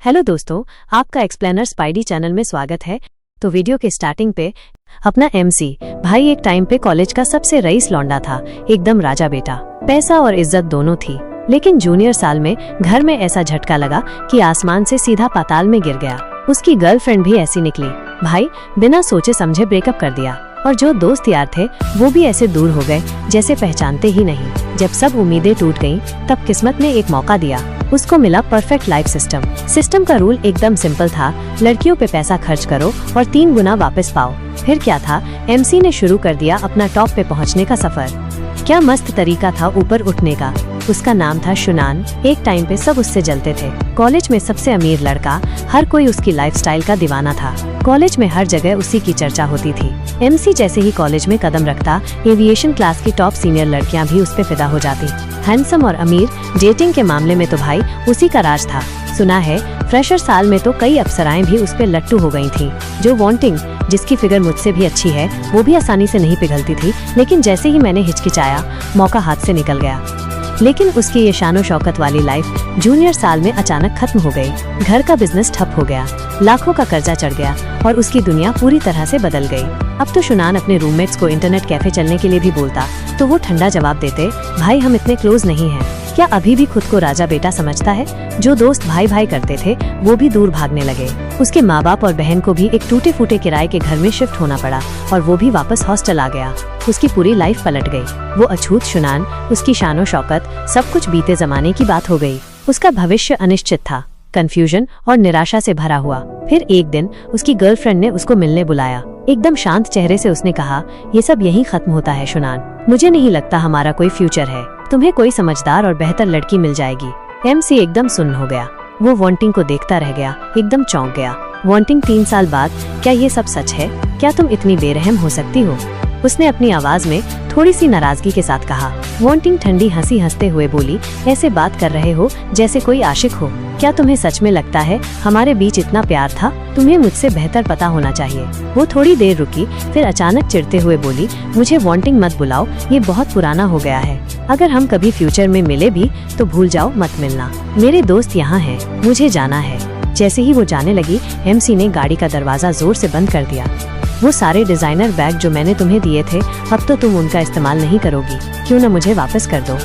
Hello दोस्तों, आपका explainer spidey channel में स्वागत है। तो वीडियो के स्टार्टिंग पे अपना एमसी भाई एक टाइम पे कॉलेज का सबसे रईस लौंडा था, एकदम राजा बेटा, पैसा और इज्जत दोनों थी। लेकिन जूनियर साल में घर में ऐसा झटका लगा कि आसमान से सीधा पाताल में गिर गया। उसकी गर्लफ्रेंड भी ऐसी निकली। भाई बिना सोचे समझे ब्रेकअप कर दिया और जो दोस्त यार थे वो भी ऐसे दूर हो गए जैसे पहचानते ही नहीं। जब सब उम्मीदें टूट गईं, तब किस्मत ने एक मौका दिया। उसको मिला परफेक्ट लाइफ सिस्टम का रूल एकदम सिंपल था, लड़कियों पे पैसा खर्च करो और 3 गुना वापस पाओ। फिर क्या था, एमसी ने शुरू कर दिया अपना टॉप पे पहुंचने का सफर। क्या मस्त तरीका था ऊपर उठने का। उसका नाम था शुनान। एक टाइम पे सब उससे जलते थे। कॉलेज में सबसे अमीर लड़का, हर कोई उसकी लाइफस्टाइल का दीवाना था। कॉलेज में हर जगह उसी की चर्चा होती थी। एमसी जैसे ही कॉलेज में कदम रखता, एविएशन क्लास की टॉप सीनियर लड़कियां भी उस पे फिदा हो जाती। हैंडसम और अमीर, डेटिंग के मामले में तो भाई उसी का राज था। सुना है फ्रेशर साल में तो कई अप्सराएं भी उस पे लट्टू हो गई थी। जो वांटिंग, जिसकी फिगर मुझसे भी अच्छी है, वो भी आसानी से नहीं पिघलती थी। लेकिन जैसे ही मैंने हिचकिचाया, मौका हाथ से निकल गया। लेकिन उसकी ये शानो शौकत वाली लाइफ जूनियर साल में अचानक खत्म हो गई। घर का बिजनेस ठप हो गया, लाखों का कर्जा चढ़ गया और उसकी दुनिया पूरी तरह से बदल गई। अब तो शुनान अपने रूममेट्स को इंटरनेट कैफे चलने के लिए भी बोलता तो वो ठंडा जवाब देते, भाई हम इतने क्लोज नहीं हैं। क्या अभी भी खुद को राजा बेटा समझता है? जो दोस्त भाई भाई करते थे वो भी दूर भागने लगे। उसके माँ बाप और बहन को भी एक टूटे फूटे किराए के घर में शिफ्ट होना पड़ा और वो भी वापस हॉस्टल आ गया। उसकी पूरी लाइफ पलट गई। वो अछूत शुनान, उसकी शानो शौकत, सब कुछ बीते जमाने की बात हो गई। उसका भविष्य अनिश्चित था, कंफ्यूजन और निराशा से भरा हुआ। फिर एक दिन उसकी गर्लफ्रेंड ने उसको मिलने बुलाया। एकदम शांत चेहरे से उसने कहा, ये सब यहीं खत्म होता है शुनान, मुझे नहीं लगता हमारा कोई फ्यूचर है। तुम्हें कोई समझदार और बेहतर लड़की मिल जाएगी। एमसी एकदम सुन्न हो गया। वो वांटिंग को देखता रह गया, एकदम चौंक गया। वांटिंग 3 साल बाद, क्या ये सब सच है? क्या तुम इतनी बेरहम हो सकती हो? उसने अपनी आवाज में थोड़ी सी नाराजगी के साथ कहा। वांटिंग ठंडी हंसी हंसते हुए बोली, ऐसे बात कर रहे हो जैसे कोई आशिक हो। क्या तुम्हें सच में लगता है हमारे बीच इतना प्यार था? तुम्हें मुझसे बेहतर पता होना चाहिए। वो थोड़ी देर रुकी, फिर अचानक चिढ़ते हुए बोली, मुझे वांटिंग मत बुलाओ, ये बहुत पुराना हो गया है। अगर हम कभी फ्यूचर में मिले भी तो भूल जाओ, मत मिलना। मेरे दोस्त यहाँ हैं, मुझे जाना है। जैसे ही वो जाने लगी, एमसी ने गाड़ी का दरवाजा जोर से बंद कर दिया। वो सारे डिजाइनर बैग जो मैंने तुम्हें दिए थे, अब तो तुम उनका इस्तेमाल नहीं करोगी, क्यों न मुझे वापस कर दो।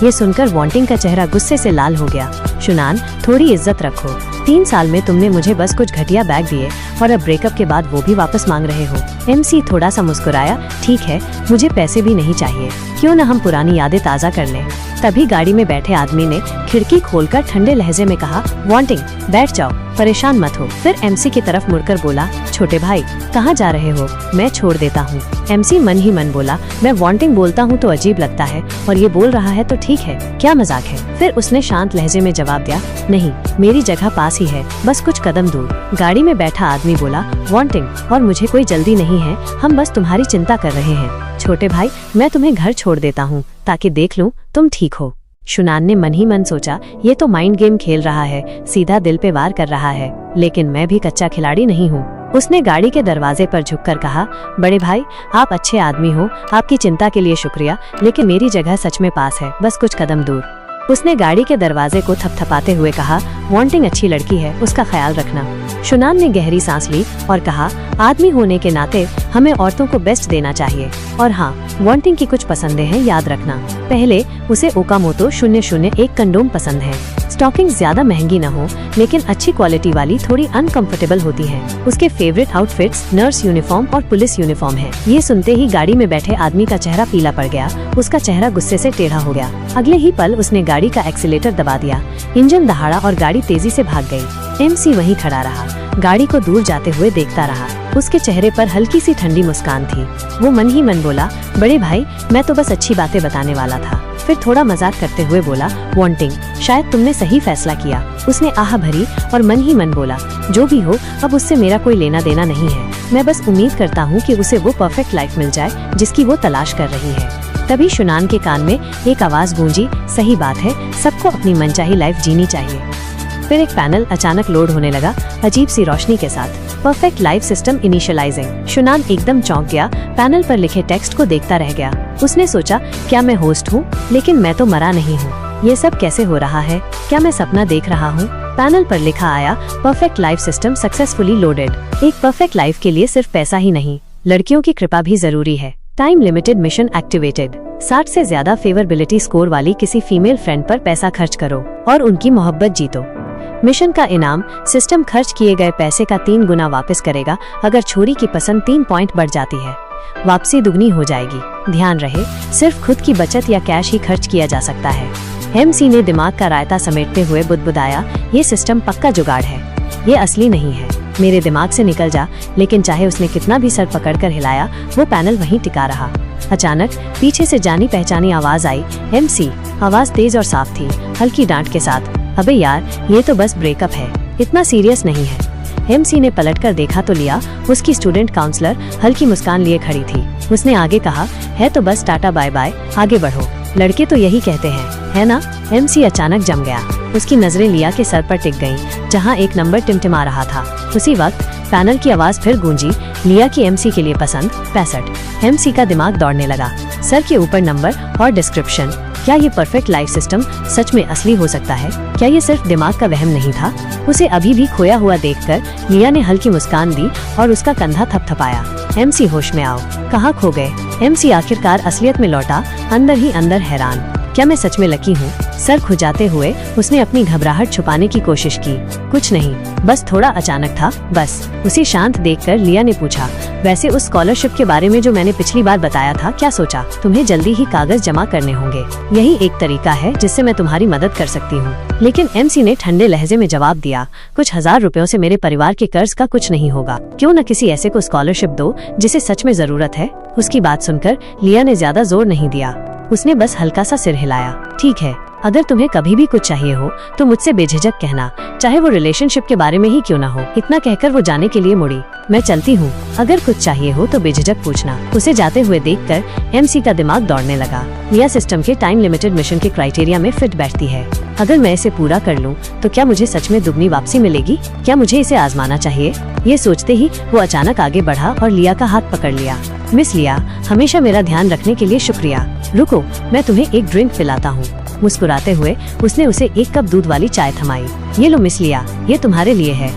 ये सुनकर वांटिंग का चेहरा गुस्से से लाल हो गया। शुनान, थोड़ी इज्जत रखो। 3 साल में तुमने मुझे बस कुछ घटिया बैग दिए और अब ब्रेकअप के बाद वो भी वापस मांग रहे हो। एमसी थोड़ा सा मुस्कुराया, ठीक है, मुझे पैसे भी नहीं चाहिए, क्यों न हम पुरानी यादें ताज़ा कर लें। तभी गाड़ी में बैठे आदमी ने खिड़की खोलकर ठंडे लहजे में कहा, वांटिंग बैठ जाओ, परेशान मत हो। फिर एमसी की तरफ मुड़कर बोला, छोटे भाई कहाँ जा रहे हो? मैं छोड़ देता हूँ। एमसी मन ही मन बोला, मैं वांटिंग बोलता हूँ तो अजीब लगता है और ये बोल रहा है तो ठीक है, क्या मजाक है? फिर उसने शांत लहजे में जवाब दिया, नहीं, मेरी जगह पास ही है, बस कुछ कदम दूर। गाड़ी में बैठा आदमी बोला, वांटिंग, और मुझे कोई जल्दी नहीं है, हम बस तुम्हारी चिंता कर रहे हैं। छोटे भाई, मैं तुम्हें घर छोड़ देता हूँ ताकि देख लूं तुम ठीक हो। शुनान ने मन ही मन सोचा, ये तो माइंड गेम खेल रहा है, सीधा दिल पे वार कर रहा है, लेकिन मैं भी कच्चा खिलाड़ी नहीं हूँ। उसने गाड़ी के दरवाजे पर झुककर कहा, बड़े भाई आप अच्छे आदमी हो, आपकी चिंता के लिए शुक्रिया, लेकिन मेरी जगह सच में पास है, बस कुछ कदम दूर। उसने गाड़ी के दरवाजे को थपथपाते हुए कहा, वांटिंग अच्छी लड़की है, उसका ख्याल रखना। शुनान ने गहरी सांस ली और कहा, आदमी होने के नाते हमें औरतों को बेस्ट देना चाहिए। और हाँ, वांटिंग की कुछ पसंदें हैं, याद रखना। पहले, उसे ओकामोटो 001 कंडोम पसंद है। स्टॉकिंग ज्यादा महंगी न हो, लेकिन अच्छी क्वालिटी वाली, थोड़ी अनकंफर्टेबल होती हैं। उसके फेवरेट आउटफिट्स नर्स यूनिफॉर्म और पुलिस यूनिफॉर्म है। ये सुनते ही गाड़ी में बैठे आदमी का चेहरा पीला पड़ गया। उसका चेहरा गुस्से से टेढ़ा हो गया। अगले ही पल उसने गाड़ी का एक्सीलेटर दबा दिया। इंजन दहाड़ा और गाड़ी तेजी से भाग गई। एमसी वहीं खड़ा रहा, गाड़ी को दूर जाते हुए देखता रहा। उसके चेहरे पर हल्की सी ठंडी मुस्कान थी। वो मन ही मन बोला, बड़े भाई मैं तो बस अच्छी बातें बताने वाला था। फिर थोड़ा मजाक करते हुए बोला, वांटिंग, शायद तुमने सही फैसला किया। उसने आह भरी और मन ही मन बोला, जो भी हो, अब उससे मेरा कोई लेना देना नहीं है। मैं बस उम्मीद करता हूँ कि उसे वो परफेक्ट लाइफ मिल जाए जिसकी वो तलाश कर रही है। तभी शुनान के कान में एक आवाज गूंजी, सही बात है, सबको अपनी मनचाही लाइफ जीनी चाहिए। फिर एक पैनल अचानक लोड होने लगा, अजीब सी रोशनी के साथ। Perfect life system initialising. Shunan एकदम चौंक गया, पैनल पर लिखे टेक्स्ट को देखता रह गया। उसने सोचा, क्या मैं होस्ट हूँ? लेकिन मैं तो मरा नहीं हूँ। ये सब कैसे हो रहा है? क्या मैं सपना देख रहा हूँ? पैनल पर लिखा आया, perfect life system successfully loaded. एक परफेक्ट लाइफ के लिए सिर्फ पैसा ही नहीं, लड़कियों की कृपा भी जरूरी है। Time limited mission activated. 60 से ज्यादा फेवरेबिलिटी स्कोर वाली किसी फीमेल फ्रेंड पर पैसा खर्च करो और उनकी मोहब्बत जीतो। मिशन का इनाम, सिस्टम खर्च किए गए पैसे का 3 गुना वापस करेगा अगर छोरी की पसंद 3 पॉइंट बढ़ जाती है। वापसी दुगनी हो जाएगी। ध्यान रहे, सिर्फ खुद की बचत या कैश ही खर्च किया जा सकता है। MC ने दिमाग का रायता समेटते हुए बुदबुदाया, ये सिस्टम पक्का जुगाड़ है, ये असली नहीं है। मेरे दिमाग से निकल जा। लेकिन चाहे उसने कितना भी सर पकड़कर हिलाया, वो पैनल वहीं टिका रहा। अचानक पीछे से जानी पहचानी आवाज आई, MC। आवाज तेज और साफ थी, हल्की डांट के साथ। अबे यार, ये तो बस ब्रेकअप है, इतना सीरियस नहीं है। MC ने पलटकर देखा तो लिया, उसकी स्टूडेंट काउंसलर, हल्की मुस्कान लिए खड़ी थी। उसने आगे कहा, है तो बस टाटा बाय बाय, आगे बढ़ो। लड़के तो यही कहते हैं, है ना? MC अचानक जम गया। उसकी नजरें लिया के सर पर टिक गईं, जहां एक नंबर टिमटिमा रहा था। उसी वक्त पैनल की आवाज फिर गूंजी, लिया की MC के लिए पसंद 65। MC का दिमाग दौड़ने लगा। सर के ऊपर नंबर और डिस्क्रिप्शन। क्या ये परफेक्ट लाइफ सिस्टम सच में असली हो सकता है? क्या ये सिर्फ दिमाग का वहम नहीं था? उसे अभी भी खोया हुआ देखकर लिया ने हल्की मुस्कान दी और उसका कंधा थपथपाया। MC होश में आओ, कहाँ खो गए? MC आखिरकार असलियत में लौटा, अंदर ही अंदर हैरान। क्या मैं सच में लकी हूँ? सर खुजाते हुए उसने अपनी घबराहट छुपाने की कोशिश की। कुछ नहीं, बस थोड़ा अचानक था, बस। उसे शांत देखकर लिया ने पूछा, वैसे उस स्कॉलरशिप के बारे में जो मैंने पिछली बार बताया था, क्या सोचा? तुम्हें जल्दी ही कागज जमा करने होंगे। यही एक तरीका है जिससे मैं तुम्हारी मदद कर सकती हूँ। लेकिन MC ने ठंडे लहजे में जवाब दिया, कुछ 1000 रुपयों से मेरे परिवार के कर्ज का कुछ नहीं होगा। क्यों न किसी ऐसे को स्कॉलरशिप दो जिसे सच में जरूरत है। उसकी बात सुनकर लिया ने ज्यादा जोर नहीं दिया, उसने बस हल्का सा सिर हिलाया। ठीक है, अगर तुम्हें कभी भी कुछ चाहिए हो तो मुझसे बेझिझक कहना, चाहे वो रिलेशनशिप के बारे में ही क्यों ना हो। इतना कहकर वो जाने के लिए मुड़ी। मैं चलती हूँ, अगर कुछ चाहिए हो तो बेझिझक पूछना। उसे जाते हुए देखकर MC का दिमाग दौड़ने लगा। लिया सिस्टम के टाइम लिमिटेड मिशन के क्राइटेरिया में फिट बैठती है। अगर मैं इसे पूरा कर लूँ तो क्या मुझे सच में दुगनी वापसी मिलेगी? क्या मुझे इसे आजमाना चाहिए? ये सोचते ही वो अचानक आगे बढ़ा और लिया का हाथ पकड़ लिया। मिस लिया, हमेशा मेरा ध्यान रखने के लिए शुक्रिया। रुको, मैं तुम्हें एक ड्रिंक पिलाता हूँ। मुस्कुराते हुए उसने उसे एक कप दूध वाली चाय थमाई। ये लो मिस लिया, ये तुम्हारे लिए है।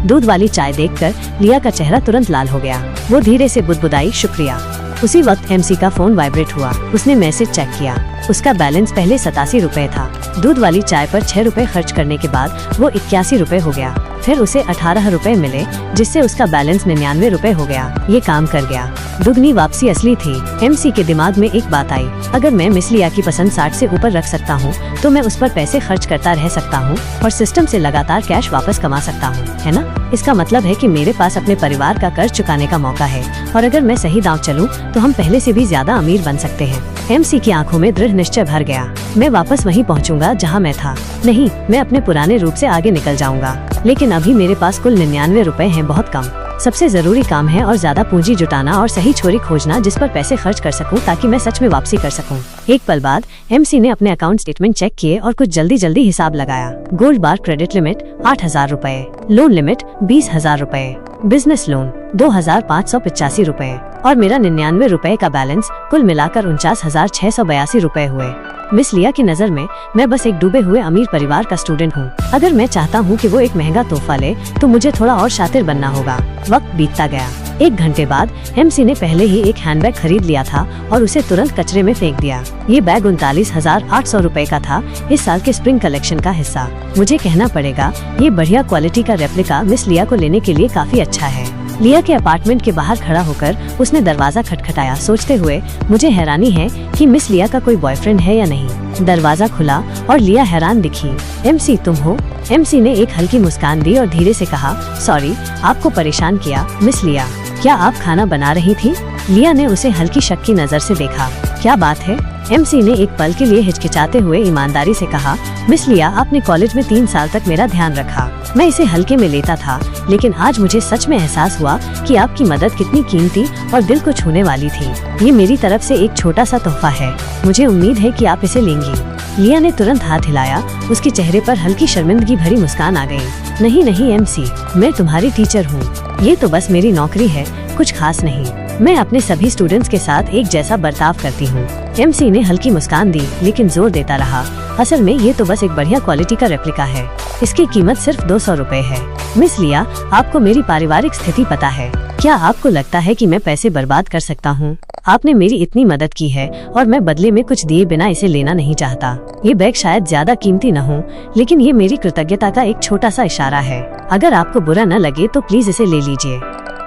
दूध वाली चाय देखकर लिया का चेहरा तुरंत लाल हो गया। वो धीरे से बुदबुदाई, शुक्रिया। उसी वक्त MC का फोन वाइब्रेट हुआ। उसने मैसेज चेक किया, उसका बैलेंस पहले 87 रुपए था। दूध वाली चाय पर 6 रुपए खर्च करने के बाद वो 81 रुपए हो गया। फिर उसे 18 रुपए मिले, जिससे उसका बैलेंस 99 रुपए हो गया। ये काम कर गया, दुगनी वापसी असली थी। MC के दिमाग में एक बात आई, अगर मैं मिस लिया की पसंद 60 से ऊपर रख सकता हूँ तो मैं उस पर पैसे खर्च करता रह सकता हूँ और सिस्टम से लगातार कैश वापस कमा सकता हूँ, है ना? इसका मतलब है कि मेरे पास अपने परिवार का कर्ज चुकाने का मौका है और अगर मैं सही दांव चलूं तो हम पहले से भी ज्यादा अमीर बन सकते हैं। MC की आंखों में दृढ़ निश्चय भर गया। मैं वापस वहीं पहुंचूंगा जहां मैं था। नहीं, मैं अपने पुराने रूप से आगे निकल जाऊंगा। लेकिन अभी मेरे पास कुल 99 रुपए हैं, बहुत कम। सबसे जरूरी काम है और ज्यादा पूंजी जुटाना और सही छोरी खोजना जिस पर पैसे खर्च कर सकूं ताकि मैं सच में वापसी कर सकूं। एक पल बाद MC ने अपने अकाउंट स्टेटमेंट चेक किए और कुछ जल्दी हिसाब लगाया। गोल्ड बार क्रेडिट लिमिट 8000 रुपए, लोन लिमिट 20,000 रुपए, बिजनेस लोन 2585 रुपए और मेरा 99 रुपए का बैलेंस कुल मिलाकर 49,682 रुपए हुए। मिस लिया की नजर में मैं बस एक डूबे हुए अमीर परिवार का स्टूडेंट हूँ। अगर मैं चाहता हूँ कि वो एक महंगा तोहफा ले तो मुझे थोड़ा और शातिर बनना होगा। वक्त बीतता गया। 1 घंटे बाद MC ने पहले ही एक हैंडबैग खरीद लिया था और उसे तुरंत कचरे में फेंक दिया। ये बैग 39,800 रुपए का था, इस साल के स्प्रिंग कलेक्शन का हिस्सा। मुझे कहना पड़ेगा, ये बढ़िया क्वालिटी का रेप्लिका मिस लिया को लेने के लिए काफी अच्छा है। लिया के अपार्टमेंट के बाहर खड़ा होकर उसने दरवाजा खटखटाया, सोचते हुए मुझे हैरानी है कि मिस लिया का कोई बॉयफ्रेंड है या नहीं। दरवाजा खुला और लिया हैरान दिखी। MC तुम हो? MC ने एक हल्की मुस्कान दी और धीरे से कहा, सॉरी आपको परेशान किया मिस लिया। क्या आप खाना बना रही थी? लिया ने उसे हल्की शक की नजर से देखा। क्या बात है? MC ने एक पल के लिए हिचकिचाते हुए ईमानदारी से कहा, मिस लिया आपने कॉलेज में 3 साल तक मेरा ध्यान रखा। मैं इसे हल्के में लेता था, लेकिन आज मुझे सच में एहसास हुआ कि आपकी मदद कितनी कीमती और दिल को छूने वाली थी। ये मेरी तरफ से एक छोटा सा तोहफा है, मुझे उम्मीद है कि आप इसे लेंगी। लिया ने तुरंत हाथ हिलाया, उसके चेहरे पर हल्की शर्मिंदगी भरी मुस्कान आ गई। नहीं MC, मैं तुम्हारी टीचर हूँ, ये तो बस मेरी नौकरी है, कुछ खास नहीं। मैं अपने सभी स्टूडेंट्स के साथ एक जैसा बर्ताव करती हूँ। MC ने हल्की मुस्कान दी लेकिन जोर देता रहा, असल में ये तो बस एक बढ़िया क्वालिटी का रेप्लिका है। इसकी कीमत सिर्फ 200 रुपए है। मिस लिया, आपको मेरी पारिवारिक स्थिति पता है। क्या आपको लगता है कि मैं पैसे बर्बाद कर सकता हूँ? आपने मेरी इतनी मदद की है और मैं बदले में कुछ दिए बिना इसे लेना नहीं चाहता। ये बैग शायद ज्यादा कीमती न हो, लेकिन ये मेरी कृतज्ञता का एक छोटा सा इशारा है। अगर आपको बुरा न लगे तो प्लीज इसे ले लीजिए।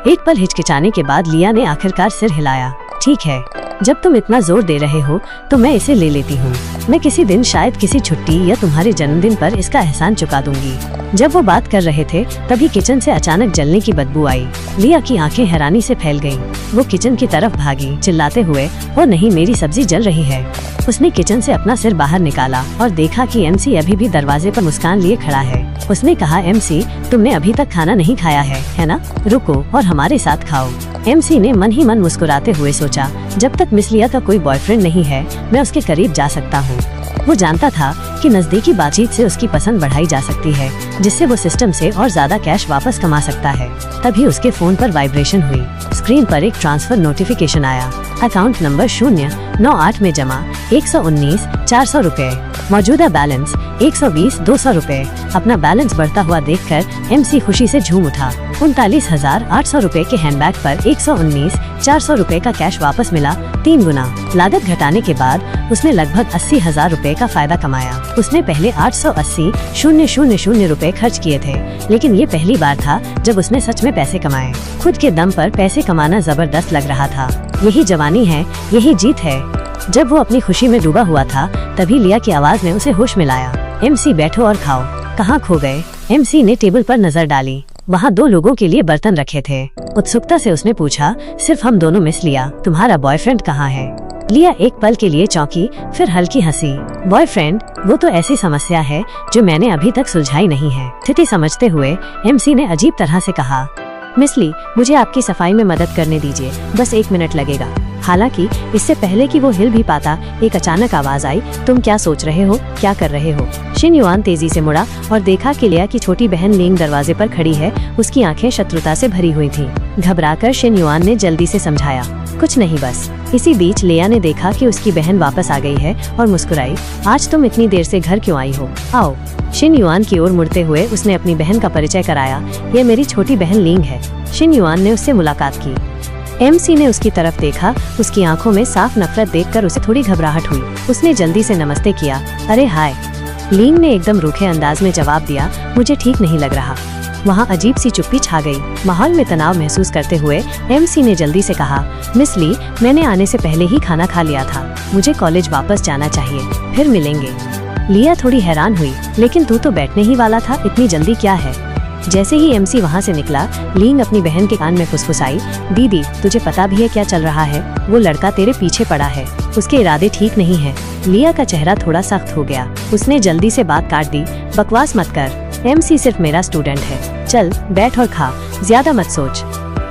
एक पल हिचकिचाने के बाद लिया ने आखिरकार सिर हिलाया। ठीक है, जब तुम इतना जोर दे रहे हो तो मैं इसे ले लेती हूँ। मैं किसी दिन, शायद किसी छुट्टी या तुम्हारे जन्मदिन पर इसका एहसान चुका दूंगी। जब वो बात कर रहे थे तभी किचन से अचानक जलने की बदबू आई। लिया की आंखें हैरानी से फैल गईं। वो किचन की तरफ भागी चिल्लाते हुए, ओ नहीं, मेरी सब्जी जल रही है। उसने किचन से अपना सिर बाहर निकाला और देखा कि एमसी अभी भी दरवाजे पर मुस्कान लिए खड़ा है। उसने कहा, एमसी, तुमने अभी तक खाना नहीं खाया है ना? रुको और हमारे साथ खाओ। एमसी ने मन ही मन मुस्कुराते हुए सोचा, जब तक मिस लिया का कोई बॉयफ्रेंड नहीं है, मैं उसके करीब जा सकता हूँ। वो जानता था कि नजदीकी बातचीत से उसकी पसंद बढ़ाई जा सकती है, जिससे वो सिस्टम से और ज्यादा कैश वापस कमा सकता है। तभी उसके फोन पर वाइब्रेशन हुई। स्क्रीन पर एक ट्रांसफर नोटिफिकेशन आया। अकाउंट नंबर 098 में जमा 119 400 रुपए। मौजूदा बैलेंस 120 200 रुपए। अपना बैलेंस बढ़ता हुआ देखकर एमसी खुशी से झूम उठा। 39,800 रुपए के हैंडबैग पर 119 400 रुपए का कैश वापस मिला, 3 गुना। लागत घटाने के बाद उसने लगभग 80,000 रुपए का फायदा कमाया। उसने पहले 880,000 रुपए खर्च किए थे, लेकिन ये पहली बार था जब उसने सच में पैसे कमाए। खुद के दम पर पैसे कमाना जबरदस्त लग रहा था। यही जवानी है, यही जीत है। जब वो अपनी खुशी में डूबा हुआ था तभी लिया की आवाज ने उसे होश में लाया। एमसी, बैठो और खाओ। कहाँ खो गए? एमसी ने टेबल पर नजर डाली। वहाँ 2 लोगों के लिए बर्तन रखे थे। उत्सुकता से उसने पूछा, सिर्फ हम दोनों? मिस लिया, तुम्हारा बॉयफ्रेंड कहाँ है? लिया एक पल के लिए चौंकी, फिर हल्की हंसी। बॉयफ्रेंड? वो तो ऐसी समस्या है जो मैंने अभी तक सुलझाई नहीं है। स्थिति समझते हुए एमसी ने अजीब तरह से कहा, मिस ली, मुझे आपकी सफाई में मदद करने दीजिए, बस 1 मिनट लगेगा। हालांकि इससे पहले कि वो हिल भी पाता, एक अचानक आवाज आई, तुम क्या सोच रहे हो, क्या कर रहे हो? शिन युआन तेजी से मुड़ा और देखा कि लिया की छोटी बहन लिंग दरवाजे पर खड़ी है। उसकी आंखें शत्रुता से भरी हुई थीं। घबराकर शिन युआन ने जल्दी से समझाया, कुछ नहीं, बस। इसी बीच लिया ने देखा कि उसकी बहन वापस आ गई है और मुस्कुराई, आज तुम इतनी देर से घर क्यों आई हो? आओ। शिन युआन की ओर मुड़ते हुए उसने अपनी बहन का परिचय कराया, ये मेरी छोटी बहन लिंग है। शिन युआन ने उससे मुलाकात की। एमसी ने उसकी तरफ देखा। उसकी आंखों में साफ नफरत देखकर उसे थोड़ी घबराहट हुई। उसने जल्दी से नमस्ते किया। अरे हाय। लिंग ने एकदम रूखे अंदाज में जवाब दिया, मुझे ठीक नहीं लग रहा। वहाँ अजीब सी चुप्पी छा गई। माहौल में तनाव महसूस करते हुए एमसी ने जल्दी से कहा, मिस ली, मैंने आने से पहले ही खाना खा लिया था। मुझे कॉलेज वापस जाना चाहिए, फिर मिलेंगे। लिया थोड़ी हैरान हुई, लेकिन तू तो बैठने ही वाला था, इतनी जल्दी क्या है? जैसे ही एमसी वहाँ से निकला, लिंग अपनी बहन के कान में फुसफुसाई, दीदी, तुझे पता भी है क्या चल रहा है? वो लड़का तेरे पीछे पड़ा है, उसके इरादे ठीक नहीं है। लिया का चेहरा थोड़ा सख्त हो गया। उसने जल्दी से बात काट दी, बकवास मत कर, एमसी सिर्फ मेरा स्टूडेंट है। चल बैठ और खा, ज्यादा मत सोच।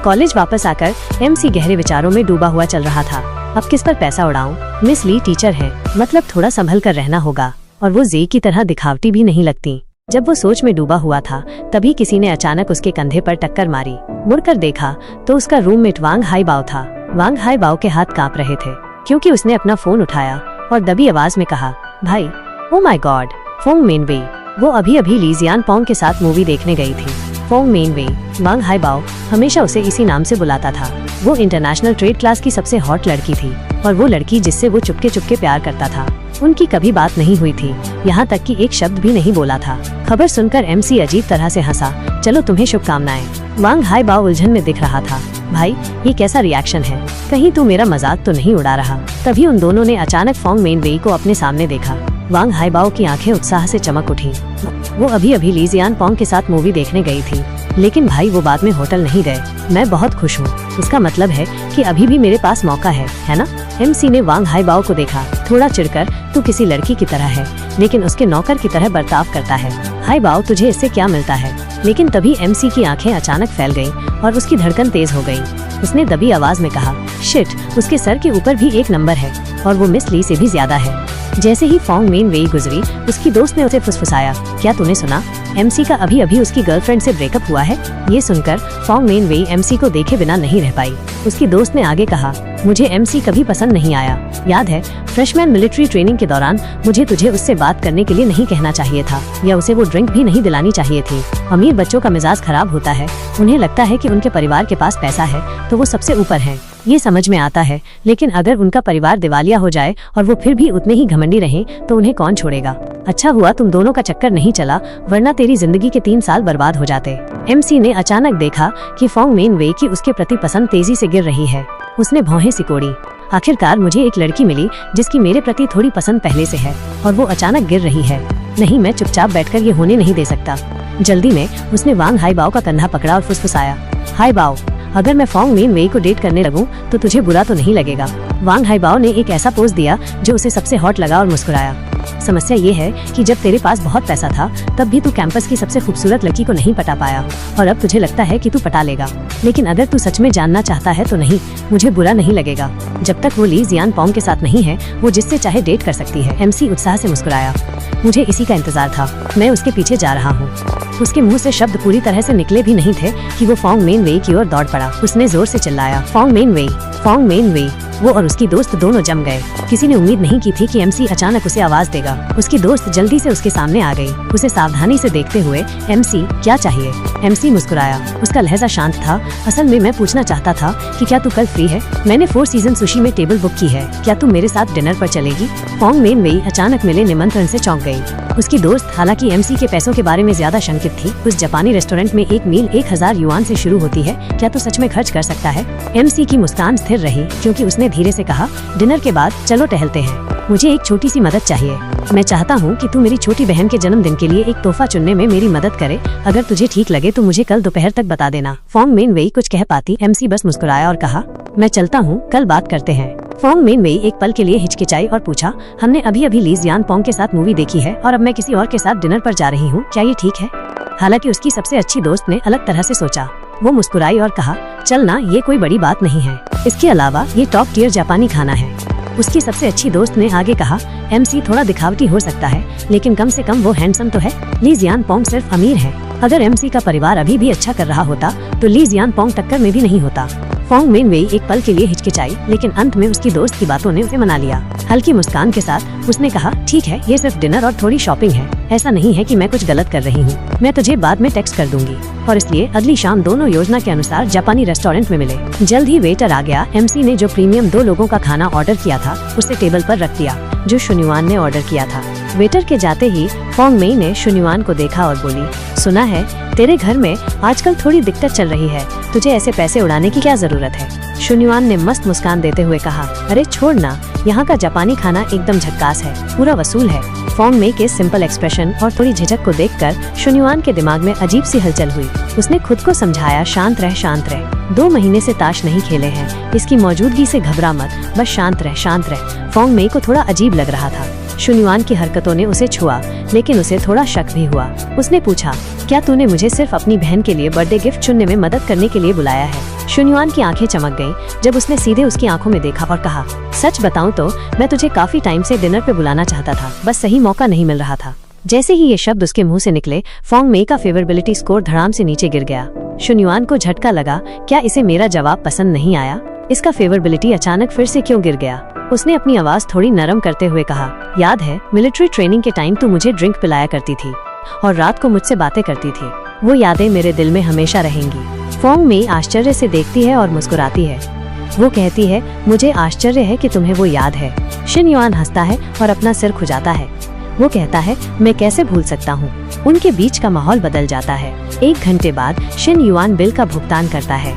कॉलेज वापस आकर एमसी गहरे विचारों में डूबा हुआ चल रहा था। अब किस पर पैसा उड़ाऊं? मिस ली टीचर है, मतलब थोड़ा संभल कर रहना होगा, और वो जे की तरह दिखावटी भी नहीं लगती। जब वो सोच में डूबा हुआ था तभी किसी ने अचानक उसके कंधे पर टक्कर मारी। मुड़कर देखा तो उसका रूममेट वांग हाईबाओ था। वांग हाईबाओ के हाथ कांप रहे थे क्योंकि उसने अपना फोन उठाया और दबी आवाज में कहा, भाई। Oh my god, Fong Menwei. वो अभी ली जियानपोंग के साथ मूवी देखने गई थी। फोंग मेनवेई, वांग हाईबाओ हमेशा उसे इसी नाम से बुलाता था। वो इंटरनेशनल ट्रेड क्लास की सबसे हॉट लड़की थी और वो लड़की जिससे वो चुपके चुपके प्यार करता था। उनकी कभी बात नहीं हुई थी, यहाँ तक कि एक शब्द भी नहीं बोला था। खबर सुनकर एमसी अजीब तरह से हंसा। चलो तुम्हें शुभकामनाएं। वांग हाईबाओ उलझन में दिख रहा था। भाई, ये कैसा रिएक्शन है? कहीं तू मेरा मजाक तो नहीं उड़ा रहा? तभी उन दोनों ने अचानक फोंग मेनवेई को अपने सामने देखा। वांग हाईबाओ की आंखें उत्साह से चमक उठी। वो अभी ली जियानपोंग के साथ मूवी देखने गई थी, लेकिन भाई वो बाद में होटल नहीं गए। मैं बहुत खुश हूँ, इसका मतलब है कि अभी भी मेरे पास मौका है ना? एमसी ने वांग हाईबाओ को देखा, थोड़ा चिढ़कर, तू किसी लड़की की तरह है लेकिन उसके नौकर की तरह बर्ताव करता है। हाईबाओ, तुझे इससे क्या मिलता है? लेकिन तभी एमसी की आंखें अचानक फैल गईं और उसकी धड़कन तेज हो गई। उसने दबी आवाज में कहा, शिट, उसके सर के ऊपर भी एक नंबर है और वो मिस ली से भी ज्यादा है। जैसे ही फोंग मेन वेई गुजरी, उसकी दोस्त ने उसे फुसफुसाया, क्या तूने सुना? एमसी का अभी अभी उसकी गर्लफ्रेंड से ब्रेकअप हुआ है। ये सुनकर फोंग मेन वेई एमसी को देखे बिना नहीं रह पाई। उसकी दोस्त ने आगे कहा, मुझे एमसी कभी पसंद नहीं आया। याद है फ्रेशमैन मिलिट्री ट्रेनिंग के दौरान मुझे तुझे उससे बात करने के लिए नहीं कहना चाहिए था, या उसे वो ड्रिंक भी नहीं दिलानी चाहिए थी। अमीर बच्चों का मिजाज खराब होता है, उन्हें लगता है कि उनके परिवार के पास पैसा है तो वो सबसे ऊपर है। ये समझ में आता है, लेकिन अगर उनका परिवार दिवालिया हो जाए और वो फिर भी उतने ही घमंडी रहें तो उन्हें कौन छोड़ेगा। अच्छा हुआ तुम दोनों का चक्कर नहीं चला, वरना तेरी जिंदगी के 3 साल बर्बाद हो जाते। एमसी ने अचानक देखा कि फोंग मेन वेई की उसके प्रति पसंद तेजी से गिर रही है। उसने भौहें सिकोड़ी। आखिरकार मुझे एक लड़की मिली जिसकी मेरे प्रति थोड़ी पसंद पहले से है और वो अचानक गिर रही है। नहीं, मैं चुपचाप बैठकर ये होने नहीं दे सकता। जल्दी में उसने वांग हाईबाओ का कंधा पकड़ा और फुसफुसाया, हाईबाओ, अगर मैं फोंग मेन वेई को डेट करने लगूं तो तुझे बुरा तो नहीं लगेगा? वांग हाईबाओ ने एक ऐसा पोज दिया जो उसे सबसे हॉट लगा और मुस्कुराया। समस्या ये है कि जब तेरे पास बहुत पैसा था तब भी तू कैंपस की सबसे खूबसूरत लड़की को नहीं पटा पाया, और अब तुझे लगता है कि तू पटा लेगा। लेकिन अगर तू सच में जानना चाहता है तो नहीं, मुझे बुरा नहीं लगेगा। जब तक वो ली जियान पोंग के साथ नहीं है, वो जिससे चाहे डेट कर सकती है। एमसी उत्साह से मुस्कुराया, मुझे इसी का इंतजार था, मैं उसके पीछे जा रहा हूँ। उसके मुंह से शब्द पूरी तरह से निकले भी नहीं थे कि वो फोंग मेन वेई की ओर दौड़ पड़ा। उसने जोर से चिल्लाया, फोंग मेन वेई, फोंग मेन वेई। वो और उसकी दोस्त दोनों जम गए। किसी ने उम्मीद नहीं की थी कि एमसी अचानक उसे आवाज देगा। उसकी दोस्त जल्दी से उसके सामने आ गई, उसे सावधानी से देखते हुए, एमसी क्या चाहिए? एमसी मुस्कुराया, उसका लहजा शांत था। असल में मैं पूछना चाहता था कि क्या तू कल फ्री है? मैंने 4 सीजन सुशी में टेबल बुक की है, क्या तू मेरे साथ डिनर पर चलेगी? फोंग मेन वेई अचानक मिले निमंत्रण से चौंक गई। उसकी दोस्त हालांकि एमसी के पैसों के बारे में ज्यादा शंकित थी। उस जापानी रेस्टोरेंट में एक मील 1000 युआन से शुरू होती है, क्या तू सच में खर्च कर सकता है? एमसी की मुस्कान स्थिर रही क्योंकि उसने धीरे से कहा, डिनर के बाद चलो टहलते हैं। मुझे एक छोटी सी मदद चाहिए। मैं चाहता हूँ कि तू मेरी छोटी बहन के जन्मदिन के लिए एक तोहफा चुनने में मेरी मदद करे। अगर तुझे ठीक लगे तो मुझे कल दोपहर तक बता देना। फोंग मेन वेई कुछ कह पाती, एमसी बस मुस्कुराया और कहा, मैं चलता हूँ, कल बात करते हैं। फोंग मेन वेई एक पल के लिए हिचकिचाई और पूछा, हमने अभी अभी ली जियान पोंग के साथ मूवी देखी है और अब मैं किसी और के साथ डिनर पर जा रही हूँ, क्या ये ठीक है? हालांकि उसकी सबसे अच्छी दोस्त ने अलग तरह से सोचा। वो मुस्कुराई और कहा, चलना, ये कोई बड़ी बात नहीं है। इसके अलावा ये टॉप टियर जापानी खाना है। उसकी सबसे अच्छी दोस्त ने आगे कहा, एमसी थोड़ा दिखावटी हो सकता है, लेकिन कम से कम वो हैंडसम तो है। ली जियान पोंग सिर्फ अमीर है। अगर एमसी का परिवार अभी भी अच्छा कर रहा होता तो ली जियान पोंग टक्कर में भी नहीं होता। फोंग मेन वेई एक पल के लिए हिचकिचाई, लेकिन अंत में उसकी दोस्त की बातों ने उसे मना लिया। हल्की मुस्कान के साथ उसने कहा, ठीक है, ये सिर्फ डिनर और थोड़ी शॉपिंग है। ऐसा नहीं है कि मैं कुछ गलत कर रही हूँ। मैं तुझे बाद में टेक्स्ट कर दूंगी। और इसलिए अगली शाम दोनों योजना के अनुसार जापानी रेस्टोरेंट में मिले। जल्द ही वेटर आ गया। एमसी ने जो प्रीमियम 2 लोगों का खाना ऑर्डर किया था उसे टेबल पर रख दिया, जो शुन्युआन ने ऑर्डर किया था। वेटर के जाते ही फोंग मेई ने शुन्युआन को देखा और बोली, सुना है तेरे घर में आजकल थोड़ी दिक्कत चल रही है, तुझे ऐसे पैसे उड़ाने की क्या जरूरत है? शुन्युआन ने मस्त मुस्कान देते हुए कहा, अरे छोड़ ना, यहाँ का जापानी खाना एकदम झक्कास है, पूरा वसूल है। फोंग मेई के सिंपल एक्सप्रेशन और थोड़ी झिझक को देखकर शुन्युआन के दिमाग में अजीब सी हलचल हुई। उसने खुद को समझाया, शांत रह, शांत रह। 2 महीने से ताश नहीं खेले हैं, इसकी मौजूदगी से घबरा मत, बस शांत रह, शांत रह। फोंग मेई को थोड़ा अजीब लग रहा था। शुन्युआन की हरकतों ने उसे छुआ, लेकिन उसे थोड़ा शक भी हुआ। उसने पूछा, क्या तूने मुझे सिर्फ अपनी बहन के लिए बर्थडे गिफ्ट चुनने में मदद करने के लिए बुलाया है? शुन्युआन की आंखें चमक गईं जब उसने सीधे उसकी आंखों में देखा और कहा, सच बताऊं तो मैं तुझे काफी टाइम से डिनर पे बुलाना चाहता था, बस सही मौका नहीं मिल रहा था। जैसे ही ये शब्द उसके मुंह से निकले, फोंग मेई का फेवरेबिलिटी स्कोर धड़ाम से नीचे गिर गया। शुन्युआन को झटका लगा, क्या इसे मेरा जवाब पसंद नहीं आया? इसका फेवरेबिलिटी अचानक फिर से क्यों गिर गया? उसने अपनी आवाज थोड़ी नरम करते हुए कहा, याद है मिलिट्री ट्रेनिंग के टाइम तू मुझे ड्रिंक पिलाया करती थी और रात को मुझसे बातें करती थी, वो यादें मेरे दिल में हमेशा रहेंगी। फोंग मेई आश्चर्य से देखती है और मुस्कुराती है। वो कहती है, मुझे आश्चर्य है कि तुम्हें वो याद है। शुन्युआन हंसता है और अपना सिर खुजाता है। वो कहता है, मैं कैसे भूल सकता हूँ। उनके बीच का माहौल बदल जाता है। 1 घंटे बाद शुन्युआन बिल का भुगतान करता है।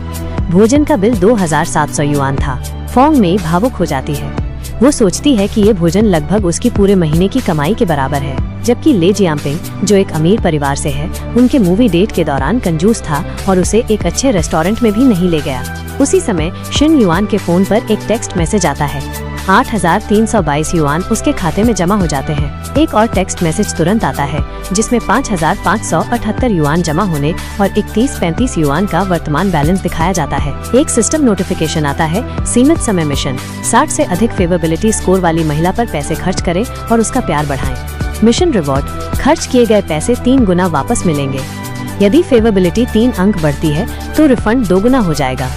भोजन का बिल 2700 युआन था। फोंग मेई भावुक हो जाती है। वो सोचती है कि ये भोजन लगभग उसकी पूरे महीने की कमाई के बराबर है, जबकि ले जियांपिंग, जो एक अमीर परिवार से है, उनके मूवी डेट के दौरान कंजूस था और उसे एक अच्छे रेस्टोरेंट में भी नहीं ले गया। उसी समय शुन्युआन के फोन पर एक टेक्स्ट मैसेज आता है। 8,322 युआन उसके खाते में जमा हो जाते हैं। एक और टेक्स्ट मैसेज तुरंत आता है जिसमें 5,578 युआन जमा होने और 31-35 युआन का वर्तमान बैलेंस दिखाया जाता है। एक सिस्टम नोटिफिकेशन आता है, सीमित समय मिशन, 60 से अधिक फेवरेबिलिटी स्कोर वाली महिला पर पैसे खर्च करें और उसका प्यार बढ़ाएं। मिशन रिवॉर्ड, खर्च किए गए पैसे 3 गुना वापस मिलेंगे। यदि फेवरेबिलिटी 3 अंक बढ़ती है तो रिफंड 2 गुना हो जाएगा।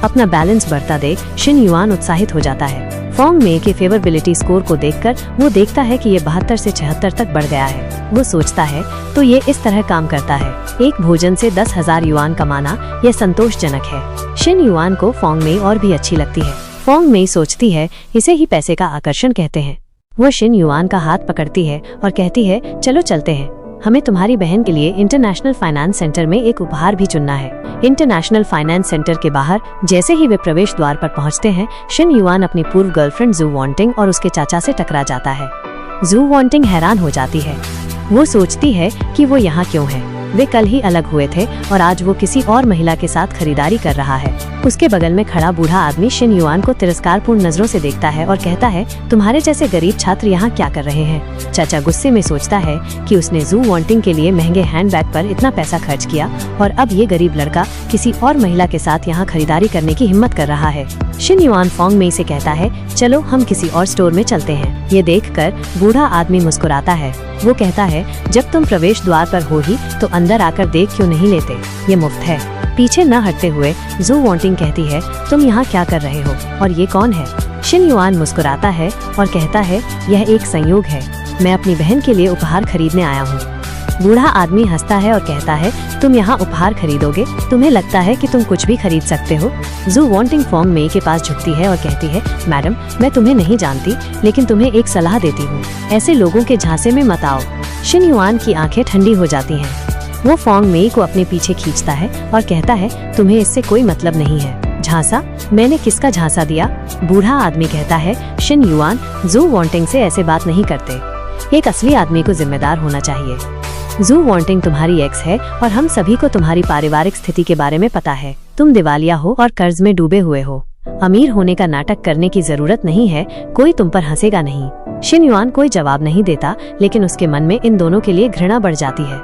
अपना बैलेंस बढ़ता देख शिन युआन उत्साहित हो जाता है। फॉन्ग में के फेवरेबिलिटी स्कोर को देखकर वो देखता है कि ये 72 से 76 तक बढ़ गया है। वो सोचता है तो ये इस तरह काम करता है। एक भोजन से 10,000 युआन कमाना यह संतोषजनक है। शिन युआन को फॉन्ग में और भी अच्छी लगती है। फॉन्ग में सोचती है इसे ही पैसे का आकर्षण कहते हैं। वो शिन युआन का हाथ पकड़ती है और कहती है, चलो चलते हैं, हमें तुम्हारी बहन के लिए इंटरनेशनल फाइनेंस सेंटर में एक उपहार भी चुनना है। इंटरनेशनल फाइनेंस सेंटर के बाहर जैसे ही वे प्रवेश द्वार पर पहुंचते हैं, शिन युआन अपनी पूर्व गर्लफ्रेंड जू वॉन्टिंग और उसके चाचा से टकरा जाता है। जू वॉन्टिंग हैरान हो जाती है। वो सोचती है कि वो यहाँ क्यों है। वे कल ही अलग हुए थे और आज वो किसी और महिला के साथ खरीदारी कर रहा है। उसके बगल में खड़ा बूढ़ा आदमी शिन युआन को तिरस्कारपूर्ण नजरों से देखता है और कहता है, तुम्हारे जैसे गरीब छात्र यहाँ क्या कर रहे हैं। चाचा गुस्से में सोचता है कि उसने जू वॉन्टिंग के लिए महंगे हैंडबैग पर इतना पैसा खर्च किया और अब ये गरीब लड़का किसी और महिला के साथ यहाँ खरीदारी करने की हिम्मत कर रहा है। शिन युआन फॉन्ग में से कहता है, चलो हम किसी और स्टोर में चलते हैं। ये देखकर बूढ़ा आदमी मुस्कुराता है। वो कहता है, जब तुम प्रवेश द्वार पर हो ही तो अंदर आकर देख क्यों नहीं लेते, ये मुफ्त है। पीछे न हटते हुए जू वॉन्टिंग कहती है, तुम यहाँ क्या कर रहे हो और ये कौन है। शिन युआन मुस्कुराता है और कहता है, यह एक संयोग है, मैं अपनी बहन के लिए उपहार खरीदने आया हूँ। बूढ़ा आदमी हंसता है और कहता है, तुम यहाँ उपहार खरीदोगे, तुम्हें लगता है कि तुम कुछ भी खरीद सकते हो। जू वॉन्टिंग फॉन्ग में के पास झुकती है और कहती है, मैडम मैं तुम्हें नहीं जानती, लेकिन तुम्हें एक सलाह देती हूँ, ऐसे लोगों के झांसे में मत आओ। शिन युआन की आंखें ठंडी हो जाती हैं। वो फॉन्ग में को अपने पीछे खींचता है और कहता है, तुम्हें इससे कोई मतलब नहीं है। झांसा? मैंने किसका झांसा दिया? बूढ़ा आदमी कहता है, शिन युआन जू वॉन्टिंग से ऐसे बात नहीं करते। एक असली आदमी को जिम्मेदार होना चाहिए। जू वॉन्टिंग तुम्हारी एक्स है और हम सभी को तुम्हारी पारिवारिक स्थिति के बारे में पता है। तुम दिवालिया हो और कर्ज में डूबे हुए हो। अमीर होने का नाटक करने की जरूरत नहीं है, कोई तुम पर हंसेगा नहीं। शिन युआन कोई जवाब नहीं देता, लेकिन उसके मन में इन दोनों के लिए घृणा बढ़ जाती है।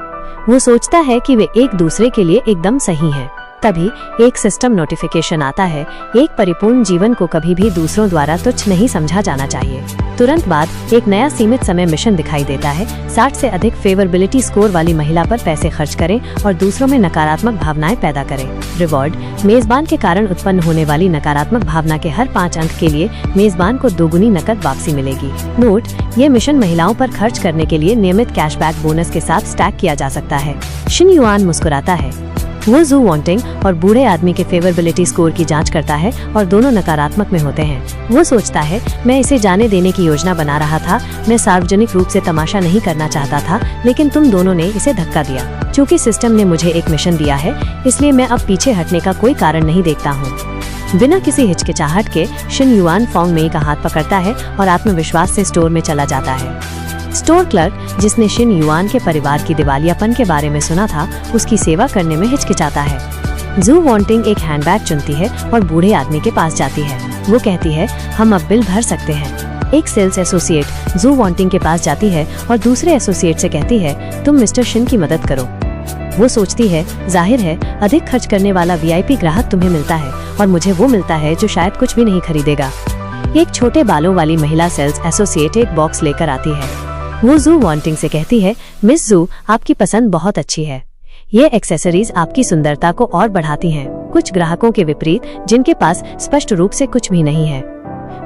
वो सोचता है कि वे एक दूसरे के लिए एकदम सही हैं। तभी एक सिस्टम नोटिफिकेशन आता है, एक परिपूर्ण जीवन को कभी भी दूसरों द्वारा तुच्छ नहीं समझा जाना चाहिए। तुरंत बाद एक नया सीमित समय मिशन दिखाई देता है, 60 से अधिक फेवरेबिलिटी स्कोर वाली महिला पर पैसे खर्च करें और दूसरों में नकारात्मक भावनाएं पैदा करें। रिवॉर्ड, मेजबान के कारण उत्पन्न होने वाली नकारात्मक भावना के हर 5 अंक के लिए मेजबान को 2 गुनी नकद वापसी मिलेगी। नोट, ये मिशन महिलाओं पर खर्च करने के लिए नियमित कैशबैक बोनस के साथ स्टैक किया जा सकता है। शिन युआन मुस्कुराता है। वो जू वॉन्टिंग और बूढ़े आदमी के फेवरेबिलिटी स्कोर की जांच करता है और दोनों नकारात्मक में होते हैं। वो सोचता है, मैं इसे जाने देने की योजना बना रहा था, मैं सार्वजनिक रूप से तमाशा नहीं करना चाहता था, लेकिन तुम दोनों ने इसे धक्का दिया। चूँकि सिस्टम ने मुझे एक मिशन दिया है, इसलिए मैं अब पीछे हटने का कोई कारण नहीं देखता हूँ। बिना किसी हिचकिचाहट के शिन युआन फॉन्ग में का हाथ पकड़ता है और आत्मविश्वास से स्टोर में चला जाता है। स्टोर क्लर्क, जिसने शिन युआन के परिवार की दिवालियापन के बारे में सुना था, उसकी सेवा करने में हिचकिचाता है। जू वॉन्टिंग एक हैंडबैग चुनती है और बूढ़े आदमी के पास जाती है। वो कहती है, हम अब बिल भर सकते हैं। एक सेल्स एसोसिएट जू वॉन्टिंग के पास जाती है और दूसरे एसोसिएट से कहती है, तुम मिस्टर शिन की मदद करो। वो सोचती है, जाहिर है अधिक खर्च करने वाला वीआईपी ग्राहक तुम्हें मिलता है और मुझे वो मिलता है जो शायद कुछ भी नहीं खरीदेगा। एक छोटे बालों वाली महिला सेल्स एसोसिएट एक बॉक्स लेकर आती है। वो जू वॉन्टिंग से कहती है, मिस जू, आपकी पसंद बहुत अच्छी है। ये एक्सेसरीज आपकी सुंदरता को और बढ़ाती हैं, कुछ ग्राहकों के विपरीत जिनके पास स्पष्ट रूप से कुछ भी नहीं है।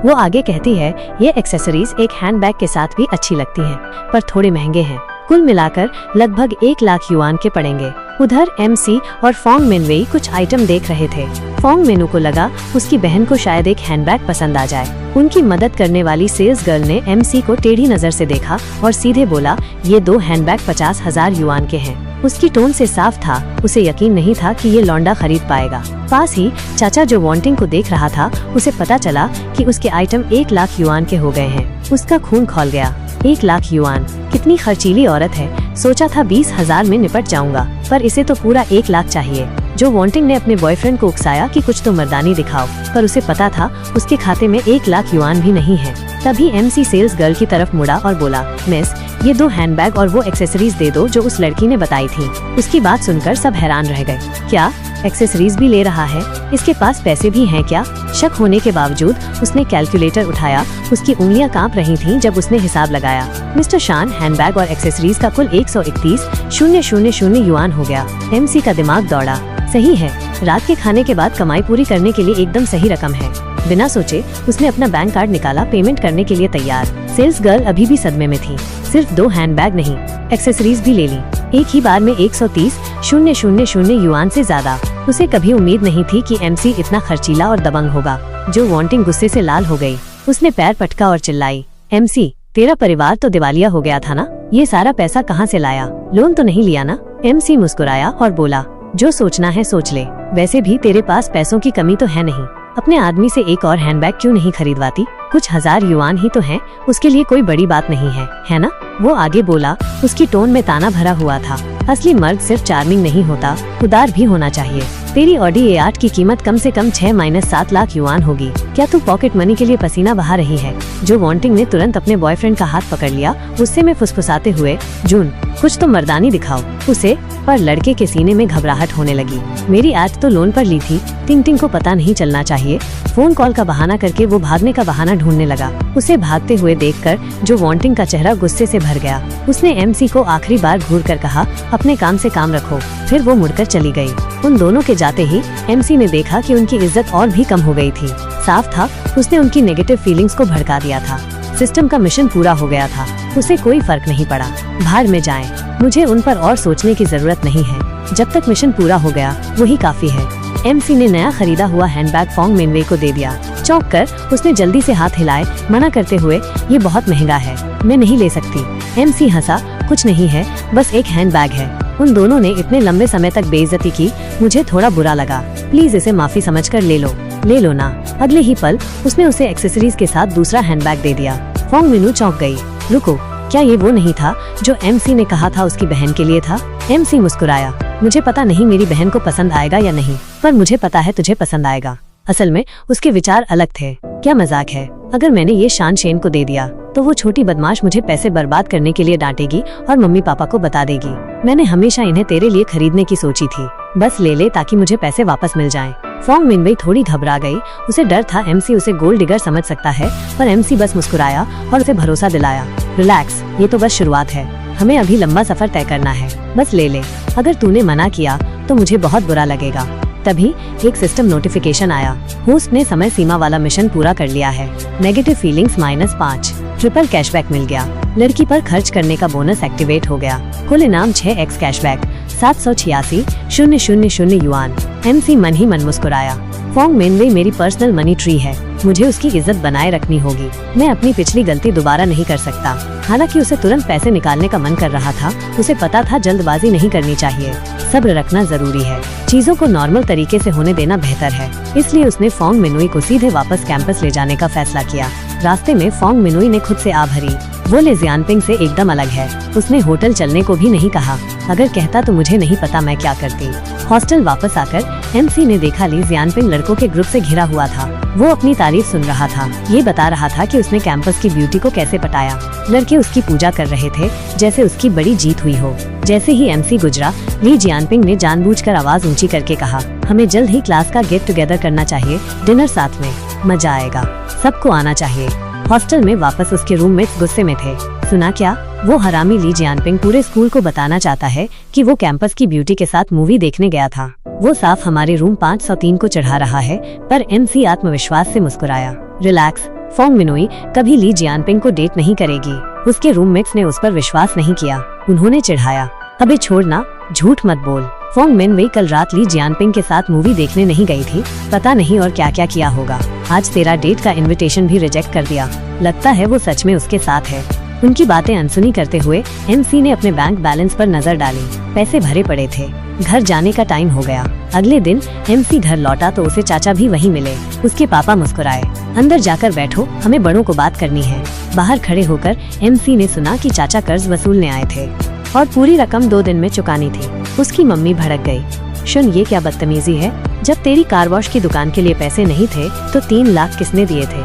वो आगे कहती है, ये एक्सेसरीज एक हैंडबैग के साथ भी अच्छी लगती हैं, पर थोड़े महंगे हैं। कुल मिलाकर लगभग 1 लाख युआन के पड़ेंगे। उधर एमसी और फॉन्ग मिनवेई कुछ आइटम देख रहे थे। फॉन्ग मिनू को लगा उसकी बहन को शायद एक हैंडबैग पसंद आ जाए। उनकी मदद करने वाली सेल्स गर्ल ने एमसी को टेढ़ी नजर से देखा और सीधे बोला, ये 2 हैंडबैग 50,000 युआन के हैं। उसकी टोन से साफ था, उसे यकीन नहीं था कि ये लौंडा खरीद पाएगा। पास ही चाचा जो वॉन्टिंग को देख रहा था, उसे पता चला कि उसके आइटम 1 लाख युआन के हो गए हैं। उसका खून खौल गया। 1 लाख युआन, कितनी खर्चीली औरत है। सोचा था 20,000 में निपट जाऊंगा, पर इसे तो पूरा 1 लाख चाहिए। जो वांटिंग ने अपने बॉयफ्रेंड को उकसाया कि कुछ तो मर्दानी दिखाओ, पर उसे पता था उसके खाते में 1 लाख युआन भी नहीं है। तभी एमसी सेल्स गर्ल की तरफ मुड़ा और बोला, मिस, ये 2 हैंडबैग और वो एक्सेसरीज दे दो जो उस लड़की ने बताई थी। उसकी बात सुनकर सब हैरान रह गए। क्या एक्सेसरीज भी ले रहा है? इसके पास पैसे भी हैं क्या? शक होने के बावजूद उसने कैलकुलेटर उठाया। उसकी उंगलियां कांप रही थीं जब उसने हिसाब लगाया। मिस्टर शान, हैंडबैग और एक्सेसरीज का कुल 131,000 युआन हो गया। एमसी का दिमाग दौड़ा। सही है, रात के खाने के बाद कमाई पूरी करने के लिए एकदम सही रकम है। बिना सोचे उसने अपना बैंक कार्ड निकाला, पेमेंट करने के लिए तैयार। सेल्स गर्ल अभी भी सदमे में थी। सिर्फ 2 हैंडबैग नहीं, एक्सेसरीज भी ले ली, एक ही बार में 130,000 युआन से ज्यादा। उसे कभी उम्मीद नहीं थी कि एमसी इतना खर्चीला और दबंग होगा। जो वांटिंग गुस्से से लाल हो गई। उसने पैर पटका और चिल्लाई, एमसी, तेरा परिवार तो दिवालिया हो गया था ना? ये सारा पैसा कहाँ से लाया? लोन तो नहीं लिया ना? एमसी मुस्कुराया और बोला, जो सोचना है सोच ले। वैसे भी तेरे पास पैसों की कमी तो है नहीं। अपने आदमी से एक और हैंडबैग क्यों नहीं खरीदवाती? कुछ 1000 युआन ही तो हैं, उसके लिए कोई बड़ी बात नहीं है ना? वो आगे बोला। उसकी टोन में ताना भरा हुआ था। असली मर्द सिर्फ चार्मिंग नहीं होता, उदार भी होना चाहिए। तेरी ऑडी A8 की कीमत कम से कम 6-7 लाख युआन होगी। क्या तू पॉकेट मनी के लिए पसीना बहा रही है? जो वांटिंग ने तुरंत अपने बॉयफ्रेंड का हाथ पकड़ लिया, गुस्से में फुसफुसाते हुए, जून, कुछ तो मर्दानी दिखाओ उसे। पर लड़के के सीने में घबराहट होने लगी। मेरी आज तो लोन पर ली थी, टिंग को पता नहीं चलना चाहिए। फोन कॉल का बहाना करके वो भागने का बहाना ढूंढने लगा। उसे भागते हुए देखकर जो वांटिंग का चेहरा गुस्से से भर गया। उसने एमसी को आखिरी बार घूर कर कहा, अपने काम से काम रखो। फिर वो मुड़कर चली गई। उन दोनों के जाते ही एमसी ने देखा कि उनकी इज्जत और भी कम हो गई थी। साफ था उसने उनकी नेगेटिव फीलिंग्स को भड़का दिया था। सिस्टम का मिशन पूरा हो गया था। उसे कोई फर्क नहीं पड़ा। भाड़ में जाएं, मुझे उन पर और सोचने की जरूरत नहीं है। जब तक मिशन पूरा हो गया वही काफी है। एमसी ने नया खरीदा हुआ हैंडबैग फोंग मिनवे को दे दिया। चौंक कर उसने जल्दी से हाथ हिलाए, मना करते हुए, ये बहुत महंगा है, मैं नहीं ले सकती। एमसी हंसा, कुछ नहीं है, बस एक हैंडबैग है। उन दोनों ने इतने लंबे समय तक बेइज्जती की, मुझे थोड़ा बुरा लगा। प्लीज इसे माफी समझकर ले लो ना। अगले ही पल उसने उसे एक्सेसरीज के साथ दूसरा हैंडबैग दे दिया। फोंग मिनू चौंक गई। रुको, क्या ये वो नहीं था जो एमसी ने कहा था उसकी बहन के लिए था? एमसी मुस्कुराया, मुझे पता नहीं मेरी बहन को पसंद आएगा या नहीं, पर मुझे पता है तुझे पसंद आएगा। असल में उसके विचार अलग थे। क्या मजाक है? अगर मैंने ये शान शेन को दे दिया तो वो छोटी बदमाश मुझे पैसे बर्बाद करने के लिए डांटेगी और मम्मी पापा को बता देगी। मैंने हमेशा इन्हें तेरे लिए खरीदने की सोची थी। बस ले ले ताकि मुझे पैसे वापस मिल जाएं। फोंग मिनवे थोड़ी घबरा गई। उसे डर था एमसी उसे गोल्ड डिगर समझ सकता है, पर एमसी बस मुस्कुराया और उसे भरोसा दिलाया, रिलैक्स, ये तो बस शुरुआत है। हमें अभी लंबा सफर तय करना है, बस ले ले। अगर तूने मना किया तो मुझे बहुत बुरा लगेगा। तभी एक सिस्टम नोटिफिकेशन आया। होस्ट ने समय सीमा वाला मिशन पूरा कर लिया है। नेगेटिव फीलिंग्स -5, ट्रिपल कैशबैक मिल गया। लड़की पर खर्च करने का बोनस एक्टिवेट हो गया। कुल इनाम 6x कैशबैक, 786,000 युआन। एमसी मन ही मन मुस्कुराया। फोंग मिनवे मेरी पर्सनल मनी ट्री है, मुझे उसकी इज्जत बनाए रखनी होगी। मैं अपनी पिछली गलती दोबारा नहीं कर सकता। हालांकि उसे तुरंत पैसे निकालने का मन कर रहा था। उसे पता था जल्दबाजी नहीं करनी चाहिए, सब्र रखना जरूरी है। चीजों को नॉर्मल तरीके से होने देना बेहतर है। इसलिए उसने फोंग मिनुई को सीधे वापस कैंपस ले जाने का फैसला किया। रास्ते में फोंग मिनुई ने खुद से आ भरी। वो ले जियानपिंग से एकदम अलग है। उसने होटल चलने को भी नहीं कहा। अगर कहता तो मुझे नहीं पता मैं क्या करती। हॉस्टल वापस आकर एमसी ने देखा ली जियानपिंग लड़कों के ग्रुप से घिरा हुआ था। वो अपनी तारीफ सुन रहा था। ये बता रहा था कि उसने कैंपस की ब्यूटी को कैसे पटाया। लड़के उसकी पूजा कर रहे थे जैसे उसकी बड़ी जीत हुई हो। जैसे ही एमसी गुजरा, ली जियानपिंग ने जानबूझकर आवाज ऊंची करके कहा, हमें जल्द ही क्लास का गेट टुगेदर करना चाहिए, डिनर साथ में, मजा आएगा, सबको आना चाहिए। हॉस्टल में वापस उसके रूममेट्स गुस्से में थे। सुना क्या? वो हरामी ली जियानपिंग पूरे स्कूल को बताना चाहता है कि वो कैंपस की ब्यूटी के साथ मूवी देखने गया था। वो साफ हमारे रूम 503 को चढ़ा रहा है। पर एमसी आत्मविश्वास से मुस्कुराया, रिलैक्स, फोंग मिनुई कभी ली जियानपिंग को डेट नहीं करेगी। उसके रूममेट्स ने उस पर विश्वास नहीं किया। उन्होंने चिढ़ाया, अबे छोड़ना, झूठ मत बोल। फोंग मिनवे कल रात ली जियानपिंग के साथ मूवी देखने नहीं गई थी। पता नहीं और क्या क्या किया होगा। आज तेरा डेट का इनविटेशन भी रिजेक्ट कर दिया। लगता है वो सच में उसके साथ है। उनकी बातें अनसुनी करते हुए एमसी ने अपने बैंक बैलेंस पर नजर डाली। पैसे भरे पड़े थे। घर जाने का टाइम हो गया। अगले दिन एमसी घर लौटा तो उसे चाचा भी वहीं मिले। उसके पापा मुस्कुराए, अंदर जाकर बैठो, हमें बड़ों को बात करनी है। बाहर खड़े होकर एमसी ने सुना कि चाचा कर्ज वसूलने आए थे। और पूरी रकम 2 दिन में चुकानी थी। उसकी मम्मी भड़क गई। सुन, ये क्या बदतमीजी है? जब तेरी कार वॉश की दुकान के लिए पैसे नहीं थे तो 3 लाख किसने दिए थे?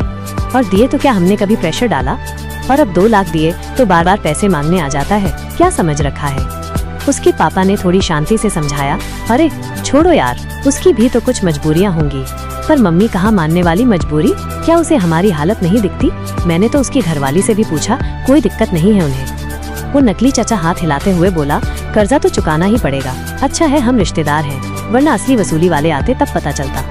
और दिए तो क्या हमने कभी प्रेशर डाला? और अब 2 लाख दिए तो बार बार पैसे मांगने आ जाता है? क्या समझ रखा है? उसके पापा ने थोड़ी शांति से समझाया। अरे छोड़ो यार, उसकी भी तो कुछ मजबूरियाँ होंगी। पर मम्मी कहाँ मानने वाली मजबूरी? क्या उसे हमारी हालत नहीं दिखती? मैंने तो उसकी घरवाली से भी पूछा, कोई दिक्कत नहीं है उन्हें। वो नकली चाचा हाथ हिलाते हुए बोला, कर्जा तो चुकाना ही पड़ेगा। अच्छा है हम रिश्तेदार हैं, वरना असली वसूली वाले आते तब पता चलता।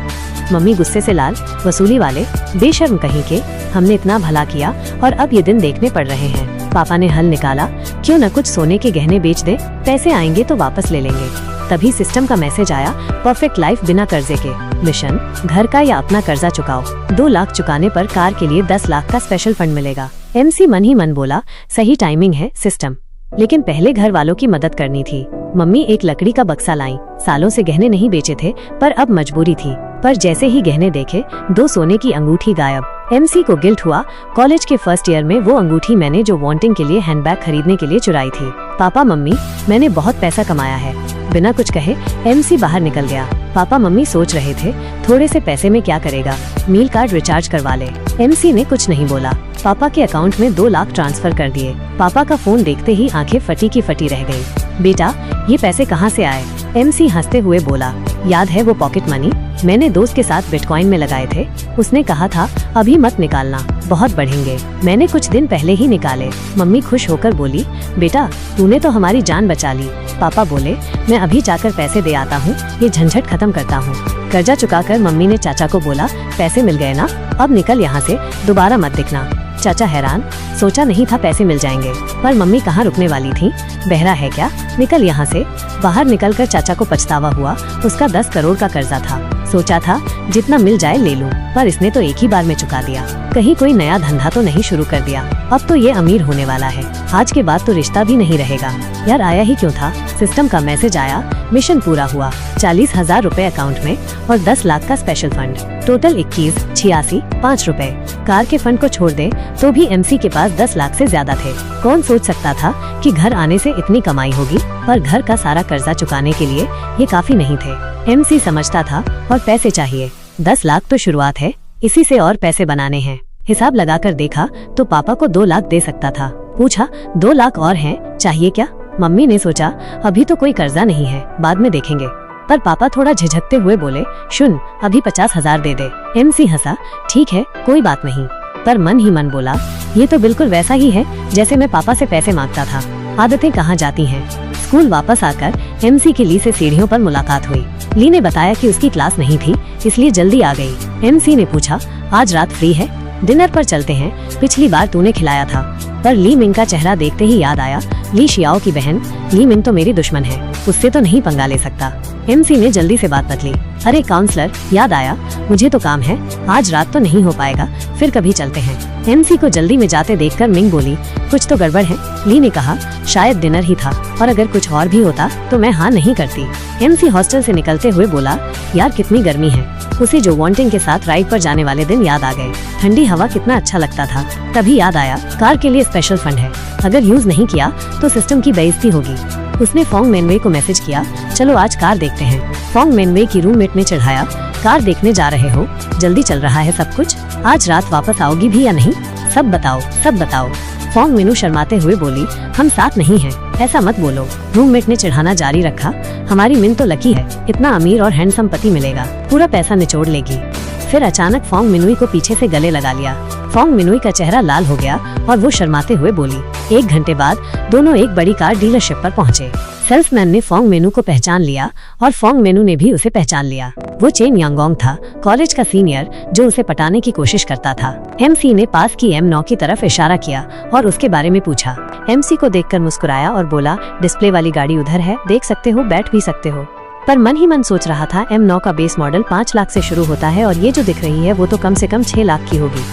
मम्मी गुस्से से लाल। वसूली वाले? बेशर्म कहीं के, हमने इतना भला किया और अब ये दिन देखने पड़ रहे हैं। पापा ने हल निकाला, क्यों न कुछ सोने के गहने बेच दे, पैसे आएंगे तो वापस ले लेंगे। तभी सिस्टम का मैसेज आया, परफेक्ट लाइफ बिना कर्जे के। मिशन, घर का या अपना कर्जा चुकाओ। 2 लाख चुकाने पर कार के लिए 10 लाख का स्पेशल फंड मिलेगा। MC मन ही मन बोला, सही टाइमिंग है सिस्टम। लेकिन पहले घर वालों की मदद करनी थी। मम्मी एक लकड़ी का बक्सा लाई। सालों से गहने नहीं बेचे थे, पर अब मजबूरी थी। पर जैसे ही गहने देखे, 2 सोने की अंगूठी गायब। MC को गिल्ट हुआ। कॉलेज के फर्स्ट ईयर में वो अंगूठी मैंने जो वांटिंग के लिए हैंडबैग खरीदने के लिए चुराई थी। पापा मम्मी, मैंने बहुत पैसा कमाया है। बिना कुछ कहे MC बाहर निकल गया। पापा मम्मी सोच रहे थे, थोड़े से पैसे में क्या करेगा, मील कार्ड रिचार्ज करवा ले। MC ने कुछ नहीं बोला। पापा के अकाउंट में 2 लाख ट्रांसफर कर दिए। पापा का फोन देखते ही आंखें फटी की फटी रह गई। बेटा, ये पैसे कहाँ से आए? MC हंसते हुए बोला, याद है वो पॉकेट मनी मैंने दोस्त के साथ बिटकॉइन में लगाए थे? उसने कहा था अभी मत निकालना, बहुत बढ़ेंगे। मैंने कुछ दिन पहले ही निकाले। मम्मी खुश होकर बोली, बेटा तूने तो हमारी जान बचा ली। पापा बोले, मैं अभी जाकर पैसे दे आता हूँ, ये झंझट खत्म करता हूँ। कर्जा चुकाकर मम्मी ने चाचा को बोला, पैसे मिल गए ना, अब निकल यहाँ से, दोबारा मत दिखना। चाचा हैरान, सोचा नहीं था पैसे मिल जाएंगे। पर मम्मी कहाँ रुकने वाली थी? बहरा है क्या, निकल यहाँ से। बाहर निकलकर चाचा को पछतावा हुआ। उसका 10 करोड़ का कर्जा था। सोचा था जितना मिल जाए ले लूं, पर इसने तो एक ही बार में चुका दिया। कहीं कोई नया धंधा तो नहीं शुरू कर दिया? अब तो ये अमीर होने वाला है। आज के बाद तो रिश्ता भी नहीं रहेगा। यार आया ही क्यों था? सिस्टम का मैसेज आया, मिशन पूरा हुआ। 40,000 रुपए अकाउंट में और 10 लाख का स्पेशल फंड। टोटल 21,86,5 रुपए। कार के फंड को छोड़ दे तो भी MC के पास 10 लाख से ज्यादा थे। कौन सोच सकता था कि घर आने से इतनी कमाई होगी? पर घर का सारा कर्जा चुकाने के लिए ये काफी नहीं थे। MC समझता था और पैसे चाहिए। 10 लाख तो शुरुआत है, इसी से और पैसे बनाने हैं। हिसाब लगाकर देखा तो पापा को 2 लाख दे सकता था। पूछा, 2 लाख और हैं, चाहिए क्या? मम्मी ने सोचा, अभी तो कोई कर्जा नहीं है, बाद में देखेंगे। पर पापा थोड़ा झिझकते हुए बोले, सुन अभी 50,000 दे दे। MC हंसा, ठीक है कोई बात नहीं। पर मन ही मन बोला, ये तो बिल्कुल वैसा ही है जैसे मैं पापा से पैसे मांगता था। आदतें कहाँ जाती हैं। स्कूल वापस आकर MC की ली से सीढ़ियों पर मुलाकात हुई। ली ने बताया कि उसकी क्लास नहीं थी, इसलिए जल्दी आ गई। MC ने पूछा, आज रात फ्री है? डिनर पर चलते हैं, पिछली बार तूने खिलाया था। पर ली मिंग का चेहरा देखते ही याद आया, ली शियाओ की बहन। ली मिंग तो मेरी दुश्मन है, उससे तो नहीं पंगा ले सकता। MC ने जल्दी से बात बदली। अरे काउंसलर, याद आया, मुझे तो काम है, आज रात तो नहीं हो पाएगा, फिर कभी चलते हैं। MC को जल्दी में जाते देखकर मिंग बोली, कुछ तो गड़बड़ है। ली ने कहा, शायद डिनर ही था, और अगर कुछ और भी होता तो मैं हाँ नहीं करती। MC हॉस्टल से निकलते हुए बोला, यार कितनी गर्मी है। उसे जो वांटिंग के साथ राइड पर जाने वाले दिन याद आ गए। ठंडी हवा कितना अच्छा लगता था। तभी याद आया, कार के लिए स्पेशल फंड है, अगर यूज नहीं किया तो सिस्टम की बेइज्जती होगी। उसने फोंग मेनवे को मैसेज किया, चलो आज कार देखते हैं। फोंग मेनवे की रूममेट ने चढ़ाया, कार देखने जा रहे हो, जल्दी चल रहा है सब कुछ, आज रात वापस आओगी भी या नहीं, सब बताओ सब बताओ। फोंग मेनू शर्माते हुए बोली, हम साथ नहीं हैं, ऐसा मत बोलो। रूममेट ने चढ़ाना जारी रखा, हमारी मिन तो लकी है, इतना अमीर और हैंडसम पति मिलेगा, पूरा पैसा निचोड़ लेगी। फिर अचानक फोंग मिनुई को पीछे से गले लगा लिया। फोंग मिनुई का चेहरा लाल हो गया और वो शर्माते हुए बोली। 1 घंटे बाद दोनों एक बड़ी कार डीलरशिप पर पहुंचे। सेल्समैन ने फोंग मेनू को पहचान लिया और फोंग मेनू ने भी उसे पहचान लिया। वो चेन यांगोंग था, कॉलेज का सीनियर जो उसे पटाने की कोशिश करता था। MC ने पास की M9 की तरफ इशारा किया और उसके बारे में पूछा। MC को देखकर मुस्कुराया और बोला, डिस्प्ले वाली गाड़ी उधर है, देख सकते हो, बैठ भी सकते हो। पर मन ही मन सोच रहा था, M9 का बेस मॉडल 5 लाख से शुरू होता है और ये जो दिख रही है वो तो कम से कम 6 लाख की होगी।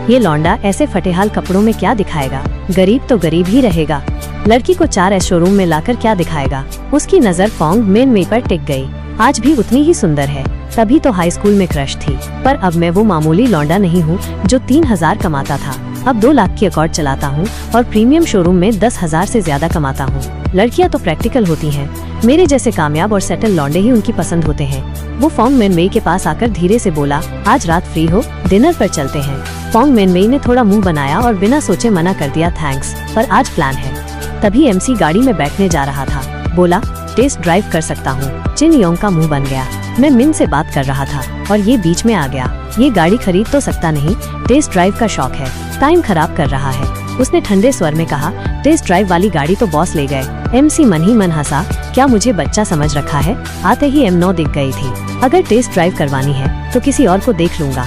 ये लौंडा ऐसे फटेहाल कपड़ों में क्या दिखाएगा, गरीब तो गरीब ही रहेगा। लड़की को 4S शोरूम में लाकर क्या दिखाएगा। उसकी नजर फोंग मेनवे पर टिक गई। आज भी उतनी ही सुंदर है, तभी तो हाई स्कूल में क्रश थी। पर अब मैं वो मामूली लौंडा नहीं हूँ जो 3,000 कमाता था। अब 2 लाख की अकॉर्ड चलाता हूँ और प्रीमियम शोरूम में 10,000 से ज्यादा कमाता हूँ। लड़कियाँ तो प्रैक्टिकल होती हैं, मेरे जैसे कामयाब और सेटल लौंडे ही उनकी पसंद होते हैं। वो फोंग मैनवेई के पास आकर धीरे से बोला, आज रात फ्री हो, डिनर पर चलते हैं। फोंग मैनवेई ने थोड़ा मुंह बनाया और बिना सोचे मना कर दिया, थैंक्स, पर आज प्लान है। तभी एमसी गाड़ी में बैठने जा रहा था, बोला, टेस्ट ड्राइव कर सकता हूँ। चिन योंग का मुंह बन गया। मैं मिन से बात कर रहा था और ये बीच में आ गया। ये गाड़ी खरीद तो सकता नहीं, टेस्ट ड्राइव का शौक है, टाइम खराब कर रहा है। उसने ठंडे स्वर में कहा, टेस्ट ड्राइव वाली गाड़ी तो बॉस ले गए। एमसी मन ही मन हंसा, क्या मुझे बच्चा समझ रखा है? आते ही M9 दिख गई थी। अगर टेस्ट ड्राइव करवानी है तो किसी और को देख लूंगा।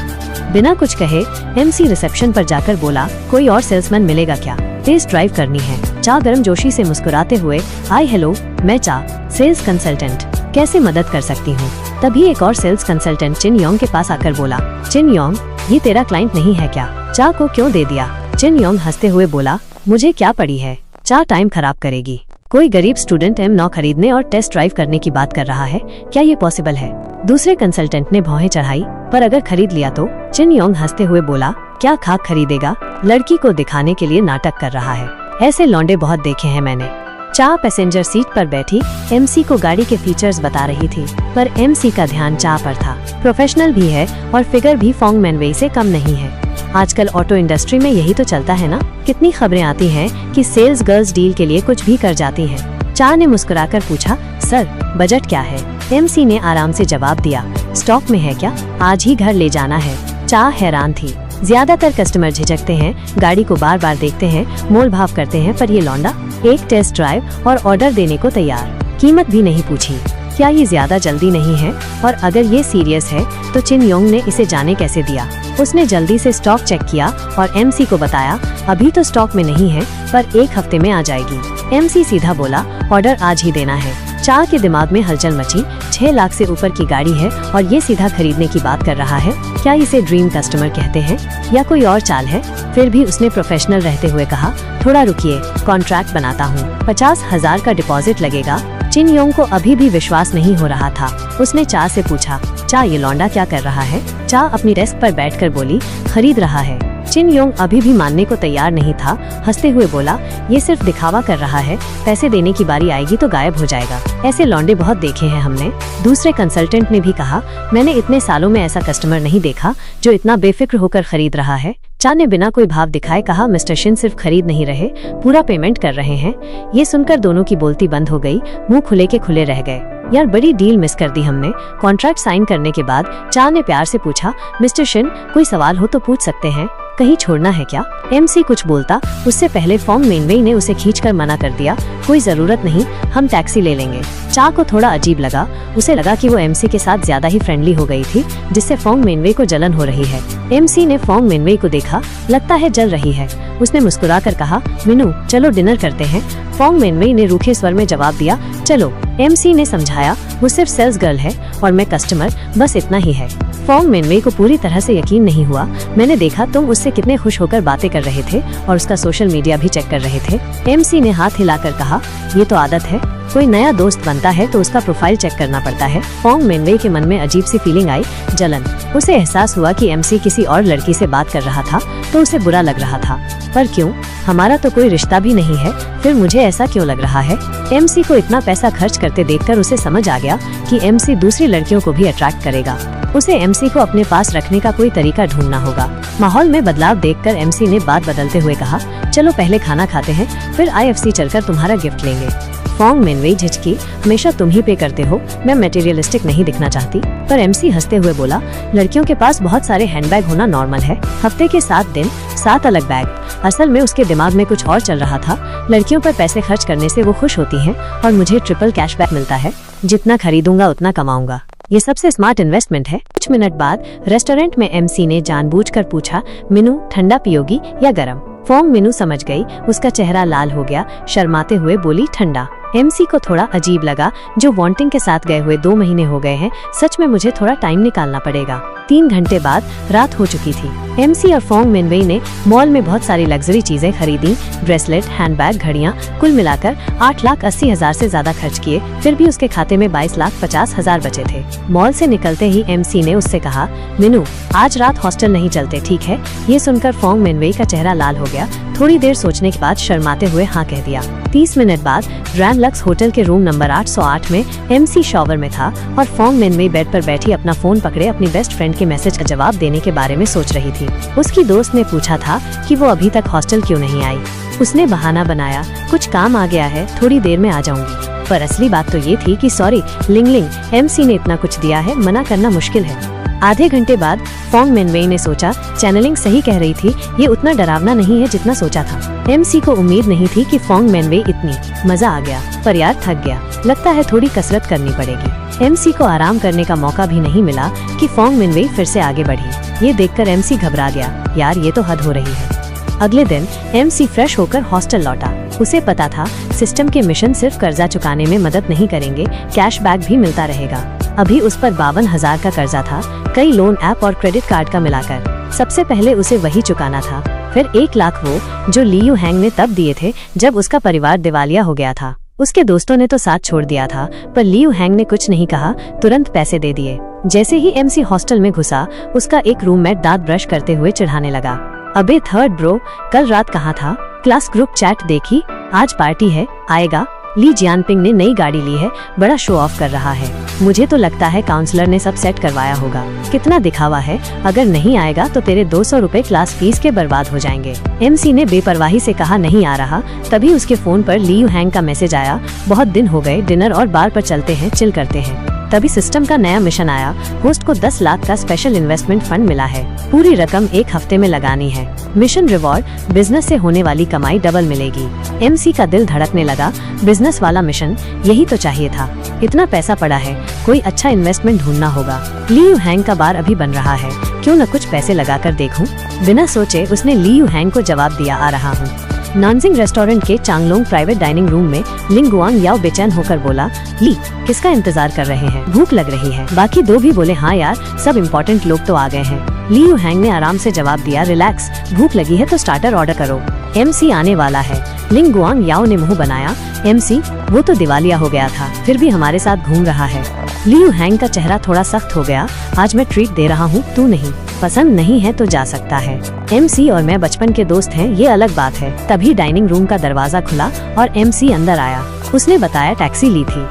बिना कुछ कहे एमसी रिसेप्शन पर जाकर बोला, कोई और सेल्समैन मिलेगा क्या? टेस्ट ड्राइव करनी है। चा गर्मजोशी से मुस्कुराते हुए, हाय हेलो, मैं चा, सेल्स कंसल्टेंट, कैसे मदद कर सकती हूँ? तभी एक और सेल्स कंसल्टेंट चिन योंग के पास आकर बोला, चिन योंग, ये तेरा क्लाइंट नहीं है क्या? चा को क्यों दे दिया? चिन योंग हंसते हुए बोला, मुझे क्या पड़ी है, चा टाइम खराब करेगी। कोई गरीब स्टूडेंट M9 खरीदने और टेस्ट ड्राइव करने की बात कर रहा है, क्या ये पॉसिबल है? दूसरे कंसल्टेंट ने भौहें चढ़ाई, पर अगर खरीद लिया तो? चिन योंग हंसते हुए बोला, क्या खाक खरीदेगा? लड़की को दिखाने के लिए नाटक कर रहा है। ऐसे लौंडे बहुत देखे हैं मैंने। चा पैसेंजर सीट पर बैठी एमसी को गाड़ी के फीचर्स बता रही थी, पर एमसी का ध्यान चा पर था। प्रोफेशनल भी है और फिगर भी फोंग मैनवेई से कम नहीं है। आजकल ऑटो इंडस्ट्री में यही तो चलता है ना। कितनी खबरें आती हैं कि सेल्स गर्ल्स डील के लिए कुछ भी कर जाती हैं। चा ने मुस्कुराकर पूछा, सर बजट क्या है? एमसी ने आराम से जवाब दिया, स्टॉक में है क्या? आज ही घर ले जाना है। चा हैरान थी। ज्यादातर कस्टमर झिझकते हैं, गाड़ी को बार बार देखते हैं, मोल भाव करते हैं, पर ये लौंडा एक टेस्ट ड्राइव और ऑर्डर देने को तैयार। कीमत भी नहीं पूछी। क्या ये ज्यादा जल्दी नहीं है? और अगर ये सीरियस है तो चिन योंग ने इसे जाने कैसे दिया? उसने जल्दी से स्टॉक चेक किया और एमसी को बताया, अभी तो स्टॉक में नहीं है, पर 1 हफ्ते में आ जाएगी। एमसी सीधा बोला, ऑर्डर आज ही देना है। चा के दिमाग में हलचल मची। 6 लाख से ऊपर की गाड़ी है और ये सीधा खरीदने की बात कर रहा है। क्या इसे ड्रीम कस्टमर कहते हैं या कोई और चाल है? फिर भी उसने प्रोफेशनल रहते हुए कहा, थोड़ा रुकिए, कॉन्ट्रैक्ट बनाता हूँ, 50,000 का डिपॉजिट लगेगा। चिन योंग को अभी भी विश्वास नहीं हो रहा था। उसने चा से पूछा, चा ये लौंडा क्या कर रहा है? चा अपनी डेस्क पर बैठकर बोली, खरीद रहा है। चिन योंग अभी भी मानने को तैयार नहीं था। हंसते हुए बोला, ये सिर्फ दिखावा कर रहा है, पैसे देने की बारी आएगी तो गायब हो जाएगा। ऐसे लौंडे बहुत देखे हैं हमने। दूसरे कंसल्टेंट ने भी कहा, मैंने इतने सालों में ऐसा कस्टमर नहीं देखा जो इतना बेफिक्र होकर खरीद रहा है। चा ने बिना कोई भाव दिखाए कहा, मिस्टर शिन सिर्फ खरीद नहीं रहे, पूरा पेमेंट कर रहे हैं। ये सुनकर दोनों की बोलती बंद हो गई, मुंह खुले के खुले रह गए। यार बड़ी डील मिस कर दी हमने। कॉन्ट्रैक्ट साइन करने के बाद चा ने प्यार से पूछा, मिस्टर शिन कोई सवाल हो तो पूछ सकते हैं, कहीं छोड़ना है क्या? एमसी कुछ बोलता उससे पहले फोंग मैनवेई ने उसे खींचकर मना कर दिया, कोई जरूरत नहीं, हम टैक्सी ले लेंगे। चा को थोड़ा अजीब लगा। उसे लगा कि वो एमसी के साथ ज्यादा ही फ्रेंडली हो गई थी, जिससे फोंग मैनवेई को जलन हो रही है। एमसी ने फोंग मैनवेई को देखा, लगता है जल रही है। उसने मुस्कुराकर कहा, मिनू चलो डिनर करते हैं। फोंग मैनवेई ने रूखे स्वर में जवाब दिया, चलो। एमसी ने समझाया, वो सिर्फ सेल्स गर्ल है और मैं कस्टमर, बस इतना ही है। फोंग मैनवेई को पूरी तरह से यकीन नहीं हुआ। मैंने देखा तुम उससे कितने खुश होकर बातें कर रहे थे और उसका सोशल मीडिया भी चेक कर रहे थे। एमसी ने हाथ हिलाकर कहा, ये तो आदत है, कोई नया दोस्त बनता है तो उसका प्रोफाइल चेक करना पड़ता है। फोंग मैनवेई के मन में अजीब सी फीलिंग आई, जलन। उसे एहसास हुआ कि एमसी किसी और लड़की से बात कर रहा था तो उसे बुरा लग रहा था। पर क्यों? हमारा तो कोई रिश्ता भी नहीं है, फिर मुझे ऐसा क्यों लग रहा है? एमसी को इतना पैसा खर्च करते देखकर उसे समझ आ गया कि एमसी दूसरी लड़कियों को भी अट्रैक्ट करेगा। उसे एमसी को अपने पास रखने का कोई तरीका ढूंढना होगा। माहौल में बदलाव देखकर एमसी ने बात बदलते हुए कहा, चलो पहले खाना खाते हैं, फिर IFC चलकर तुम्हारा गिफ्ट लेंगे। फोंग मैनवेई झिझकी, हमेशा तुम ही पे करते हो, मैं मटेरियलिस्टिक नहीं दिखना चाहती। पर एमसी हंसते हुए बोला, लड़कियों के पास बहुत सारे हैंडबैग होना नॉर्मल है, हफ्ते के 7 दिन 7 अलग बैग। असल में उसके दिमाग में कुछ और चल रहा था। लड़कियों पर पैसे खर्च करने से वो खुश होती हैं और मुझे ट्रिपल कैशबैक मिलता है, जितना खरीदूंगा उतना कमाऊंगा। ये सबसे स्मार्ट इन्वेस्टमेंट है। कुछ मिनट बाद रेस्टोरेंट में एमसी ने जानबूझकर पूछा, मिनू ठंडा पियोगी या गरम? फोंग मिनू समझ गई। उसका चेहरा लाल हो गया। शर्माते हुए बोली, ठंडा। एमसी को थोड़ा अजीब लगा, जो वांटिंग के साथ गए हुए 2 महीने हो गए हैं, सच में मुझे थोड़ा टाइम निकालना पड़ेगा। 3 घंटे बाद रात हो चुकी थी। एमसी और फोंग मिनवेई ने मॉल में बहुत सारी लग्जरी चीजें खरीदी, ब्रेसलेट, हैंडबैग, घड़ियां, कुल मिलाकर 8,80,000 से ज्यादा खर्च किए। फिर भी उसके खाते में 22,50,000 बचे थे। मॉल से निकलते ही एमसी ने उससे कहा, मिनू आज रात हॉस्टल नहीं चलते, ठीक है? ये सुनकर फोंग मिनवेई का चेहरा लाल हो गया। थोड़ी देर सोचने के बाद शर्माते हुए हाँ कह दिया। 30 मिनट बाद ग्रैंड लक्स होटल के रूम नंबर 808 में एमसी शॉवर में था और फोंग मिनवेई बेड पर बैठी अपना फोन पकड़े अपनी बेस्ट फ्रेंड के मैसेज का जवाब देने के बारे में सोच रही थी। उसकी दोस्त ने पूछा था कि वो अभी तक हॉस्टल क्यों नहीं आई। उसने बहाना बनाया, कुछ काम आ गया है, थोड़ी देर में आ जाऊंगी। पर असली बात तो ये थी कि सॉरी लिंगलिंग, एमसी ने इतना कुछ दिया है, मना करना मुश्किल है। आधे घंटे बाद फोंग मिनवेई ने सोचा, चैनलिंग सही कह रही थी, ये उतना डरावना नहीं है जितना सोचा था। एमसी को उम्मीद नहीं थी कि फोंग मिनवेई इतनी। मजा आ गया, पर यार थक गया, लगता है थोड़ी कसरत करनी पड़ेगी। एमसी को आराम करने का मौका भी नहीं मिला कि फोंग मिनवेई फिर से आगे बढ़ी। ये देखकर एमसी घबरा गया, यार ये तो हद हो रही है। अगले दिन एमसी फ्रेश होकर हॉस्टल लौटा। उसे पता था सिस्टम के मिशन सिर्फ कर्जा चुकाने में मदद नहीं करेंगे, कैशबैक भी मिलता रहेगा। अभी उस पर 52,000 का कर्जा था, कई लोन ऐप और क्रेडिट कार्ड का मिलाकर। सबसे पहले उसे वही चुकाना था, फिर 1 लाख वो जो लियू हैंग ने तब दिए थे जब उसका परिवार दिवालिया हो गया था। उसके दोस्तों ने तो साथ छोड़ दिया था, पर लियू हैंग ने कुछ नहीं कहा, तुरंत पैसे दे दिए। जैसे ही एमसी हॉस्टल में घुसा, उसका एक रूममेट दांत ब्रश करते हुए चिढ़ाने लगा, अबे थर्ड ब्रो, कल रात कहाँ था? क्लास ग्रुप चैट देखी? आज पार्टी है, आएगा? ली जियानपिंग ने नई गाड़ी ली है, बड़ा शो ऑफ कर रहा है। मुझे तो लगता है काउंसलर ने सब सेट करवाया होगा। कितना दिखावा है, अगर नहीं आएगा तो तेरे 200 रुपए क्लास फीस के बर्बाद हो जाएंगे। एमसी ने बेपरवाही से कहा, नहीं आ रहा। तभी उसके फोन पर लियू हैंग का मैसेज आया, बहुत दिन हो गए, डिनर और बार पर चलते हैं, चिल करते हैं। तभी सिस्टम का नया मिशन आया, होस्ट को 10 लाख का स्पेशल इन्वेस्टमेंट फंड मिला है, पूरी रकम 1 हफ्ते में लगानी है। मिशन रिवॉर्ड, बिजनेस से होने वाली कमाई डबल मिलेगी। एमसी का दिल धड़कने लगा, बिजनेस वाला मिशन, यही तो चाहिए था। इतना पैसा पड़ा है, कोई अच्छा इन्वेस्टमेंट ढूंढना होगा। लियू हैंग का बार अभी बन रहा है, क्यों न कुछ पैसे लगाकर देखूं? बिना सोचे उसने लियू हैंग को जवाब दिया, आ रहा हूँ। नानजिंग रेस्टोरेंट के चांगलोंग प्राइवेट डाइनिंग रूम में लिंग गुआंग याओ बेचैन होकर बोला, ली किसका इंतजार कर रहे हैं? भूख लग रही है। बाकी 2 भी बोले, हाँ यार, सब इम्पोर्टेंट लोग तो आ गए हैं। लियू हैंग ने आराम से जवाब दिया, रिलैक्स, भूख लगी है तो स्टार्टर ऑर्डर करो, एमसी आने वाला है। लिंग गुआंग याओ ने मुंह बनाया, एमसी वो तो दिवालिया हो गया था, फिर भी हमारे साथ घूम रहा है। लियू हैंग का चेहरा थोड़ा सख्त हो गया, आज मैं ट्रीट दे रहा हूँ, तू नहीं। पसंद नहीं है तो जा सकता है। एमसी और मैं बचपन के दोस्त हैं, ये अलग बात है। तभी डाइनिंग रूम का दरवाजा खुला और एमसी अंदर आया। उसने बताया टैक्सी ली थी,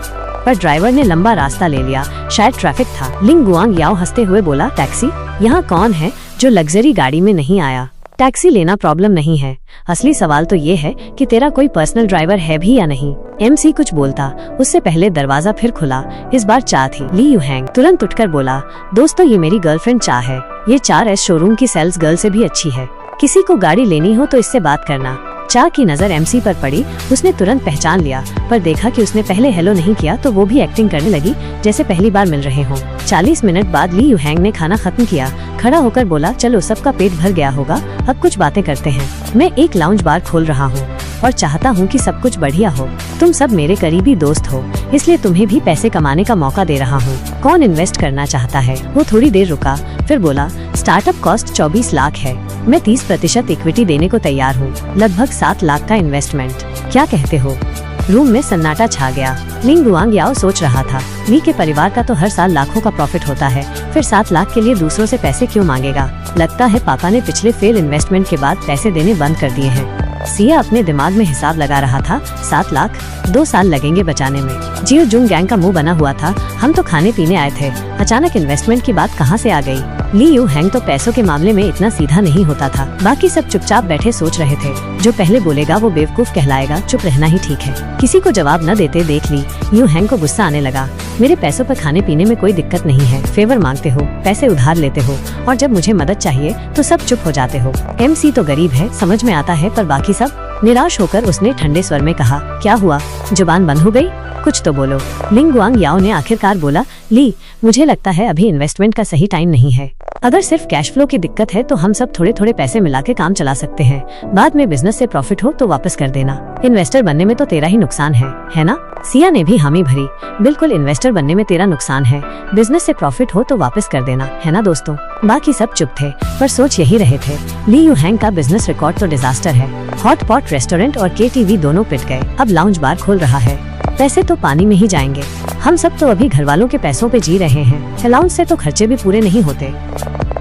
पर ड्राइवर ने लंबा रास्ता ले लिया, शायद ट्रैफिक था। लिंग गुआंग याओ हंसते हुए बोला, टैक्सी? यहाँ कौन है जो लग्जरी गाड़ी में नहीं आया? टैक्सी लेना प्रॉब्लम नहीं है, असली सवाल तो ये है कि तेरा कोई पर्सनल ड्राइवर है भी या नहीं। एमसी कुछ बोलता, उससे पहले दरवाजा फिर खुला। इस बार चा थी। लियू हैंग तुरंत उठकर बोला, दोस्तों ये मेरी गर्लफ्रेंड चा है, ये 4S शोरूम की सेल्स गर्ल से भी अच्छी है। किसी को गाड़ी लेनी हो तो इससे बात करना। चा की नजर एमसी पर पड़ी, उसने तुरंत पहचान लिया, पर देखा कि उसने पहले हेलो नहीं किया तो वो भी एक्टिंग करने लगी जैसे पहली बार मिल रहे हों। 40 मिनट बाद लियू हैंग ने खाना खत्म किया, खड़ा होकर बोला, चलो सबका पेट भर गया होगा, अब कुछ बातें करते हैं। मैं एक लाउंज बार खोल रहा हूँ और चाहता हूँ कि सब कुछ बढ़िया हो। तुम सब मेरे करीबी दोस्त हो, इसलिए तुम्हें भी पैसे कमाने का मौका दे रहा हूँ। कौन इन्वेस्ट करना चाहता है? वो थोड़ी देर रुका, फिर बोला, स्टार्टअप कॉस्ट 24 लाख है, मैं 30% इक्विटी देने को तैयार हूँ, लगभग 7 लाख का इन्वेस्टमेंट। क्या कहते हो? रूम में सन्नाटा छा गया। लिंग गुआंग याओ सोच रहा था, ली के परिवार का तो हर साल लाखों का प्रॉफिट होता है, फिर 7 लाख के लिए दूसरों से पैसे क्यों मांगेगा? लगता है पापा ने पिछले फेल इन्वेस्टमेंट के बाद पैसे देने बंद कर दिए हैं। सिया अपने दिमाग में हिसाब लगा रहा था, 7 लाख 2 साल लगेंगे बचाने में। जियो जुंग गैंग का मुंह बना हुआ था, हम तो खाने पीने आए थे, अचानक इन्वेस्टमेंट की बात कहाँ से आ गई? लियू हैंग तो पैसों के मामले में इतना सीधा नहीं होता था। बाकी सब चुपचाप बैठे सोच रहे थे, जो पहले बोलेगा वो बेवकूफ कहलाएगा, चुप रहना ही ठीक है। किसी को जवाब न देते देख ली लियू हैंग को गुस्सा आने लगा, मेरे पैसों पर खाने पीने में कोई दिक्कत नहीं है, फेवर मांगते हो, पैसे उधार लेते हो, और जब मुझे मदद चाहिए तो सब चुप हो जाते हो। एमसी तो गरीब है, समझ में आता है, पर बाकी सब निराश होकर उसने ठंडे स्वर में कहा, क्या हुआ, जुबान बंद हो गई, कुछ तो बोलो। लिंग गुआंग याओ ने आखिरकार बोला, ली, मुझे लगता है अभी इन्वेस्टमेंट का सही टाइम नहीं है। अगर सिर्फ कैश फ्लो की दिक्कत है तो हम सब थोड़े थोड़े पैसे मिला के काम चला सकते हैं। बाद में बिजनेस से प्रॉफिट हो तो वापस कर देना। इन्वेस्टर बनने में तो तेरा ही नुकसान है ना? सिया ने भी हामी भरी। बिल्कुल, इन्वेस्टर बनने में तेरा नुकसान है, बिजनेस से प्रॉफिट हो तो वापस कर देना, है ना दोस्तों? बाकी सब चुप थे, पर सोच यही रहे थे। ली यू हैंग का बिजनेस रिकॉर्ड तो डिजास्टर है। हॉट पॉट रेस्टोरेंट और KTV दोनों पिट गए। अब लाउंज बार खोल रहा है। पैसे तो पानी में ही जाएंगे। हम सब तो अभी घर वालों के पैसों पे जी रहे हैं। अलाउंस से तो खर्चे भी पूरे नहीं होते।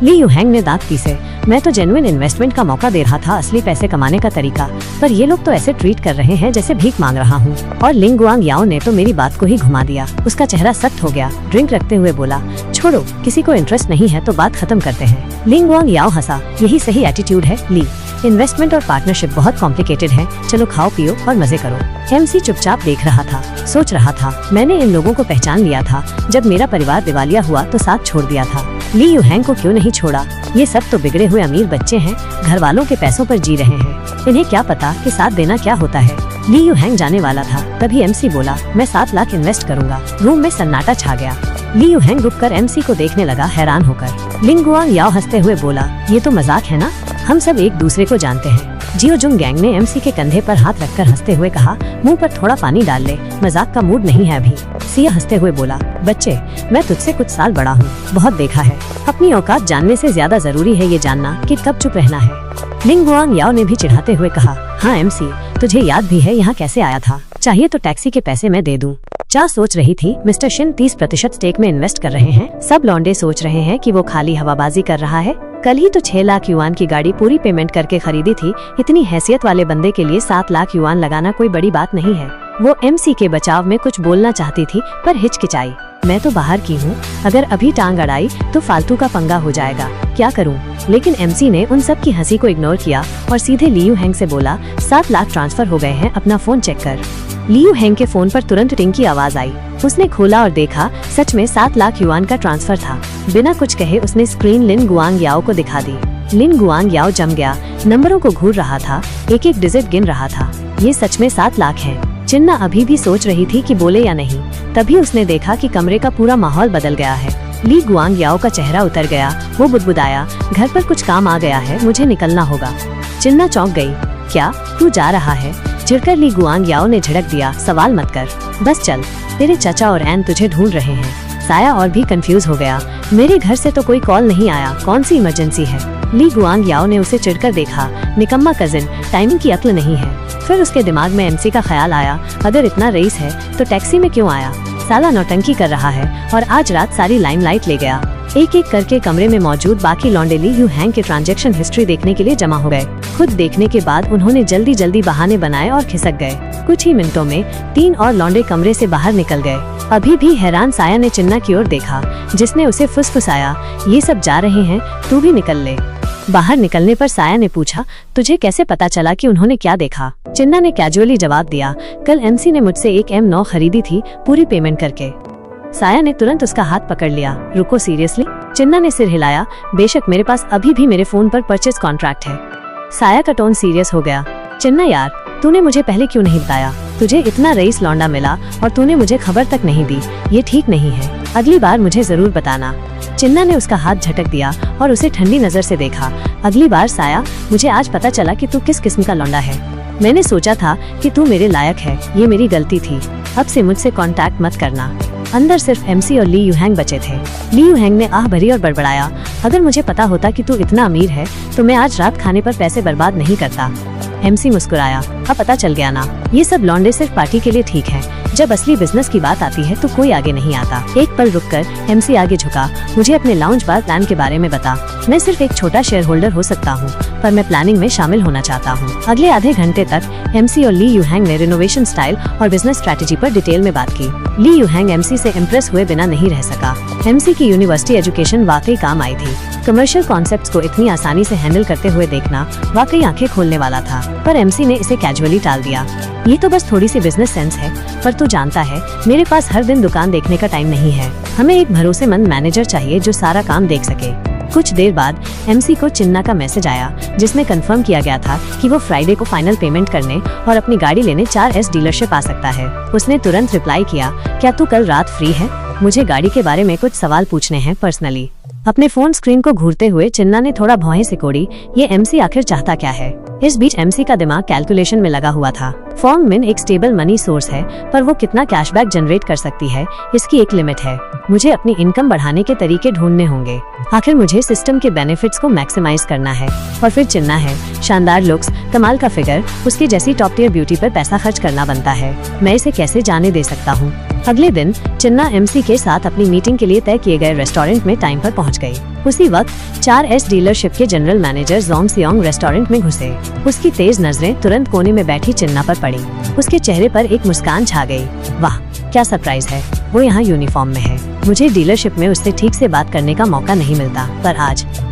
ली यू हैंग ने दांत पीसे। मैं तो जेन्युइन इन्वेस्टमेंट का मौका दे रहा था, असली पैसे कमाने का तरीका, पर ये लोग तो ऐसे ट्रीट कर रहे हैं जैसे भीख मांग रहा हूँ। और लिंग गुआंग याओ ने तो मेरी बात को ही घुमा दिया। उसका चेहरा सख्त हो गया। ड्रिंक रखते हुए बोला, छोड़ो, किसी को इंटरेस्ट नहीं है तो बात खत्म करते हैं। लिंग गुआंग याओ हंसा। यही सही एटीट्यूड है ली। इन्वेस्टमेंट और पार्टनरशिप बहुत कॉम्प्लिकेटेड है। चलो खाओ पियो और मजे करो। MC चुपचाप देख रहा था, सोच रहा था, मैंने इन लोगों को पहचान लिया था। जब मेरा परिवार दिवालिया हुआ तो साथ छोड़ दिया था। ली यू हैंग को क्यों नहीं छोड़ा? ये सब तो बिगड़े हुए अमीर बच्चे हैं, घर वालों के पैसों पर जी रहे हैं। इन्हें क्या पता कि साथ देना क्या होता है। ली यू हैंग जाने वाला था, तभी MC बोला, मैं 7 लाख इन्वेस्ट करूंगा। रूम में सन्नाटा छा गया। ली यू हैंग रुककर MC को देखने लगा, हैरान होकर। लिंग गुआंग याओ हंसते हुए बोला, ये तो मजाक है ना? हम सब एक दूसरे को जानते हैं। जियो जुंग गैंग ने MC के कंधे पर हाथ रखकर हंसते हुए कहा, मुंह पर थोड़ा पानी डाल ले, मजाक का मूड नहीं है अभी। सिया हंसते हुए बोला, बच्चे, मैं तुझसे कुछ साल बड़ा हूँ, बहुत देखा है। अपनी औकात जानने से ज्यादा जरूरी है ये जानना कि कब चुप रहना है। लिंग गुआंग याओ ने भी चिढ़ाते हुए कहा, हाँ MC, तुझे याद भी है यहाँ कैसे आया था? चाहिए तो टैक्सी के पैसे मैं दे दूँ। चा सोच रही थी, मिस्टर शिन 30% स्टेक में इन्वेस्ट कर रहे हैं। सब लौंडे सोच रहे हैं कि वो खाली हवाबाजी कर रहा है। कल ही तो 6 लाख युआन की गाड़ी पूरी पेमेंट करके खरीदी थी। इतनी हैसियत वाले बंदे के लिए 7 लाख युआन लगाना कोई बड़ी बात नहीं है। वो MC के बचाव में कुछ बोलना चाहती थी, पर हिचकिचाई। मैं तो बाहर की हूँ, अगर अभी टांग अड़ाई तो फालतू का पंगा हो जाएगा, क्या करूँ? लेकिन MC ने उन सब की हंसी को इग्नोर किया और सीधे ली यू हैंग से बोला, 7 लाख ट्रांसफर हो गए हैं, अपना फोन चेक कर। ली यू हैंग के फोन पर तुरंत टिंग की आवाज आई। उसने खोला और देखा, सच में 7 लाख युआन का ट्रांसफर था। बिना कुछ कहे उसने स्क्रीन लिन गुआंग याओ को दिखा दी। लिन गुआंग याओ जम गया, नंबरों को घूर रहा था, एक एक डिजिट गिन रहा था। ये सच में 7 लाख है। चिन्ना अभी भी सोच रही थी कि बोले या नहीं, तभी उसने देखा कि कमरे का पूरा माहौल बदल गया है। ली गुआंग याओ का चेहरा उतर गया। वो बुदबुदाया, घर पर कुछ काम आ गया है, मुझे निकलना होगा। चिन्ना चौंक गई। क्या तू जा रहा है? चिढ़कर ली गुआंग याओ ने झिड़क दिया, सवाल मत कर, बस चल, तेरे चाचा और एन तुझे ढूंढ रहे हैं। साया और भी कंफ्यूज हो गया। मेरे घर से तो कोई कॉल नहीं आया, कौन सी इमरजेंसी है? ली गुआंग याओ ने उसे चिढ़कर देखा, निकम्मा कजिन, टाइमिंग की अक्ल नहीं है। फिर उसके दिमाग में MC का ख्याल आया, अगर इतना रईस है तो टैक्सी में क्यों आया? साला नौटंकी कर रहा है और आज रात सारी लाइमलाइट ले गया। एक एक करके कमरे में मौजूद बाकी लौंडे ली यू हैंग के ट्रांजैक्शन हिस्ट्री देखने के लिए जमा हो गए। खुद देखने के बाद उन्होंने जल्दी जल्दी बहाने बनाए और खिसक गए। कुछ ही मिनटों में 3 और लौंडे कमरे से बाहर निकल गए। अभी भी हैरान साया ने चिन्ना की ओर देखा, जिसने उसे फुसफुसाया, ये सब जा रहे हैं, तू भी निकल ले। बाहर निकलने पर साया ने पूछा, तुझे कैसे पता चला कि उन्होंने क्या देखा? चिन्ना ने कैजुअली जवाब दिया, कल MC ने मुझसे एक M9 खरीदी थी, पूरी पेमेंट करके। साया ने तुरंत उसका हाथ पकड़ लिया। रुको, सीरियसली? चिन्ना ने सिर हिलाया। बेशक, मेरे पास अभी भी मेरे फोन पर परचेज कॉन्ट्रैक्ट है। साया का टोन सीरियस हो गया। चिन्ना यार, तूने मुझे पहले क्यों नहीं बताया? तुझे इतना रईस लौंडा मिला और तूने मुझे खबर तक नहीं दी, ये ठीक नहीं है। अगली बार मुझे जरूर बताना। चिन्ना ने उसका हाथ झटक दिया और उसे ठंडी नजर से देखा। अगली बार साया, मुझे आज पता चला कि तू किस किस्म का लौंडा है। मैंने सोचा था कि तू मेरे लायक है, ये मेरी गलती थी। अब से मुझसे कांटेक्ट मत करना। अंदर सिर्फ MC और ली यू हैंग बचे थे। ली यू हैंग ने आह भरी और बड़बड़ाया, अगर मुझे पता होता कि तू इतना अमीर है तो मैं आज रात खाने पर पैसे बर्बाद नहीं करता। MC मुस्कुराया, अब पता चल गया ना, ये सब लौंडे सिर्फ पार्टी के लिए ठीक है, जब असली बिजनेस की बात आती है तो कोई आगे नहीं आता। एक पल रुककर MC आगे झुका, मुझे अपने लाउंज बार प्लान के बारे में बता। मैं सिर्फ एक छोटा शेयर होल्डर हो सकता हूँ, पर मैं प्लानिंग में शामिल होना चाहता हूँ। अगले आधे घंटे तक MC और ली यू हैंग ने रिनोवेशन स्टाइल और बिजनेस स्ट्रेटेजी पर डिटेल में बात की। ली यू हैंग MC से इम्प्रेस हुए बिना नहीं रह सका। MC की यूनिवर्सिटी एजुकेशन वाकई काम आई थी। कमर्शियल कॉन्सेप्ट्स को इतनी आसानी से हैंडल करते हुए देखना वाकई आंखें खोलने वाला था, पर MC ने इसे कैजुअली टाल दिया। ये तो बस थोड़ी सी बिजनेस सेंस है, पर तू जानता है मेरे पास हर दिन दुकान देखने का टाइम नहीं है। हमें एक भरोसेमंद मैनेजर चाहिए जो सारा काम देख सके। कुछ देर बाद एमसी को चिन्ना का मैसेज आया जिसमें कंफर्म किया गया था कि वो फ्राइडे को फाइनल पेमेंट करने और अपनी गाड़ी लेने 4S डीलरशिप आ सकता है। उसने तुरंत रिप्लाई किया, क्या तू कल रात फ्री है? मुझे गाड़ी के बारे में कुछ सवाल पूछने हैं पर्सनली। अपने फोन स्क्रीन को घूरते हुए चिन्ना ने थोड़ा भौहें सिकोड़ी, ये एमसी आखिर चाहता क्या है? इस बीच एमसी का दिमाग कैलकुलेशन में लगा हुआ था। फॉर्म मिन एक स्टेबल मनी सोर्स है, पर वो कितना कैशबैक जनरेट कर सकती है इसकी एक लिमिट है। मुझे अपनी इनकम बढ़ाने के तरीके ढूंढने होंगे। आखिर मुझे सिस्टम के बेनिफिट्स को मैक्सिमाइज करना है। और फिर चिन्ना है, शानदार लुक्स, कमाल का फिगर, उसकी जैसी टॉप टियर ब्यूटी पर पैसा खर्च करना बनता है। मैं इसे कैसे जाने दे सकता हूँ? अगले दिन चिन्ना एमसी के साथ अपनी मीटिंग के लिए तय किए गए रेस्टोरेंट में टाइम पर पहुंच गई। उसी वक्त 4S डीलरशिप के जनरल मैनेजर जोंग सियोंग रेस्टोरेंट में घुसे। उसकी तेज नजरें तुरंत कोने में बैठी चिन्ना पर पड़ी। उसके चेहरे पर एक मुस्कान छा गई। वाह, क्या सरप्राइज है! वो यहाँ यूनिफॉर्म में है। मुझे डीलरशिप में उससे ठीक से बात करने का मौका नहीं मिलता, पर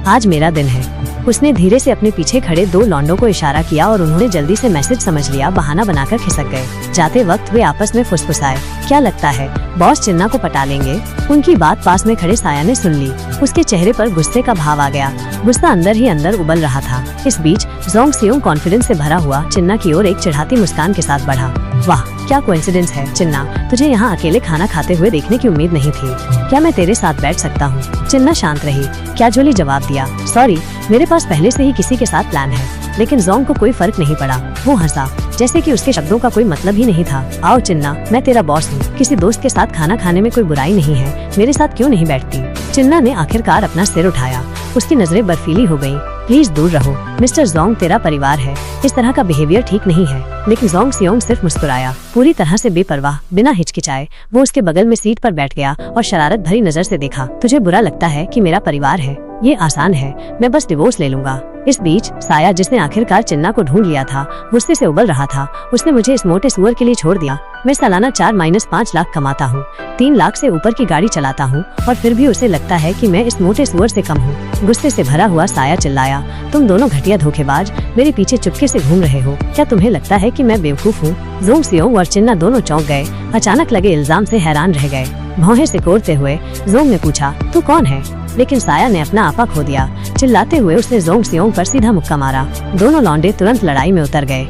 आज मेरा दिन है। उसने धीरे से अपने पीछे खड़े 2 लॉन्डों को इशारा किया और उन्होंने जल्दी से मैसेज समझ लिया, बहाना बनाकर खिसक गए। जाते वक्त वे आपस में फुसफुसाए, क्या लगता है बॉस चिन्ना को पटा लेंगे? उनकी बात पास में खड़े साया ने सुन ली। उसके चेहरे पर गुस्से का भाव आ गया। गुस्सा अंदर ही अंदर उबल रहा था। इस बीच जोंग सियोंग कॉन्फिडेंस से भरा हुआ चिन्ना की ओर एक चिढ़ाती मुस्कान के साथ बढ़ा। वाह, क्या कोइंसिडेंस है चिन्ना, तुझे यहाँ अकेले खाना खाते हुए देखने की उम्मीद नहीं थी। क्या मैं तेरे साथ बैठ सकता हूँ? चिन्ना शांत रही, कैजुअली जवाब दिया, सॉरी, मेरे पास पहले से ही किसी के साथ प्लान है। लेकिन जोंग को कोई फर्क नहीं पड़ा। वो हंसा, जैसे कि उसके शब्दों का कोई मतलब ही नहीं था। आओ चिन्ना, मैं तेरा बॉस हूँ। किसी दोस्त के साथ खाना खाने में कोई बुराई नहीं है। मेरे साथ क्यों नहीं बैठती? चिन्ना ने आखिरकार अपना सिर उठाया। उसकी नजरें बर्फीली हो गईं। प्लीज दूर रहो मिस्टर जोंग, तेरा परिवार है, इस तरह का बिहेवियर ठीक नहीं है। लेकिन जोंग सियोंग सिर्फ मुस्कुराया, पूरी तरह से बेपरवाह, बिना हिचकिचाए। वो उसके बगल में सीट पर बैठ गया और शरारत भरी नजर से देखा। तुझे बुरा लगता है कि मेरा परिवार है? ये आसान है, मैं बस डिवोर्स ले लूंगा। इस बीच साया, जिसने आखिरकार चिन्ना को ढूंढ लिया था, गुस्से से उबल रहा था। उसने मुझे इस मोटे सुअर के लिए छोड़ दिया। मैं सालाना 4-5 लाख कमाता हूँ, 3 लाख से ऊपर की गाड़ी चलाता हूँ, और फिर भी उसे लगता है कि मैं इस मोटे सुअर से कम हूँ। गुस्से से भरा हुआ साया चिल्लाया, तुम दोनों घटिया धोखेबाज मेरे पीछे चुपके से घूम रहे हो। क्या तुम्हें लगता है कि मैं बेवकूफ हूँ? जोंग सियोंग और चिन्ना दोनों चौंक गए। अचानक लगे इल्जाम से हैरान रह गए। भौहें सिकोड़ते हुए जोंग ने पूछा, तू कौन है? लेकिन साया ने अपना आपा खो दिया। चिल्लाते हुए उसने जोंग सियोंग पर सीधा मुक्का मारा। दोनों लौंडे तुरंत लड़ाई में उतर गए।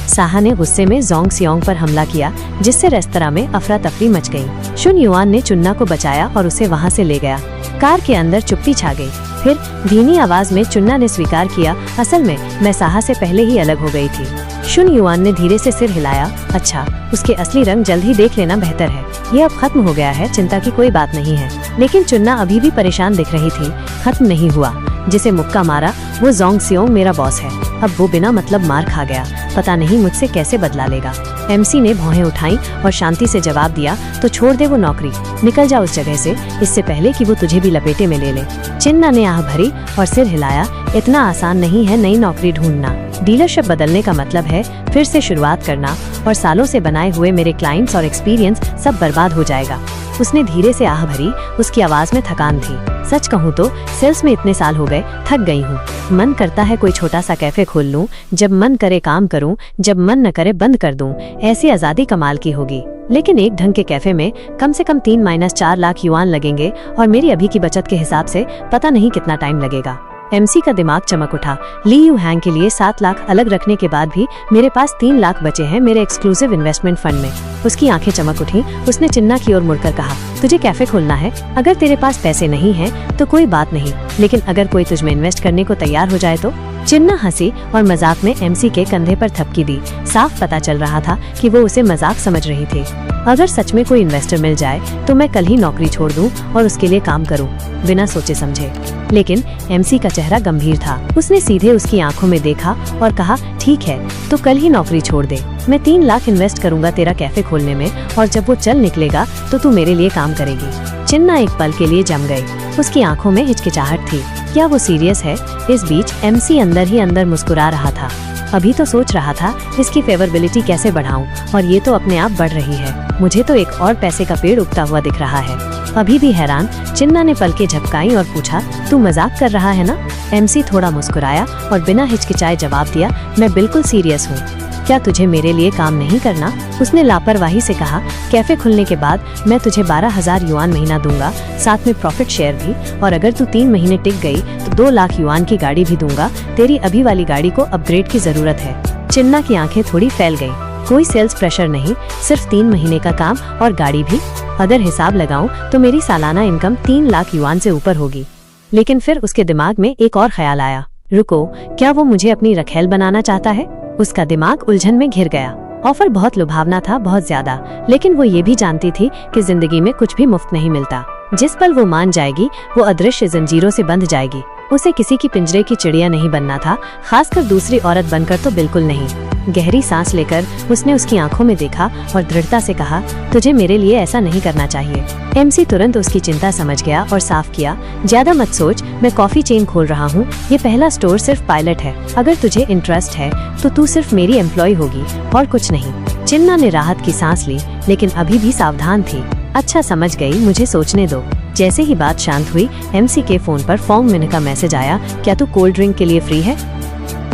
साहा ने गुस्से में जोंग सियोंग पर हमला किया, जिससे रेस्तरां में अफरा तफरी मच गई। शुन युआन ने चुन्ना को बचाया और उसे वहां से ले गया। कार के अंदर चुप्पी छा गई। फिर धीमी आवाज में चुन्ना ने स्वीकार किया, असल में मैं साहा से पहले ही अलग हो गई थी। शुन युआन ने धीरे से सिर हिलाया, अच्छा, उसके असली रंग जल्द ही देख लेना बेहतर है। ये अब खत्म हो गया है, चिंता की कोई बात नहीं है। लेकिन चुन्ना अभी भी परेशान दिख रही थी। खत्म नहीं हुआ। जिसे मुक्का मारा वो जोंग सियोंग मेरा बॉस है। अब वो बिना मतलब मार खा गया, पता नहीं मुझसे कैसे बदला लेगा। एमसी ने भौहें उठाई और शांति से जवाब दिया, तो छोड़ दे वो नौकरी, निकल जा उस जगह से, इससे पहले कि वो तुझे भी लपेटे में ले ले। चिन्ना ने आह भरी और सिर हिलाया, इतना आसान नहीं है नई नौकरी ढूंढना। डीलरशिप बदलने का मतलब है फिर से शुरुआत करना, और सालों से बनाए हुए मेरे क्लाइंट्स और एक्सपीरियंस सब बर्बाद हो जाएगा। उसने धीरे से आह भरी, उसकी आवाज में थकान थी। सच कहूँ तो सेल्स में इतने साल हो गए, थक गई हूँ। मन करता है कोई छोटा सा कैफे खोल लूं, जब मन करे काम करूं, जब मन न करे बंद कर दूं। ऐसी आजादी कमाल की होगी। लेकिन एक ढंग के कैफे में कम से कम 3-4 लाख युआन लगेंगे, और मेरी अभी की बचत के हिसाब से पता नहीं कितना टाइम लगेगा। एमसी का दिमाग चमक उठा। ली यू हैंग के लिए 7 लाख अलग रखने के बाद भी मेरे पास 3 लाख बचे हैं मेरे एक्सक्लूसिव इन्वेस्टमेंट फंड में। उसकी आंखें चमक उठी। उसने चिन्ना की ओर मुड़कर कहा, तुझे कैफे खोलना है? अगर तेरे पास पैसे नहीं हैं तो कोई बात नहीं, लेकिन अगर कोई तुझमें इन्वेस्ट करने को तैयार हो जाए तो? चिन्ना हंसी और मजाक में एमसी के कंधे पर थपकी दी। साफ पता चल रहा था कि वो उसे मजाक समझ रही थी। अगर सच में कोई इन्वेस्टर मिल जाए तो मैं कल ही नौकरी छोड़ दूं और उसके लिए काम करूं, बिना सोचे समझे। लेकिन एमसी का चेहरा गंभीर था। उसने सीधे उसकी आंखों में देखा और कहा, ठीक है, तो कल ही नौकरी छोड़ दे। मैं 3 लाख इन्वेस्ट करूंगा तेरा कैफे खोलने में, और जब वो चल निकलेगा तो तू मेरे लिए काम करेगी। चिन्ना एक पल के लिए जम गई। उसकी आंखों में हिचकिचाहट थी। क्या वो सीरियस है? इस बीच एमसी अंदर ही अंदर मुस्कुरा रहा था। अभी तो सोच रहा था इसकी फेवरेबिलिटी कैसे बढ़ाऊं, और ये तो अपने आप बढ़ रही है। मुझे तो एक और पैसे का पेड़ उगता हुआ दिख रहा है। अभी भी हैरान, चिन्ना ने पलकें झपकाई और पूछा, तू मजाक कर रहा है ना? एमसी थोड़ा मुस्कुराया और बिना हिचकिचाए जवाब दिया, मैं बिल्कुल सीरियस हूँ। क्या तुझे मेरे लिए काम नहीं करना? उसने लापरवाही से कहा, कैफे खुलने के बाद मैं तुझे 12,000 युआन महीना दूंगा, साथ में प्रॉफिट शेयर भी, और अगर तू 3 महीने टिक गई तो 2 लाख युआन की गाड़ी भी दूंगा। तेरी अभी वाली गाड़ी को अपग्रेड की जरूरत है। चिन्ना की आंखें थोड़ी फैल गई। कोई सेल्स प्रेशर नहीं, सिर्फ 3 महीने का काम और गाड़ी भी। अगर हिसाब लगाऊं तो मेरी सालाना इनकम 3 लाख युआन से ऊपर होगी। लेकिन फिर उसके दिमाग में एक और ख्याल आया, रुको, क्या वो मुझे अपनी रखेल बनाना चाहता है? उसका दिमाग उलझन में घिर गया। ऑफर बहुत लुभावना था, बहुत ज्यादा, लेकिन वो ये भी जानती थी कि जिंदगी में कुछ भी मुफ्त नहीं मिलता। जिस पल वो मान जाएगी वो अदृश्य जंजीरों से बंध जाएगी। उसे किसी की पिंजरे की चिड़िया नहीं बनना था, खासकर दूसरी औरत बनकर तो बिल्कुल नहीं। गहरी सांस लेकर उसने उसकी आंखों में देखा और दृढ़ता से कहा, तुझे मेरे लिए ऐसा नहीं करना चाहिए। एमसी तुरंत उसकी चिंता समझ गया और साफ किया, ज्यादा मत सोच, मैं कॉफी चेन खोल रहा हूँ। ये पहला स्टोर सिर्फ पायलट है। अगर तुझे इंटरेस्ट है तो तू सिर्फ मेरी एम्प्लॉय होगी और कुछ नहीं। चिन्ना ने राहत की सांस ली, लेकिन अभी भी सावधान थी। अच्छा, समझ गई, मुझे सोचने दो। जैसे ही बात शांत हुई, एमसी के फोन पर फोंग मिन का मैसेज आया, क्या तू कोल्ड ड्रिंक के लिए फ्री है?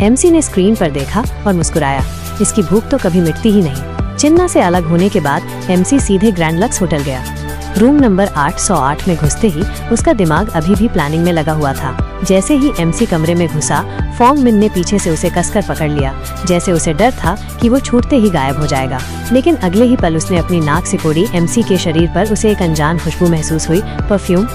एमसी ने स्क्रीन पर देखा और मुस्कुराया। इसकी भूख तो कभी मिटती ही नहीं। चिन्ना से अलग होने के बाद एमसी सीधे ग्रैंड लक्स होटल गया। रूम नंबर 808 में घुसते ही उसका दिमाग अभी भी प्लानिंग में लगा हुआ था। जैसे ही एमसी कमरे में घुसा, फोंग मिन ने पीछे से उसे कसकर पकड़ लिया, जैसे उसे डर था कि वो छूटते ही गायब हो जाएगा। लेकिन अगले ही पल उसने अपनी नाक सिकोड़ी। एमसी के शरीर पर उसे एक अनजान खुशबू महसूस हुई, परफ्यूम।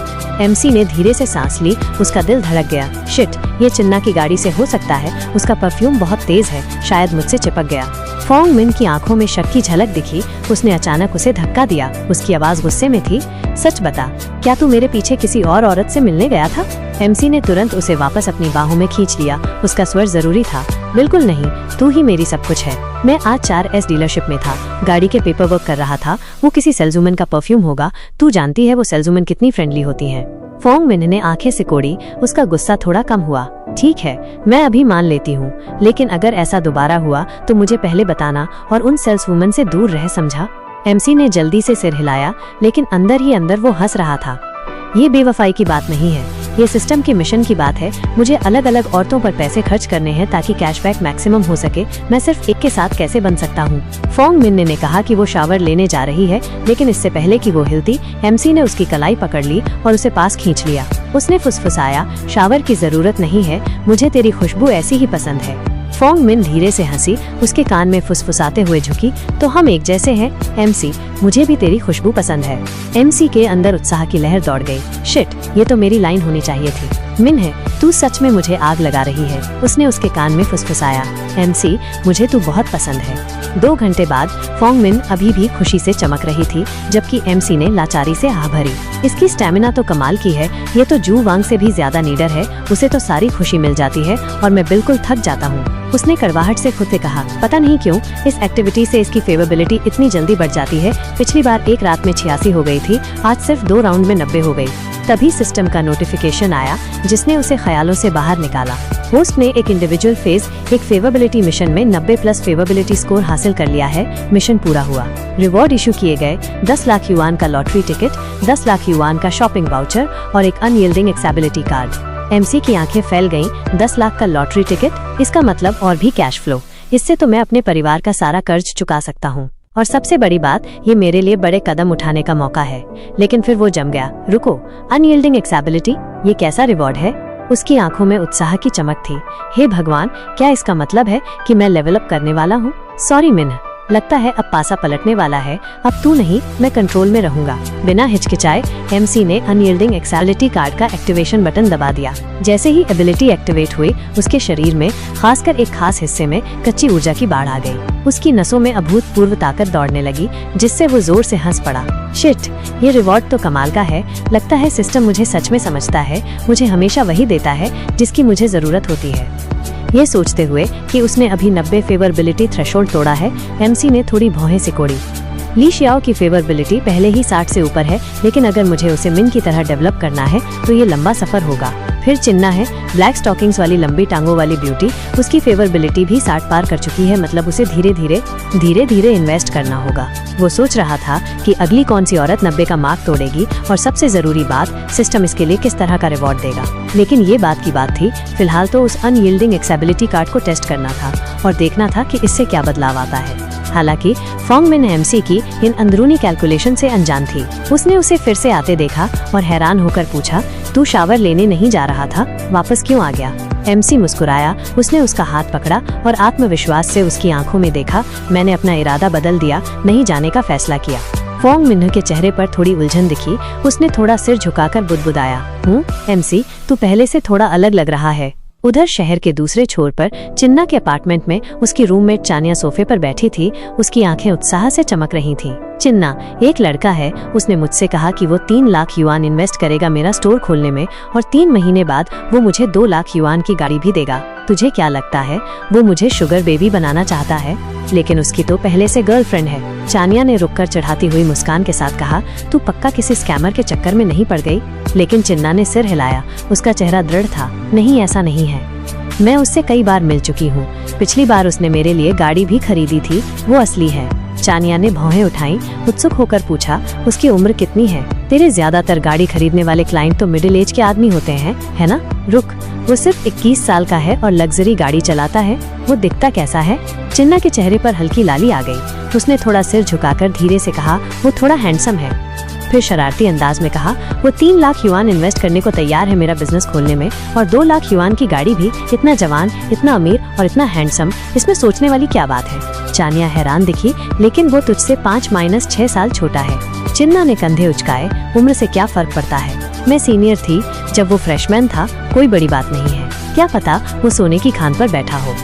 एमसी ने धीरे से सांस ली, उसका दिल धड़क गया। शिट, ये चिन्ना की गाड़ी से हो सकता है, उसका परफ्यूम बहुत तेज है, शायद मुझसे चिपक गया। फोंग मिन की आंखों में शक की झलक दिखी। उसने अचानक उसे धक्का दिया। उसकी आवाज गुस्से में थी, सच बता, क्या तू मेरे पीछे किसी और औरत से मिलने गया था? एमसी ने तुरंत उसे वापस अपनी बाहों में खींच लिया। उसका स्वर जरूरी था, बिल्कुल नहीं, तू ही मेरी सब कुछ है। मैं आज 4S डीलरशिप में था, गाड़ी के पेपर वर्क कर रहा था। वो किसी सेल्सवुमन का परफ्यूम होगा। तू जानती है वो सेल्सवुमन कितनी फ्रेंडली होती हैं। फोंग मिन ने आंखें सिकोड़ी। उसका गुस्सा थोड़ा कम हुआ। ठीक है, मैं अभी मान लेती हूँ, लेकिन अगर ऐसा दोबारा हुआ तो मुझे पहले बताना और उन सेल्सवुमन से दूर रह, समझा? एमसी ने जल्दी से सिर हिलाया, लेकिन अंदर ही अंदर वो हंस रहा था। ये बेवफाई की बात नहीं है, ये सिस्टम के मिशन की बात है। मुझे अलग अलग औरतों पर पैसे खर्च करने हैं ताकि कैशबैक मैक्सिमम हो सके। मैं सिर्फ एक के साथ कैसे बन सकता हूँ? फोंग मिन ने कहा कि वो शावर लेने जा रही है, लेकिन इससे पहले कि वो हिलती, एमसी ने उसकी कलाई पकड़ ली और उसे पास खींच लिया। उसने फुसफुसाया, शावर की जरूरत नहीं है, मुझे तेरी खुशबू ऐसी ही पसंद है। फोंग मिन धीरे से हंसी, उसके कान में फुसफुसाते हुए झुकी, तो हम एक जैसे हैं एमसी, मुझे भी तेरी खुशबू पसंद है। एमसी के अंदर उत्साह की लहर दौड़ गई। शिट, ये तो मेरी लाइन होनी चाहिए थी। मिन है, तू सच में मुझे आग लगा रही है। उसने उसके कान में फुसफुसाया, एमसी, मुझे तू बहुत पसंद है। 2 घंटे बाद फोंग मिन अभी भी खुशी से चमक रही थी, जबकि एमसी ने लाचारी से आह भरी। इसकी स्टैमिना तो कमाल की है, ये तो जू वांग से भी ज्यादा नीडर है। उसे तो सारी खुशी मिल जाती है और मैं बिल्कुल थक जाता हूँ। उसने कड़वाहट से खुद से कहा, पता नहीं क्यों इस एक्टिविटी से इसकी फेवरेबिलिटी इतनी जल्दी बढ़ जाती है। पिछली बार एक रात में 86 हो गई थी, आज सिर्फ 2 राउंड में 90 हो गई। तभी सिस्टम का नोटिफिकेशन आया, जिसने उसे ख्यालों से बाहर निकाला। होस्ट ने एक इंडिविजुअल फेज, एक फेवरेबिलिटी मिशन में 90+ फेवरेबिलिटी स्कोर हासिल कर लिया है। मिशन पूरा हुआ। रिवॉर्ड इशू किए गए, 10 लाख युआन का लॉटरी टिकट, 10 लाख युआन का शॉपिंग वाउचर और एक अनयील्डिंग एक्सेबिलिटी कार्ड। एमसी की आंखें फैल गईं। 10 लाख का लॉटरी टिकट, इसका मतलब और भी कैश फ्लो। इससे तो मैं अपने परिवार का सारा कर्ज चुका सकता हूँ। और सबसे बड़ी बात, ये मेरे लिए बड़े कदम उठाने का मौका है। लेकिन फिर वो जम गया। रुको, अनयील्डिंग एक्सेबिलिटी, ये कैसा रिवॉर्ड है? उसकी आंखों में उत्साह की चमक थी। हे भगवान, क्या इसका मतलब है कि मैं लेवल अप करने वाला हूँ? सॉरी मिन, लगता है अब पासा पलटने वाला है। अब तू नहीं, मैं कंट्रोल में रहूंगा। बिना हिचकिचाए एमसी ने अनयील्डिंग एक्सेबिलिटी कार्ड का एक्टिवेशन बटन दबा दिया। जैसे ही एबिलिटी एक्टिवेट हुई, उसके शरीर में, खासकर एक खास हिस्से में, कच्ची ऊर्जा की बाढ़ आ गई। उसकी नसों में अभूतपूर्व ताकत दौड़ने लगी, जिससे वो जोर से हंस पड़ा। शिट, ये रिवॉर्ड तो कमाल का है। लगता है सिस्टम मुझे सच में समझता है। मुझे हमेशा वही देता है जिसकी मुझे जरूरत होती है। ये सोचते हुए कि उसने अभी 90 फेवरेबिलिटी थ्रेशोल्ड तोड़ा है, एमसी ने थोड़ी भौहें सिकोड़ी। ली शियाओ की फेवरेबिलिटी पहले ही 60 से ऊपर है, लेकिन अगर मुझे उसे मिन की तरह डेवलप करना है तो ये लंबा सफर होगा। फिर चिन्ना है, ब्लैक स्टॉकिंग्स वाली लंबी टांगों वाली ब्यूटी, उसकी फेवरेबिलिटी भी 60 पार कर चुकी है। मतलब उसे धीरे धीरे इन्वेस्ट करना होगा। वो सोच रहा था कि अगली कौन सी औरत 90 का मार्क तोड़ेगी, और सबसे जरूरी बात, सिस्टम इसके लिए किस तरह का रिवॉर्ड देगा। लेकिन ये बात की बात थी, फिलहाल तो उस अनयील्डिंग एक्सेबिलिटी कार्ड को टेस्ट करना था और देखना था कि इससे क्या बदलाव आता है। हालांकि फोंग मिन एमसी की इन अंदरूनी कैलकुलेशन से अनजान थी। उसने उसे फिर से आते देखा और हैरान होकर पूछा, तू शावर लेने नहीं जा रहा था, वापस क्यों आ गया? एमसी मुस्कुराया। उसने उसका हाथ पकड़ा और आत्मविश्वास से उसकी आंखों में देखा। मैंने अपना इरादा बदल दिया, नहीं जाने का फैसला किया। फोंग मिन के चेहरे पर थोड़ी उलझन दिखी। उसने थोड़ा सिर झुकाकर बुदबुदाया, एमसी, तू पहले से थोड़ा अलग लग रहा है। उधर शहर के दूसरे छोर पर चिन्ना के अपार्टमेंट में उसकी रूममेट चानिया सोफे पर बैठी थी। उसकी आंखें उत्साह से चमक रही थीं। चिन्ना, एक लड़का है, उसने मुझसे कहा कि वो 3 लाख युआन इन्वेस्ट करेगा मेरा स्टोर खोलने में और 3 महीने बाद वो मुझे 2 लाख युआन की गाड़ी भी देगा। तुझे क्या लगता है? वो मुझे शुगर बेबी बनाना चाहता है, लेकिन उसकी तो पहले से गर्लफ्रेंड है। चानिया ने रुककर चढ़ाती हुई मुस्कान के साथ कहा, तू पक्का किसी स्कैमर के चक्कर में नहीं पड़ गई? लेकिन चिन्ना ने सिर हिलाया। उसका चेहरा दृढ़ था। नहीं, ऐसा नहीं है। मैं उससे कई बार मिल चुकी हूँ। पिछली बार उसने मेरे लिए गाड़ी भी खरीदी थी, वो असली है। चानिया ने भौहें उठाई। उत्सुक होकर पूछा, उसकी उम्र कितनी है? तेरे ज्यादातर गाड़ी खरीदने वाले क्लाइंट तो मिडिल एज के आदमी होते हैं, है ना? रुक, वो सिर्फ 21 साल का है और लग्जरी गाड़ी चलाता है। वो दिखता कैसा है? चिन्ना के चेहरे पर हल्की लाली आ गई। उसने थोड़ा सिर झुकाकर धीरे से कहा, वो थोड़ा हैंडसम है। फिर शरारती अंदाज में कहा, वो 3 लाख युआन इन्वेस्ट करने को तैयार है मेरा बिजनेस खोलने में, और 2 लाख युआन की गाड़ी भी। इतना जवान, इतना अमीर और इतना हैंडसम, इसमें सोचने वाली क्या बात है? चानिया हैरान दिखी। लेकिन वो तुझसे 5-6 साल छोटा है। चिन्ना ने कंधे उचकाए। उम्र से क्या फर्क पड़ता है? मैं सीनियर थी जब वो फ्रेशमैन था, कोई बड़ी बात नहीं है। क्या पता वो सोने की खान पर बैठा हो।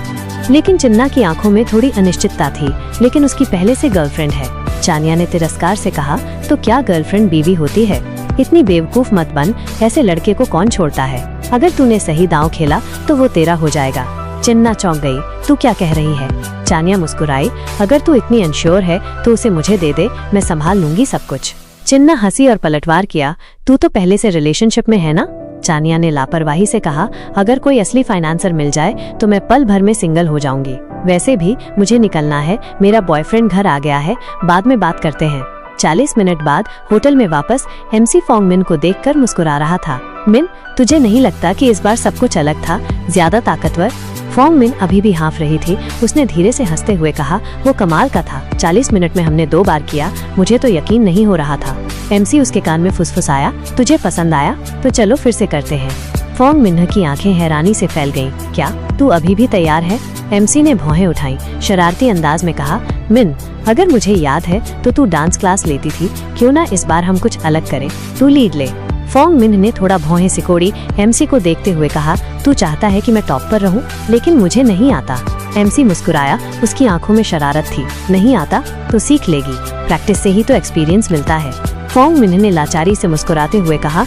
लेकिन चिन्ना की आंखों में थोड़ी अनिश्चितता थी। लेकिन उसकी पहले से गर्लफ्रेंड है। चानिया ने तिरस्कार से कहा, तो क्या गर्लफ्रेंड बीवी होती है? इतनी बेवकूफ मत बन, ऐसे लड़के को कौन छोड़ता है? अगर तूने सही दांव खेला तो वो तेरा हो जाएगा। चिन्ना चौंक गई। तू क्या कह रही है? चानिया मुस्कुराई। अगर तू इतनी अनश्योर है तो उसे मुझे दे दे, मैं संभाल लूंगी सब कुछ। चिन्ना हंसी और पलटवार किया। तू तो पहले से रिलेशनशिप में है ना? चानिया ने लापरवाही से कहा, अगर कोई असली फाइनेंसर मिल जाए तो मैं पल भर में सिंगल हो जाऊंगी। वैसे भी मुझे निकलना है, मेरा बॉयफ्रेंड घर आ गया है, बाद में बात करते हैं। 40 मिनट बाद होटल में वापस एमसी फोंग मिन को देखकर मुस्कुरा रहा था। मिन, तुझे नहीं लगता कि इस बार सब कुछ अलग था, ज्यादा ताकतवर? फोंग मिन अभी भी हाँफ रही थी। उसने धीरे से हंसते हुए कहा, वो कमाल का था। 40 मिनट में हमने 2 बार किया, मुझे तो यकीन नहीं हो रहा था। एमसी उसके कान में फुसफुसाया, तुझे पसंद आया? तो चलो फिर से करते हैं। फोंग मिन की आंखें हैरानी से फैल गईं। क्या तू अभी भी तैयार है? एमसी ने भौहें उठाई। शरारती अंदाज में कहा, मिन, अगर मुझे याद है तो तू डांस क्लास लेती थी, क्यों ना इस बार हम कुछ अलग करें, तू लीड ले। फोंग मिन ने थोड़ा भौहें सिकोड़ी। एमसी को देखते हुए कहा, तू चाहता है कि मैं टॉप पर रहूं, लेकिन मुझे नहीं आता। एमसी मुस्कुराया। उसकी आंखों में शरारत थी। नहीं आता तो सीख लेगी, प्रैक्टिस से ही तो एक्सपीरियंस मिलता है। फोंग मिन ने लाचारी से मुस्कुराते हुए कहा,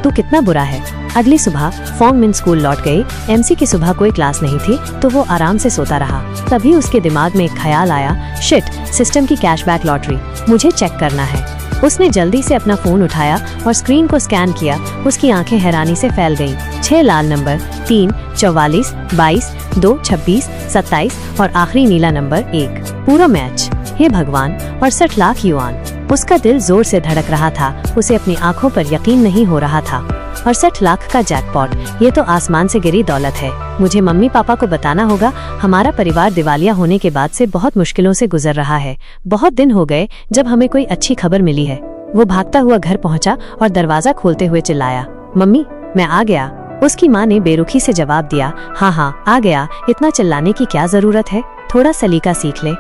तू कितना बुरा है। अगली सुबह फोंग मिन स्कूल लौट गई। एमसी की सुबह कोई क्लास नहीं थी तो वो आराम से सोता रहा। तभी उसके दिमाग में एक ख्याल आया, शिट, सिस्टम की कैशबैक लॉटरी, मुझे चेक करना है। उसने जल्दी से अपना फोन उठाया और स्क्रीन को स्कैन किया। उसकी आंखें हैरानी से फैल गईं। 6 लाल नंबर, 3, 44, 22, 2, 26, 27 और आखिरी नीला नंबर 1। पूरा मैच। हे भगवान, 68 लाख युआन। उसका दिल जोर से धड़क रहा था। उसे अपनी आंखों पर यकीन नहीं हो रहा था। 68 लाख का जैकपॉट, ये तो आसमान से गिरी दौलत है। मुझे मम्मी पापा को बताना होगा। हमारा परिवार दिवालिया होने के बाद से बहुत मुश्किलों से गुजर रहा है। बहुत दिन हो गए जब हमें कोई अच्छी खबर मिली है। वो भागता हुआ घर पहुंचा और दरवाजा खोलते हुए चिल्लाया, मम्मी, मैं आ गया। उसकी माँ ने बेरुखी से जवाब दिया, हाँ, आ गया। इतना चिल्लाने की क्या जरूरत है, थोड़ा सलीका सीख ले।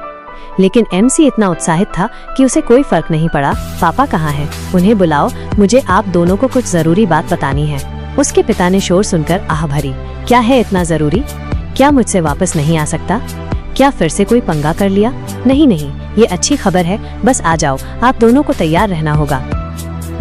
लेकिन एमसी इतना उत्साहित था कि उसे कोई फर्क नहीं पड़ा। पापा कहाँ हैं? उन्हें बुलाओ, मुझे आप दोनों को कुछ जरूरी बात बतानी है। उसके पिता ने शोर सुनकर आह भरी। क्या है इतना जरूरी? क्या मुझसे वापस नहीं आ सकता? क्या फिर से कोई पंगा कर लिया? नहीं, ये अच्छी खबर है, बस आ जाओ, आप दोनों को तैयार रहना होगा।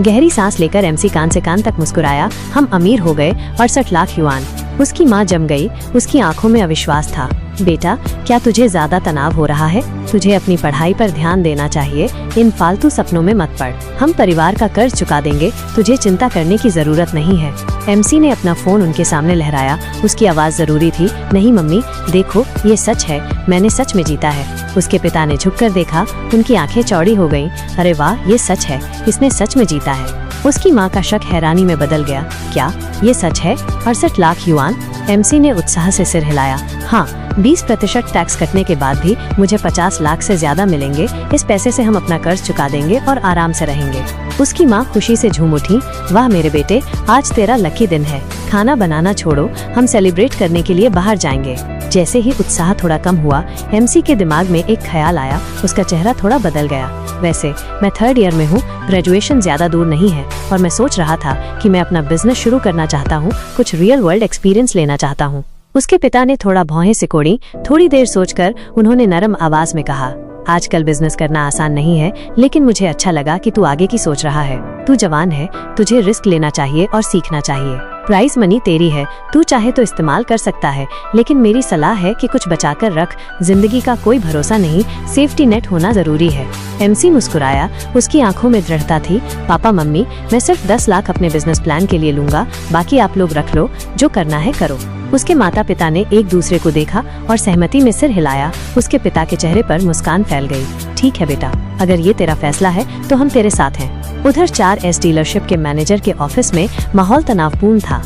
गहरी सांस लेकर एमसी कान से कान तक मुस्कुराया। हम अमीर हो गए, 68 लाख युआन। उसकी माँ जम गई। उसकी आंखों में अविश्वास था। बेटा, क्या तुझे ज्यादा तनाव हो रहा है? तुझे अपनी पढ़ाई पर ध्यान देना चाहिए, इन फालतू सपनों में मत पड़। हम परिवार का कर्ज चुका देंगे, तुझे चिंता करने की जरूरत नहीं है। एमसी ने अपना फोन उनके सामने लहराया। उसकी आवाज जरूरी थी। नहीं मम्मी, देखो, ये सच है, मैंने सच में जीता है। उसके पिता ने झुककर देखा। उनकी आंखें चौड़ी हो गईं। अरे वाह, ये सच है, इसने सच में जीता है। उसकी माँ का शक हैरानी में बदल गया। क्या ये सच है? 68 लाख युआन? एमसी ने उत्साह से सिर हिलाया। हाँ, 20% टैक्स कटने के बाद भी मुझे 50 लाख से ज्यादा मिलेंगे। इस पैसे से हम अपना कर्ज चुका देंगे और आराम से रहेंगे। उसकी माँ खुशी से झूम उठी। वाह मेरे बेटे, आज तेरा लकी दिन है। खाना बनाना छोड़ो, हम सेलिब्रेट करने के लिए बाहर जाएंगे। जैसे ही उत्साह थोड़ा कम हुआ, एमसी के दिमाग में एक ख्याल आया। उसका चेहरा थोड़ा बदल गया। वैसे मैं 3rd ईयर में हूँ, ग्रेजुएशन ज्यादा दूर नहीं है और मैं सोच रहा था कि मैं अपना बिजनेस शुरू करना चाहता हूँ, कुछ रियल वर्ल्ड एक्सपीरियंस लेना चाहता हूँ। उसके पिता ने थोड़ा भौहें सिकोड़ी। थोड़ी देर सोचकर उन्होंने नरम आवाज में कहा, आजकल बिजनेस करना आसान नहीं है, लेकिन मुझे अच्छा लगा कि तू आगे की सोच रहा है। तू जवान है, तुझे रिस्क लेना चाहिए और सीखना चाहिए। प्राइज मनी तेरी है, तू चाहे तो इस्तेमाल कर सकता है, लेकिन मेरी सलाह है कि कुछ बचाकर रख। जिंदगी का कोई भरोसा नहीं, सेफ्टी नेट होना जरूरी है। एमसी मुस्कुराया। उसकी आंखों में दृढ़ता थी। पापा मम्मी, मैं सिर्फ 10 लाख अपने बिजनेस प्लान के लिए लूंगा, बाकी आप लोग रख लो, जो करना है करो। उसके माता पिता ने एक दूसरे को देखा और सहमति में सिर हिलाया। उसके पिता के चेहरे पर मुस्कान फैल गई। ठीक है बेटा, अगर ये तेरा फैसला है तो हम तेरे साथ हैं। उधर 4S डीलरशिप के मैनेजर के ऑफिस में माहौल तनावपूर्ण था।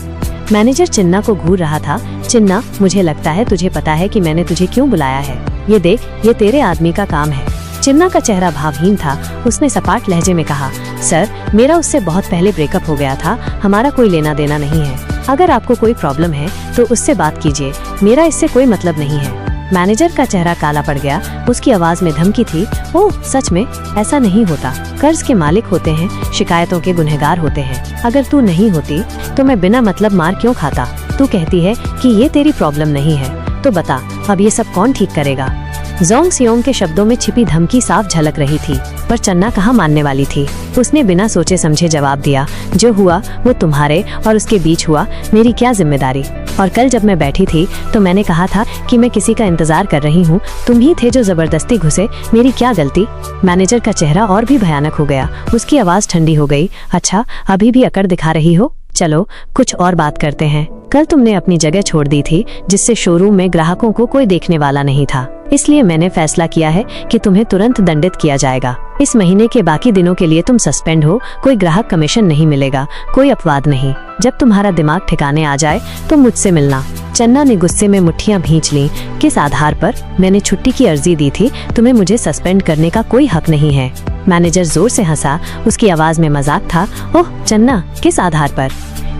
मैनेजर चिन्ना को घूर रहा था। चिन्ना, मुझे लगता है तुझे पता है कि मैंने तुझे क्यों बुलाया है। ये देख, ये तेरे आदमी का काम है। चिन्ना का चेहरा भावहीन था। उसने सपाट लहजे में कहा, सर, मेरा उससे बहुत पहले ब्रेकअप हो गया था, हमारा कोई लेना देना नहीं है। अगर आपको कोई प्रॉब्लम है तो उससे बात कीजिए, मेरा इससे कोई मतलब नहीं है। मैनेजर का चेहरा काला पड़ गया। उसकी आवाज में धमकी थी। ओह, सच में? ऐसा नहीं होता। कर्ज के मालिक होते हैं, शिकायतों के गुनहगार होते हैं। अगर तू नहीं होती तो मैं बिना मतलब मार क्यों खाता? तू कहती है कि ये तेरी प्रॉब्लम नहीं है, तो बता अब ये सब कौन ठीक करेगा? जोंग सियोंग के शब्दों में छिपी धमकी साफ झलक रही थी, पर चन्ना कहाँ मानने वाली थी। उसने बिना सोचे समझे जवाब दिया, जो हुआ वो तुम्हारे और उसके बीच हुआ, मेरी क्या जिम्मेदारी। और कल जब मैं बैठी थी तो मैंने कहा था कि मैं किसी का इंतजार कर रही हूँ, तुम ही थे जो जबरदस्ती घुसे, मेरी क्या गलती? मैनेजर का चेहरा और भी भयानक हो गया। उसकी आवाज ठंडी हो गई। अच्छा, अभी भी अकड़ दिखा रही हो? चलो कुछ और बात करते हैं। कल तुमने अपनी जगह छोड़ दी थी, जिससे शोरूम में ग्राहकों को कोई देखने वाला नहीं था। इसलिए मैंने फैसला किया है कि तुम्हें तुरंत दंडित किया जाएगा। इस महीने के बाकी दिनों के लिए तुम सस्पेंड हो। कोई ग्राहक कमीशन नहीं मिलेगा, कोई अपवाद नहीं। जब तुम्हारा दिमाग ठिकाने आ जाए तो मुझसे मिलना। चन्ना ने गुस्से में मुट्ठियां भींच लीं। किस आधार पर? मैंने छुट्टी की अर्जी दी थी, तुम्हें मुझे सस्पेंड करने का कोई हक नहीं है। मैनेजर जोर से हंसा। उसकी आवाज में मजाक था। ओह चन्ना, किस आधार पर?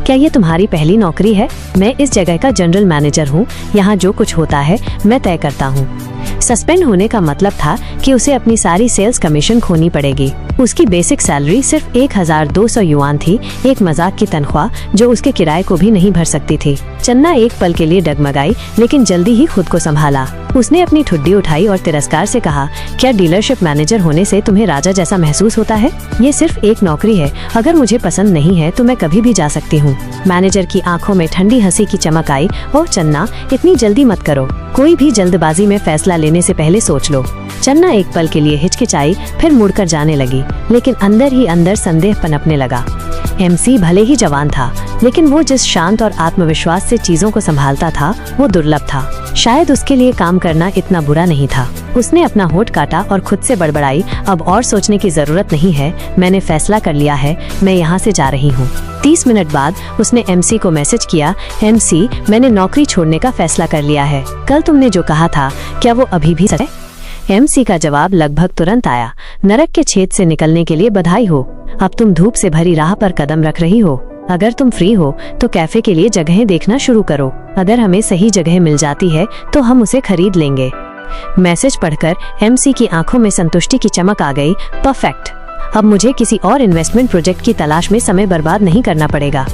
क्या ये तुम्हारी पहली नौकरी है? मैं इस जगह का जनरल मैनेजर हूँ। यहाँ जो कुछ होता है मैं तय करता हूँ। सस्पेंड होने का मतलब था कि उसे अपनी सारी सेल्स कमीशन खोनी पड़ेगी। उसकी बेसिक सैलरी सिर्फ 1200 युआन थी, एक मजाक की तनख्वाह जो उसके किराए को भी नहीं भर सकती थी। चन्ना एक पल के लिए डगमगाई, लेकिन जल्दी ही खुद को संभाला। उसने अपनी ठुड्डी उठाई और तिरस्कार से कहा, क्या डीलरशिप मैनेजर होने से तुम्हें राजा जैसा महसूस होता है? ये सिर्फ एक नौकरी है, अगर मुझे पसंद नहीं है तो मैं कभी भी जा सकती हूँ। मैनेजर की आंखों में ठंडी हंसी की चमक आई। ओह चन्ना, इतनी जल्दी मत करो, कोई भी जल्दबाजी में फैसला लेने से पहले सोच लो। चन्ना एक पल के लिए हिचकिचाई, फिर मुड़कर जाने लगी, लेकिन अंदर ही अंदर संदेह पनपने लगा। एमसी भले ही जवान था, लेकिन वो जिस शांत और आत्मविश्वास से चीजों को संभालता था वो दुर्लभ था। शायद उसके लिए काम करना इतना बुरा नहीं था। उसने अपना होठ काटा और खुद से बड़बड़ाई, अब और सोचने की जरूरत नहीं है, मैंने फैसला कर लिया है, मैं यहाँ से जा रही हूँ। 30 मिनट बाद उसने एमसी को मैसेज किया, एमसी, मैंने नौकरी छोड़ने का फैसला कर लिया है। कल तुमने जो कहा था, क्या वो अभी भी सच है? एमसी का जवाब लगभग तुरंत आया, नरक के छेद से निकलने के लिए बधाई हो। अब तुम धूप से भरी राह पर कदम रख रही हो। अगर तुम फ्री हो तो कैफे के लिए जगहें देखना शुरू करो। अगर हमें सही जगह मिल जाती है तो हम उसे खरीद लेंगे। मैसेज पढ़कर एमसी की आंखों में संतुष्टि की चमक आ गई। परफेक्ट, अब मुझे किसी और इन्वेस्टमेंट प्रोजेक्ट की तलाश में समय बर्बाद नहीं करना पड़ेगा।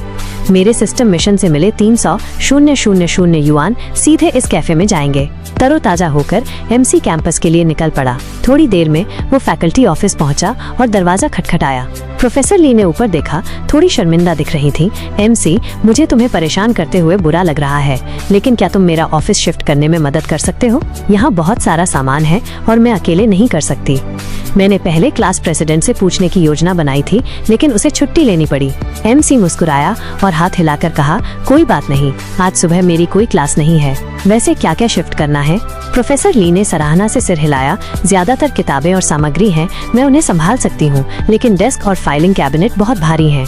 मेरे सिस्टम मिशन से मिले 300,000 युआन सीधे इस कैफे में जाएंगे। तरोताजा होकर एमसी कैंपस के लिए निकल पड़ा। थोड़ी देर में वो फैकल्टी ऑफिस पहुंचा और दरवाजा खटखटाया। प्रोफेसर ली ने ऊपर देखा, थोड़ी शर्मिंदा दिख रही थी। एमसी, मुझे तुम्हें परेशान करते हुए बुरा लग रहा है, लेकिन क्या तुम मेरा ऑफिस शिफ्ट करने में मदद कर सकते हो? यहाँ बहुत सारा सामान है और मैं अकेले नहीं कर सकती। मैंने पहले क्लास प्रेसिडेंट से पूछने की योजना बनाई थी, लेकिन उसे छुट्टी लेनी पड़ी। एमसी मुस्कुराया और हाथ हिलाकर कहा, कोई बात नहीं, आज सुबह मेरी कोई क्लास नहीं है। वैसे क्या क्या शिफ्ट करना है? प्रोफेसर ली ने सराहना से सिर हिलाया। ज्यादातर किताबें और सामग्री हैं, मैं उन्हें संभाल सकती हूँ, लेकिन डेस्क और फाइलिंग कैबिनेट बहुत भारी हैं।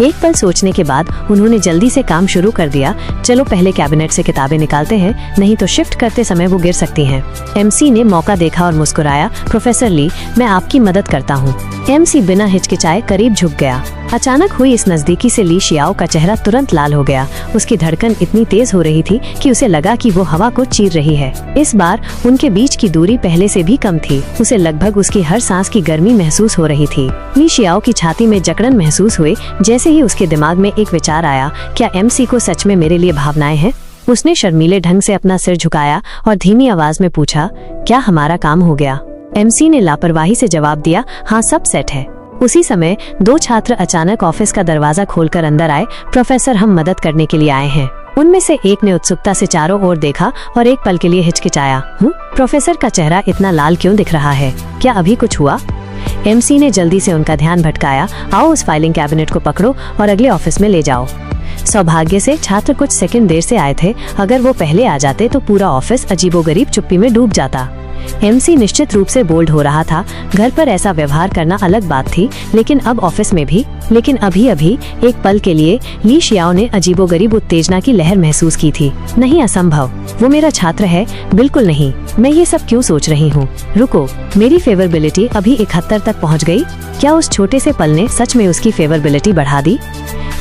एक पल सोचने के बाद उन्होंने जल्दी से काम शुरू कर दिया। चलो पहले कैबिनेट से किताबें निकालते हैं, नहीं तो शिफ्ट करते समय वो गिर सकती हैं। एमसी ने मौका देखा और मुस्कुराया। प्रोफेसर ली, मैं आपकी मदद करता हूँ। एमसी बिना हिचकिचाए करीब झुक गया। अचानक हुई इस नजदीकी से ली शियाओ का चेहरा तुरंत लाल हो गया। उसकी धड़कन इतनी तेज हो रही थी कि उसे लगा कि वो हवा को चीर रही है। इस बार उनके बीच की दूरी पहले से भी कम थी। उसे लगभग उसकी हर सांस की गर्मी महसूस हो रही थी। ली शियाओ की छाती में जकड़न महसूस हुई। जैसे ही उसके दिमाग में एक विचार आया, क्या एमसी को सच में मेरे लिए भावनाएं हैं? उसने शर्मीले ढंग से अपना सिर झुकाया और धीमी आवाज में पूछा, क्या हमारा काम हो गया? एमसी ने लापरवाही से जवाब दिया, हाँ सब सेट है। उसी समय 2 छात्र अचानक ऑफिस का दरवाजा खोलकर अंदर आए। प्रोफेसर, हम मदद करने के लिए आए हैं। उनमें से एक ने उत्सुकता से चारों ओर देखा और एक पल के लिए हिचकिचाया। प्रोफेसर का चेहरा इतना लाल क्यों दिख रहा है? क्या अभी कुछ हुआ? एमसी ने जल्दी से उनका ध्यान भटकाया। आओ उस फाइलिंग कैबिनेट को पकड़ो और अगले ऑफिस में ले जाओ। सौभाग्य से छात्र कुछ सेकंड देर से आए थे। अगर वो पहले आ जाते तो पूरा ऑफिस अजीबोगरीब चुप्पी में डूब जाता। एमसी निश्चित रूप से बोल्ड हो रहा था। घर पर ऐसा व्यवहार करना अलग बात थी, लेकिन अब ऑफिस में भी। लेकिन अभी अभी एक पल के लिए ली शियाओ ने अजीबोगरीब उत्तेजना की लहर महसूस की थी। नहीं, असंभव, वो मेरा छात्र है। बिल्कुल नहीं, मैं ये सब क्यों सोच रही हूँ? रुको, मेरी फेवरेबिलिटी अभी 71 तक पहुँच गई। क्या उस छोटे से पल ने सच में उसकी फेवरेबिलिटी बढ़ा दी?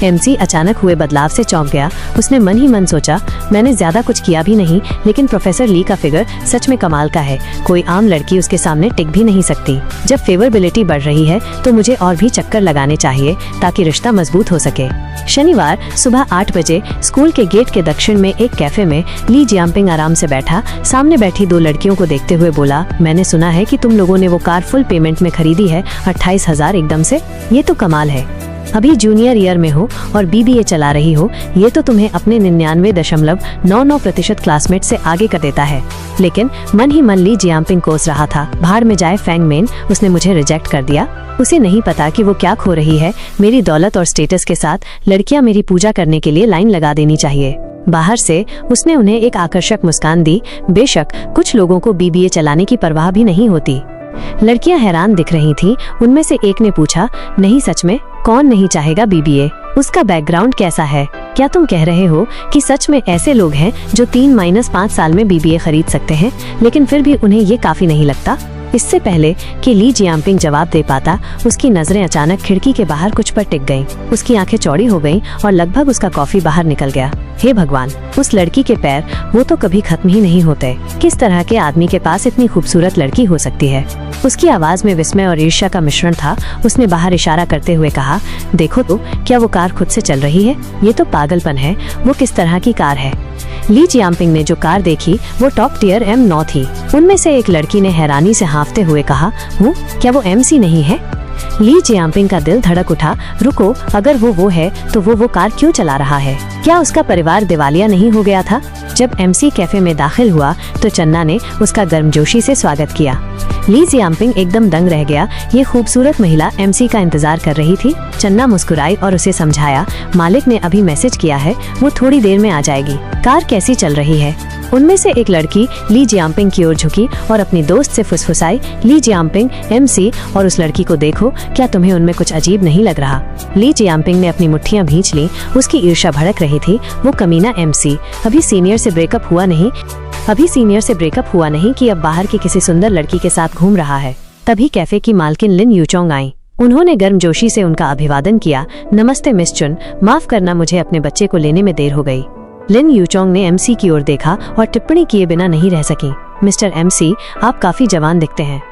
एमसी अचानक हुए बदलाव से चौंक गया। उसने मन ही मन सोचा, मैंने ज्यादा कुछ किया भी नहीं, लेकिन प्रोफेसर ली का फिगर सच में कमाल का है। कोई आम लड़की उसके सामने टिक भी नहीं सकती। जब फेवरेबिलिटी बढ़ रही है तो मुझे और भी चक्कर लगाने चाहिए ताकि रिश्ता मजबूत हो सके। शनिवार सुबह 8 बजे स्कूल के गेट के दक्षिण में एक कैफे में ली जियांपिंग आराम से बैठा। सामने बैठी 2 लड़कियों को देखते हुए बोला, मैंने सुना है कि तुम लोगों ने वो कार फुल पेमेंट में खरीदी है, 28,000 एकदम से। ये तो कमाल है। अभी जूनियर ईयर में हो और बीबीए चला रही हो, ये तो तुम्हें अपने 99.99% क्लासमेट से आगे कर देता है। लेकिन मन ही मन ली जियांपिंग कोस रहा था, भाड़ में जाए फैंग मेन, उसने मुझे रिजेक्ट कर दिया। उसे नहीं पता कि वो क्या खो रही है। मेरी दौलत और स्टेटस के साथ लड़कियां मेरी पूजा करने के लिए लाइन लगा देनी चाहिए। बाहर से उसने उन्हें एक आकर्षक मुस्कान दी। बेशक कुछ लोगों को बीबीए चलाने की परवाह भी नहीं होती। लड़कियां हैरान दिख रही थीं। उनमें से एक ने पूछा, नहीं सच में? कौन नहीं चाहेगा बीबीए? उसका बैकग्राउंड कैसा है? क्या तुम कह रहे हो कि सच में ऐसे लोग हैं जो 3-5 साल में बीबीए खरीद सकते हैं, लेकिन फिर भी उन्हें ये काफी नहीं लगता? इससे पहले कि ली जियांपिंग जवाब दे पाता, उसकी नजरें अचानक खिड़की के बाहर कुछ पर टिक गईं। उसकी आंखें चौड़ी हो गईं और लगभग उसका कॉफी बाहर निकल गया। हे भगवान, उस लड़की के पैर, वो तो कभी खत्म ही नहीं होते। किस तरह के आदमी के पास इतनी खूबसूरत लड़की हो सकती है? उसकी आवाज में विस्मय और ईर्ष्या का मिश्रण था। उसने बाहर इशारा करते हुए कहा, देखो तो, क्या वो कार खुद से चल रही है? ये तो पागलपन है। वो किस तरह की कार है? ली जियांपिंग ने जो कार देखी वो टॉप टियर M9 थी। उनमें से एक लड़की ने हैरानी से हाँफते हुए कहा, क्या वो MC नहीं है? ली जियांपिंग का दिल धड़क उठा। रुको, अगर वो है तो वो कार क्यों चला रहा है? क्या उसका परिवार दिवालिया नहीं हो गया था? जब MC कैफे में दाखिल हुआ तो चन्ना ने उसका गर्मजोशी से स्वागत किया। ली जियांपिंग एकदम दंग रह गया। ये खूबसूरत महिला MC का इंतजार कर रही थी। चन्ना मुस्कुराई और उसे समझाया, मालिक ने अभी मैसेज किया है, वो थोड़ी देर में आ जाएगी। कार कैसी चल रही है? उनमें से एक लड़की ली जियांपिंग की ओर झुकी और अपनी दोस्त से फुसफुसाई, ली जियांपिंग, MC और उस लड़की को देखो, क्या तुम्हें उनमें कुछ अजीब नहीं लग रहा? ली जियांपिंग ने अपनी मुट्ठियां भींच ली। उसकी ईर्ष्या भड़क रही थी। वो कमीना MC अभी सीनियर से ब्रेकअप हुआ नहीं कि अब बाहर की किसी सुंदर लड़की के साथ घूम रहा है। तभी कैफे की मालकिन लिन यूचोंग आई। उन्होंने गर्मजोशी से उनका अभिवादन किया। नमस्ते मिस चुन, माफ करना, मुझे अपने बच्चे को लेने में देर हो गई। लिन यूचोंग ने MC की ओर देखा और टिप्पणी किए बिना नहीं रह सकी। मिस्टर MC, आप काफी जवान दिखते हैं।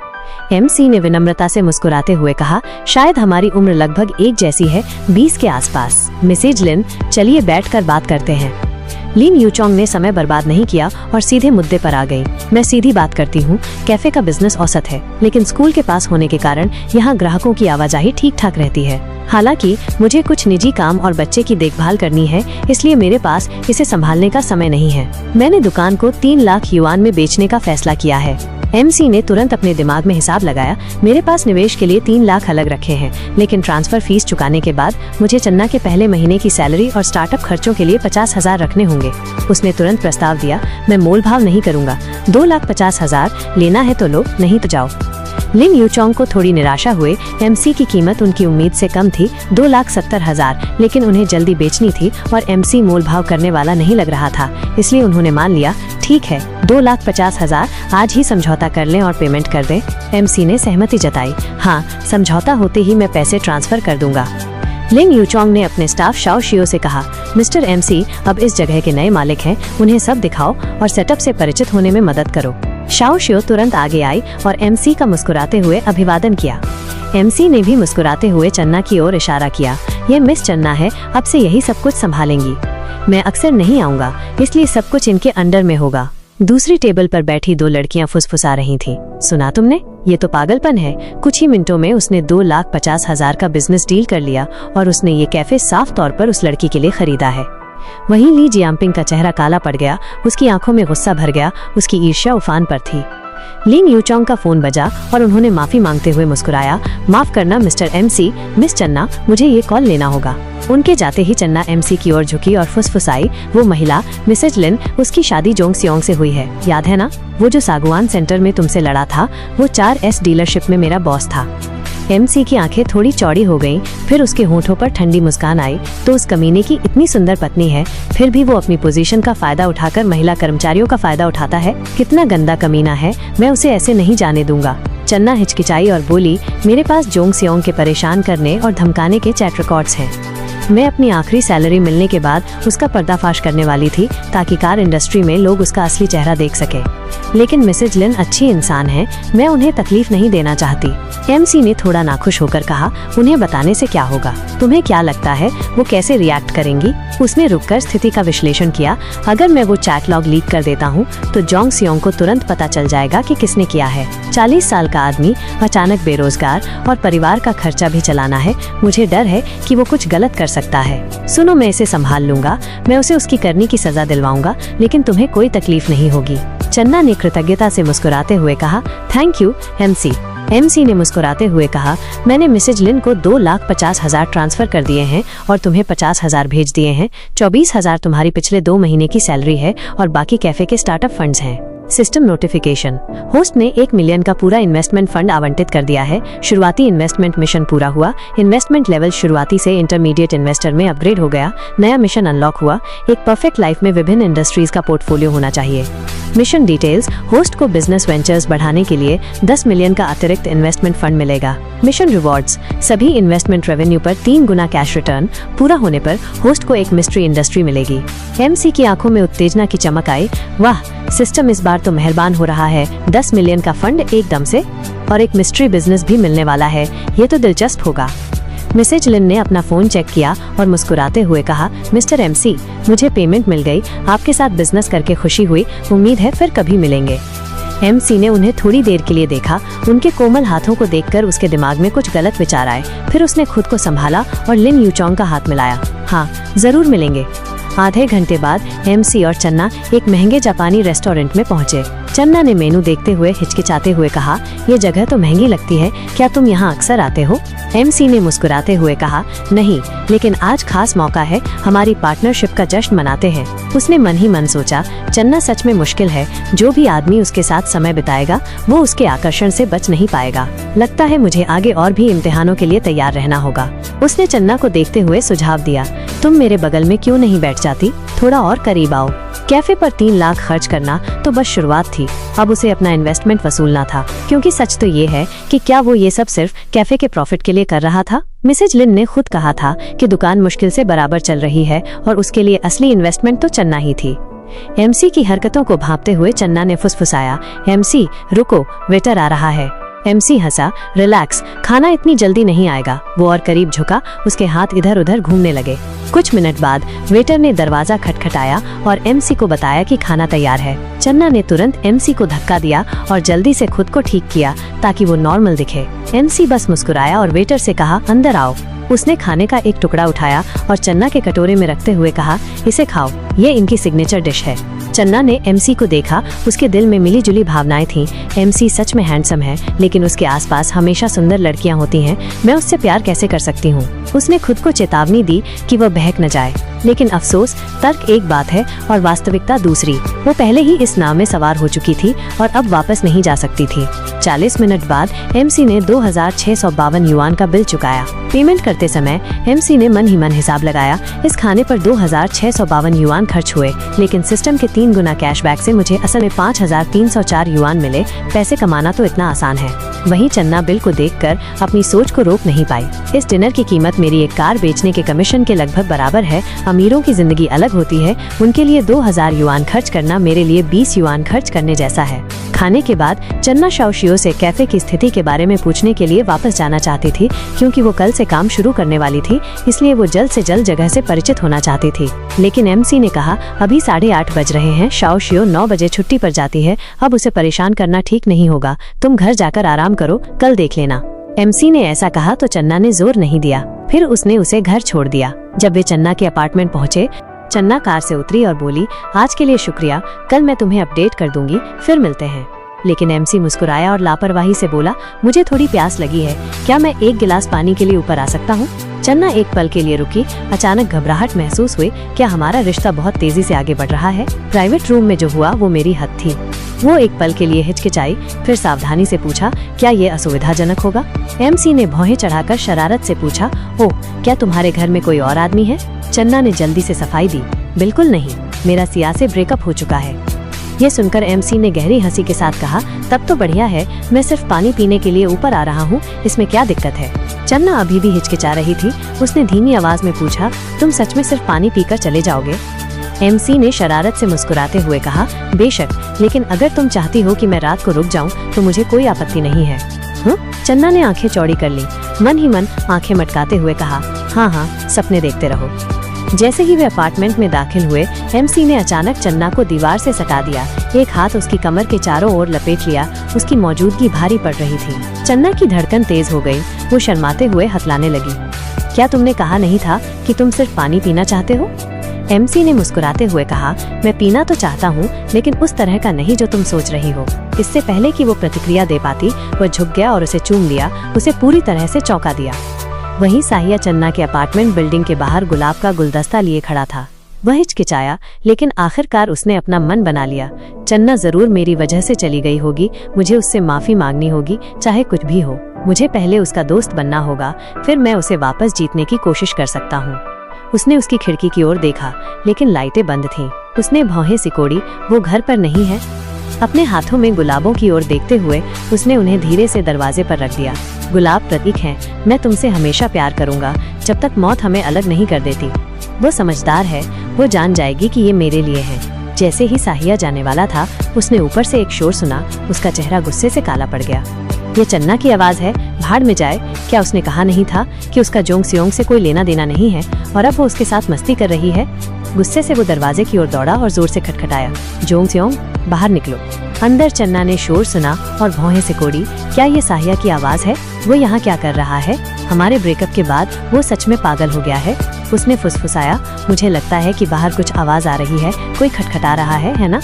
MC ने विनम्रता से मुस्कुराते हुए कहा, शायद हमारी उम्र लगभग एक जैसी है, 20 के आसपास। मिसेज लिन, चलिए बैठकर बात करते हैं। लिन यूचोंग ने समय बर्बाद नहीं किया और सीधे मुद्दे पर आ गई। मैं सीधी बात करती हूँ, कैफे का बिजनेस औसत है, लेकिन स्कूल के पास होने के कारण यहाँ ग्राहकों की आवाजाही ठीक ठाक रहती है। हालांकि मुझे कुछ निजी काम और बच्चे की देखभाल करनी है, इसलिए मेरे पास इसे संभालने का समय नहीं है। मैंने दुकान को 3 लाख युआन में बेचने का फैसला किया है। MC ने तुरंत अपने दिमाग में हिसाब लगाया। मेरे पास निवेश के लिए 3 लाख अलग रखे हैं, लेकिन ट्रांसफर फीस चुकाने के बाद मुझे चन्ना के पहले महीने की सैलरी और स्टार्टअप खर्चों के लिए 50,000 रखने होंगे। उसने तुरंत प्रस्ताव दिया, मैं मोल भाव नहीं करूंगा, 2,50,000 लेना है तो लो, नहीं तो जाओ। लिन यूचोंग को थोड़ी निराशा हुए। एमसी की कीमत उनकी उम्मीद से कम थी, 2,70,000, लेकिन उन्हें जल्दी बेचनी थी और एमसी मोल भाव करने वाला नहीं लग रहा था, इसलिए उन्होंने मान लिया। ठीक है, 2,50,000, आज ही समझौता कर लें और पेमेंट कर दें। एमसी ने सहमति जताई। हाँ, समझौता होते ही मैं पैसे ट्रांसफर कर दूंगा। लिन यूचोंग ने अपने स्टाफ शाओ शियो से कहा, मिस्टर एमसी अब इस जगह के नए मालिक हैं, उन्हें सब दिखाओ और सेटअप से परिचित होने में मदद करो। शाओ शियो तुरंत आगे आई और एमसी का मुस्कुराते हुए अभिवादन किया। एमसी ने भी मुस्कुराते हुए चन्ना की ओर इशारा किया। ये मिस चन्ना है, अब से यही सब कुछ संभालेंगी। मैं अक्सर नहीं आऊंगा, इसलिए सब कुछ इनके अंडर में होगा। दूसरी टेबल पर बैठी दो लड़कियां फुसफुसा रही थीं। सुना तुमने? ये तो पागलपन है। कुछ ही मिनटों में उसने 2,50,000 का बिजनेस डील कर लिया और उसने ये कैफे साफ तौर पर उस लड़की के लिए खरीदा है। वहीं ली जियांपिंग का चेहरा काला पड़ गया, उसकी आंखों में गुस्सा भर गया, उसकी ईर्ष्या उफान पर थी। लिन यूचोंग का फोन बजा और उन्होंने माफी मांगते हुए मुस्कुराया। माफ करना मिस्टर एमसी, मिस चन्ना, मुझे ये कॉल लेना होगा। उनके जाते ही चन्ना एमसी की ओर झुकी और फुसफुसाई, वो महिला मिसेज लिन, उसकी शादी जोंग सियोंग से हुई है, याद है ना? वो जो सागवान सेंटर में तुमसे लड़ा था, वो 4S डीलरशिप में मेरा बॉस था। एमसी की आंखें थोड़ी चौड़ी हो गईं, फिर उसके होठों पर ठंडी मुस्कान आई। तो उस कमीने की इतनी सुंदर पत्नी है, फिर भी वो अपनी पोजीशन का फायदा उठाकर महिला कर्मचारियों का फायदा उठाता है। कितना गंदा कमीना है, मैं उसे ऐसे नहीं जाने दूंगा। चन्ना हिचकिचाई और बोली, मेरे पास जोंग सियोंग के परेशान करने और धमकाने के चैट रिकॉर्ड्स हैं। मैं अपनी आखिरी सैलरी मिलने के बाद उसका पर्दाफाश करने वाली थी, ताकि कार इंडस्ट्री में लोग उसका असली चेहरा देख सके। लेकिन मिसेज लिन अच्छी इंसान है, मैं उन्हें तकलीफ नहीं देना चाहती। एमसी ने थोड़ा नाखुश होकर कहा, उन्हें बताने से क्या होगा? तुम्हें क्या लगता है वो कैसे रिएक्ट करेंगी? उसने रुककर स्थिति का विश्लेषण किया। अगर मैं वो चैट लॉग लीक कर देता हूँ तो जोंग सियोंग को तुरंत पता चल जाएगा कि किसने किया है। 40 साल का आदमी, अचानक बेरोजगार, और परिवार का खर्चा भी चलाना है। मुझे डर है कि वो कुछ गलत कर सकता है। सुनो, मैं इसे संभाल लूंगा, मैं उसे उसकी करनी की सजा दिलवाऊंगा, लेकिन तुम्हें कोई तकलीफ नहीं होगी। चन्ना ने कृतज्ञता से मुस्कुराते हुए कहा, थैंक यू एमसी। एमसी ने मुस्कुराते हुए कहा, मैंने मिसेज लिन को 2,50,000 ट्रांसफर कर दिए हैं और तुम्हें 50,000 भेज दिए हैं। 24,000 तुम्हारी पिछले 2 महीने की सैलरी है और बाकी कैफे के स्टार्टअप फंड्स हैं। सिस्टम नोटिफिकेशन, होस्ट ने 1 मिलियन का पूरा इन्वेस्टमेंट फंड आवंटित कर दिया है। शुरुआती इन्वेस्टमेंट मिशन पूरा हुआ। इन्वेस्टमेंट लेवल शुरुआती से इंटरमीडिएट इन्वेस्टर में अपग्रेड हो गया। नया मिशन अनलॉक हुआ। एक परफेक्ट लाइफ में विभिन्न इंडस्ट्रीज का पोर्टफोलियो होना चाहिए। मिशन डिटेल्स, होस्ट को बिजनेस वेंचर्स बढ़ाने के लिए 10 मिलियन का अतिरिक्त इन्वेस्टमेंट फंड मिलेगा। मिशन रिवॉर्ड्स, सभी इन्वेस्टमेंट रेवेन्यू पर 3 गुना कैश रिटर्न। पूरा होने पर होस्ट को एक मिस्ट्री इंडस्ट्री मिलेगी। एमसी की आंखों में उत्तेजना की चमक आई। वाह, सिस्टम इस बार तो मेहरबान हो रहा है। 10 मिलियन का फंड एकदम से, और एक मिस्ट्री बिजनेस भी मिलने वाला है। ये तो दिलचस्प होगा। मिसेज लिन ने अपना फोन चेक किया और मुस्कुराते हुए कहा, मिस्टर एमसी, मुझे पेमेंट मिल गई। आपके साथ बिजनेस करके खुशी हुई। उम्मीद है फिर कभी मिलेंगे। एमसी ने उन्हें थोड़ी देर के लिए देखा। उनके कोमल हाथों को देखकर उसके दिमाग में कुछ गलत विचार आए। फिर उसने खुद को संभाला और लिन यूचोंग का हाथ मिलाया। हाँ, जरूर मिलेंगे। आधे घंटे बाद एमसी और चन्ना एक महंगे जापानी रेस्टोरेंट में पहुंचे। चन्ना ने मेनू देखते हुए हिचकिचाते हुए कहा, ये जगह तो महंगी लगती है, क्या तुम यहाँ अक्सर आते हो? एमसी ने मुस्कुराते हुए कहा, नहीं, लेकिन आज खास मौका है, हमारी पार्टनरशिप का जश्न मनाते हैं। उसने मन ही मन सोचा, चन्ना सच में मुश्किल है। जो भी आदमी उसके साथ समय बिताएगा वो उसके आकर्षण से बच नहीं पाएगा। लगता है मुझे आगे और भी इम्तिहानों के लिए तैयार रहना होगा। उसने चन्ना को देखते हुए सुझाव दिया, तुम मेरे बगल में क्यों नहीं बैठ जाती? थोड़ा और करीब आओ। कैफे पर 3 लाख खर्च करना तो बस शुरुआत थी। अब उसे अपना इन्वेस्टमेंट वसूलना था, क्योंकि सच तो ये है कि क्या वो ये सब सिर्फ कैफे के प्रॉफिट के लिए कर रहा था? मिसेज लिन ने खुद कहा था कि दुकान मुश्किल से बराबर चल रही है और उसके लिए असली इन्वेस्टमेंट तो चन्ना ही थी। एमसी की हरकतों को भांपते हुए चन्ना ने फुसफुसाया, एमसी रुको, वेटर आ रहा है। एमसी हंसा, रिलैक्स, खाना इतनी जल्दी नहीं आएगा। वो और करीब झुका, उसके हाथ इधर उधर घूमने लगे। कुछ मिनट बाद वेटर ने दरवाजा खटखटाया और एमसी को बताया कि खाना तैयार है। चन्ना ने तुरंत एमसी को धक्का दिया और जल्दी से खुद को ठीक किया ताकि वो नॉर्मल दिखे। एमसी बस मुस्कुराया और वेटर से कहा, अंदर आओ। उसने खाने का एक टुकड़ा उठाया और चन्ना के कटोरे में रखते हुए कहा, इसे खाओ, ये इनकी सिग्नेचर डिश है। चन्ना ने एमसी को देखा, उसके दिल में मिली जुली भावनाएं थीं। एमसी सच में हैंडसम है, लेकिन उसके आसपास हमेशा सुंदर लड़कियां होती हैं। मैं उससे प्यार कैसे कर सकती हूँ? उसने खुद को चेतावनी दी कि वह बहक न जाए। लेकिन अफसोस तर्क एक बात है और वास्तविकता दूसरी। वो पहले ही इस नाव में सवार हो चुकी थी और अब वापस नहीं जा सकती थी। 40 मिनट बाद एमसी ने 2652 युआन का बिल चुकाया। पेमेंट करते समय एमसी ने मन ही मन हिसाब लगाया, इस खाने पर 2652 युआन खर्च हुए, लेकिन सिस्टम के 3 गुना कैशबैक से मुझे असल में 5304 युआन मिले। पैसे कमाना तो इतना आसान है। वहीं चन्ना बिल को देखकर अपनी सोच को रोक नहीं पाई। इस डिनर की कीमत मेरी एक कार बेचने के कमीशन के लगभग बराबर है। अमीरों की जिंदगी अलग होती है, उनके लिए 2000 युआन खर्च करना मेरे लिए 20 युआन खर्च करने जैसा है। खाने के बाद चन्ना शाओशियो से कैफे की स्थिति के बारे में पूछने के लिए वापस जाना चाहती थी, क्योंकि वो कल से काम शुरू करने वाली थी, इसलिए वो जल्द से जल्द जगह से परिचित होना चाहती थी। लेकिन एमसी ने कहा, अभी 8:30 बज रहे हैं, शाओशियो 9 बजे छुट्टी पर जाती है, अब उसे परेशान करना ठीक नहीं होगा, तुम घर जाकर आराम करो, कल देख लेना। एमसी ने ऐसा कहा तो चन्ना ने जोर नहीं दिया, फिर उसने उसे घर छोड़ दिया। जब वे चन्ना के अपार्टमेंट पहुँचे, चन्ना कार से उतरी और बोली, आज के लिए शुक्रिया, कल मैं तुम्हें अपडेट कर दूंगी, फिर मिलते हैं। लेकिन एमसी मुस्कुराया और लापरवाही से बोला, मुझे थोड़ी प्यास लगी है, क्या मैं एक गिलास पानी के लिए ऊपर आ सकता हूँ? चन्ना एक पल के लिए रुकी, अचानक घबराहट महसूस हुई, क्या हमारा रिश्ता बहुत तेजी से आगे बढ़ रहा है? प्राइवेट रूम में जो हुआ वो मेरी हद थी। वो एक पल के लिए हिचकिचाई, फिर सावधानी से पूछा, क्या ये असुविधाजनक होगा? एमसी ने भौहें चढ़ाकर शरारत से पूछा, ओह, क्या तुम्हारे घर में कोई और आदमी है? चन्ना ने जल्दी से सफाई दी, बिल्कुल नहीं, मेरा सिया से ब्रेकअप हो चुका है। ये सुनकर एमसी ने गहरी हंसी के साथ कहा, तब तो बढ़िया है, मैं सिर्फ पानी पीने के लिए ऊपर आ रहा हूँ, इसमें क्या दिक्कत है? चन्ना अभी भी हिचकिचा रही थी। उसने धीमी आवाज में पूछा, तुम सच में सिर्फ पानी पीकर चले जाओगे? एमसी ने शरारत से मुस्कुराते हुए कहा, बेशक, लेकिन अगर तुम चाहती हो कि मैं रात को रुक जाऊं तो मुझे कोई आपत्ति नहीं है। चन्ना ने आंखें चौड़ी कर ली, मन ही मन आंखें मटकाते हुए कहा, हाँ, सपने देखते रहो। जैसे ही वे अपार्टमेंट में दाखिल हुए, एमसी ने अचानक चन्ना को दीवार से सटा दिया, एक हाथ उसकी कमर के चारों ओर लपेट लिया। उसकी मौजूदगी भारी पड़ रही थी। चन्ना की धड़कन तेज हो गई, वो शर्माते हुए हथलाने लगी। क्या तुमने कहा नहीं था कि तुम सिर्फ पानी पीना चाहते हो? एमसी ने मुस्कुराते हुए कहा, मैं पीना तो चाहता हूँ, लेकिन उस तरह का नहीं जो तुम सोच रही हो। इससे पहले कि वो प्रतिक्रिया दे पाती, वह झुक गया और उसे चूम लिया, उसे पूरी तरह से चौंका दिया। वहीं साहिया चन्ना के अपार्टमेंट बिल्डिंग के बाहर गुलाब का गुलदस्ता लिए खड़ा था। वह हिचकिचाया, लेकिन आखिरकार उसने अपना मन बना लिया। चन्ना जरूर मेरी वजह से चली गई होगी, मुझे उससे माफी मांगनी होगी, चाहे कुछ भी हो। मुझे पहले उसका दोस्त बनना होगा, फिर मैं उसे वापस जीतने की कोशिश कर सकता हूँ। उसने उसकी खिड़की की ओर देखा, लेकिन लाइटें बंद थीं। उसने भौहें सिकोड़ी, वो घर पर नहीं है। अपने हाथों में गुलाबों की ओर देखते हुए उसने उन्हें धीरे से दरवाजे पर रख दिया। गुलाब प्रतीक हैं, मैं तुमसे हमेशा प्यार करूंगा, जब तक मौत हमें अलग नहीं कर देती। वो समझदार है, वो जान जाएगी कि ये मेरे लिए है। जैसे ही साहिया जाने वाला था, उसने ऊपर से एक शोर सुना। उसका चेहरा गुस्से से काला पड़ गया। ये चन्ना की आवाज है, भाड़ में जाए। क्या उसने कहा नहीं था कि उसका जोंग सियोंग से कोई लेना देना नहीं है, और अब वो उसके साथ मस्ती कर रही है? गुस्से से वो दरवाजे की ओर दौड़ा और जोर से खटखटाया, जोंग सियोंग, बाहर निकलो। अंदर चन्ना ने शोर सुना और भौहें सिकोड़ी। क्या ये साहिया की आवाज है? वो यहाँ क्या कर रहा है? हमारे ब्रेकअप के बाद वो सच में पागल हो गया है। उसने फुसफुसाया, मुझे लगता है कि बाहर कुछ आवाज आ रही है, कोई खटखटा रहा है ना?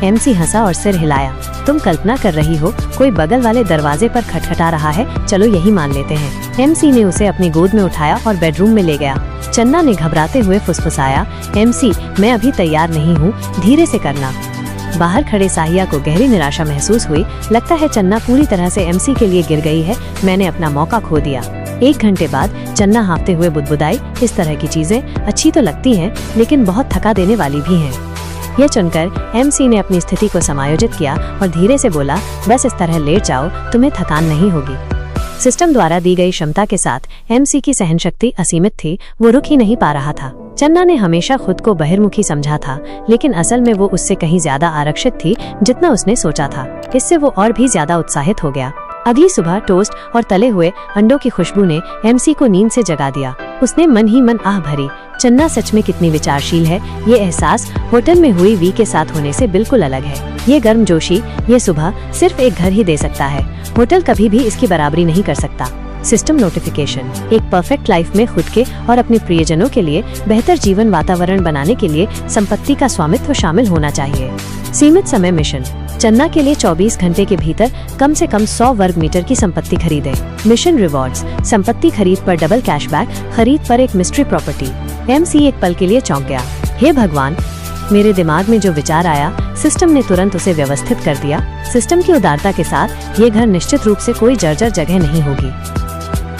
एमसी हंसा और सिर हिलाया। तुम कल्पना कर रही हो, कोई बगल वाले दरवाजे पर खटखटा रहा है, चलो यही मान लेते हैं। एमसी ने उसे अपनी गोद में उठाया और बेडरूम में ले गया। चन्ना ने घबराते हुए फुसफुसाया, एमसी, मैं अभी तैयार नहीं हूँ, धीरे से करना। बाहर खड़े साहिया को गहरी निराशा महसूस हुई। लगता है चन्ना पूरी तरह से एमसी के लिए गिर गई है, मैंने अपना मौका खो दिया। 1 घंटे बाद चन्ना हाँफते हुए बुदबुदाई, इस तरह की चीजें अच्छी तो लगती हैं, लेकिन बहुत थका देने वाली भी हैं। यह सुनकर एमसी ने अपनी स्थिति को समायोजित किया और धीरे से बोला, बस इस तरह लेट जाओ, तुम्हें थकान नहीं होगी। सिस्टम द्वारा दी गई क्षमता के साथ एमसी की सहनशक्ति असीमित थी, वो रुक ही नहीं पा रहा था। चन्ना ने हमेशा खुद को बहिर्मुखी समझा था, लेकिन असल में वो उससे कहीं ज्यादा आरक्षित थी जितना उसने सोचा था। इससे वो और भी ज्यादा उत्साहित हो गया। अगली सुबह टोस्ट और तले हुए अंडों की खुशबू ने एमसी को नींद से जगा दिया। उसने मन ही मन आह भरी, चन्ना सच में कितनी विचारशील है। ये एहसास होटल में हुई वी के साथ होने से बिल्कुल अलग है। ये गर्मजोशी, ये सुबह सिर्फ एक घर ही दे सकता है, होटल कभी भी इसकी बराबरी नहीं कर सकता। सिस्टम नोटिफिकेशन, एक परफेक्ट लाइफ में खुद के और अपने प्रियजनों के लिए बेहतर जीवन वातावरण बनाने के लिए संपत्ति का स्वामित्व शामिल होना चाहिए। सीमित समय मिशन, चन्ना के लिए 24 घंटे के भीतर कम से कम 100 वर्ग मीटर की संपत्ति खरीदें। मिशन रिवॉर्ड्स, संपत्ति खरीद पर डबल कैशबैक, खरीद पर एक मिस्ट्री प्रॉपर्टी। MC एक पल के लिए चौंक गया। हे भगवान, मेरे दिमाग में जो विचार आया, सिस्टम ने तुरंत उसे व्यवस्थित कर दिया। सिस्टम की उदारता के साथ ये घर निश्चित रूप से कोई जर्जर जगह नहीं होगी।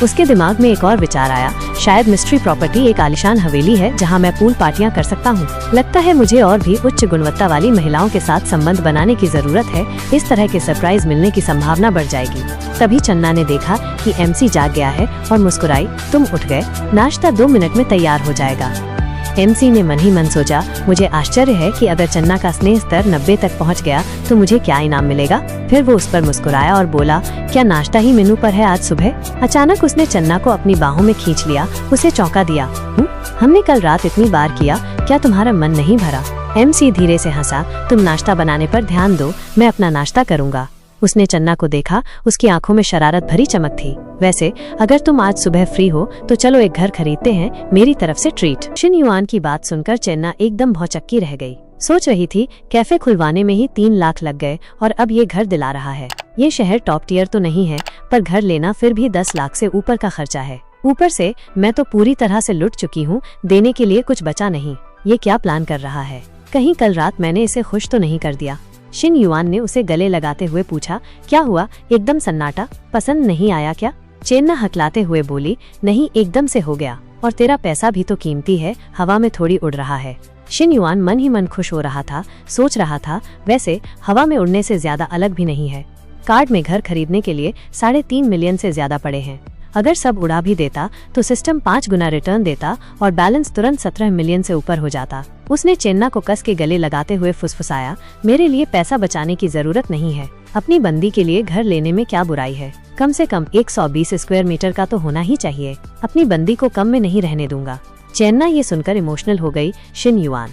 उसके दिमाग में एक और विचार आया, शायद मिस्ट्री प्रॉपर्टी एक आलीशान हवेली है जहां मैं पूल पार्टियां कर सकता हूं। लगता है मुझे और भी उच्च गुणवत्ता वाली महिलाओं के साथ संबंध बनाने की जरूरत है। इस तरह के सरप्राइज मिलने की संभावना बढ़ जाएगी। तभी चन्ना ने देखा कि MC जाग गया है और मुस्कुराई। तुम उठ गए, नाश्ता 2 मिनट में तैयार हो जाएगा। MC ने मन ही मन सोचा, मुझे आश्चर्य है कि अगर चन्ना का स्नेह स्तर 90 तक पहुंच गया तो मुझे क्या इनाम मिलेगा। फिर वो उस पर मुस्कुराया और बोला, क्या नाश्ता ही मेनू पर है आज सुबह? अचानक उसने चन्ना को अपनी बाहों में खींच लिया, उसे चौंका दिया। हमने कल रात इतनी बार किया, क्या तुम्हारा मन नहीं भरा? MC धीरे से हंसा, तुम नाश्ता बनाने पर ध्यान दो, मैं अपना नाश्ता करूँगा। उसने चन्ना को देखा, उसकी आंखों में शरारत भरी चमक थी। वैसे अगर तुम आज सुबह फ्री हो तो चलो एक घर खरीदते हैं, मेरी तरफ से ट्रीट। शिन युआन की बात सुनकर चन्ना एकदम भौचक्की रह गई। सोच रही थी कैफे खुलवाने में ही 3 लाख लग गए और अब ये घर दिला रहा है। ये शहर टॉप टियर तो नहीं है, पर घर लेना फिर भी 10 लाख से ऊपर का खर्चा है। ऊपर से मैं तो पूरी तरह से लुट चुकी हूँ, देने के लिए कुछ बचा नहीं। ये क्या प्लान कर रहा है? कहीं कल रात मैंने इसे खुश तो नहीं कर दिया? शिन युआन ने उसे गले लगाते हुए पूछा, क्या हुआ? एकदम सन्नाटा, पसंद नहीं आया क्या? चेन्ना हकलाते हुए बोली, नहीं, एकदम से हो गया। और तेरा पैसा भी तो कीमती है, हवा में थोड़ी उड़ रहा है। शिन युआन मन ही मन खुश हो रहा था, सोच रहा था, वैसे हवा में उड़ने से ज्यादा अलग भी नहीं है। कार्ड में घर खरीदने के लिए 3.5 मिलियन से ज्यादा पड़े हैं। अगर सब उड़ा भी देता तो सिस्टम 5 गुना रिटर्न देता और बैलेंस तुरंत 17 मिलियन से ऊपर हो जाता। उसने चेन्ना को कस के गले लगाते हुए फुसफुसाया, मेरे लिए पैसा बचाने की जरूरत नहीं है। अपनी बंदी के लिए घर लेने में क्या बुराई है? कम से कम 120 स्क्वायर मीटर का तो होना ही चाहिए। अपनी बंदी को कम में नहीं रहने दूंगा। चेन्ना ये सुनकर इमोशनल हो गई। शिन युआन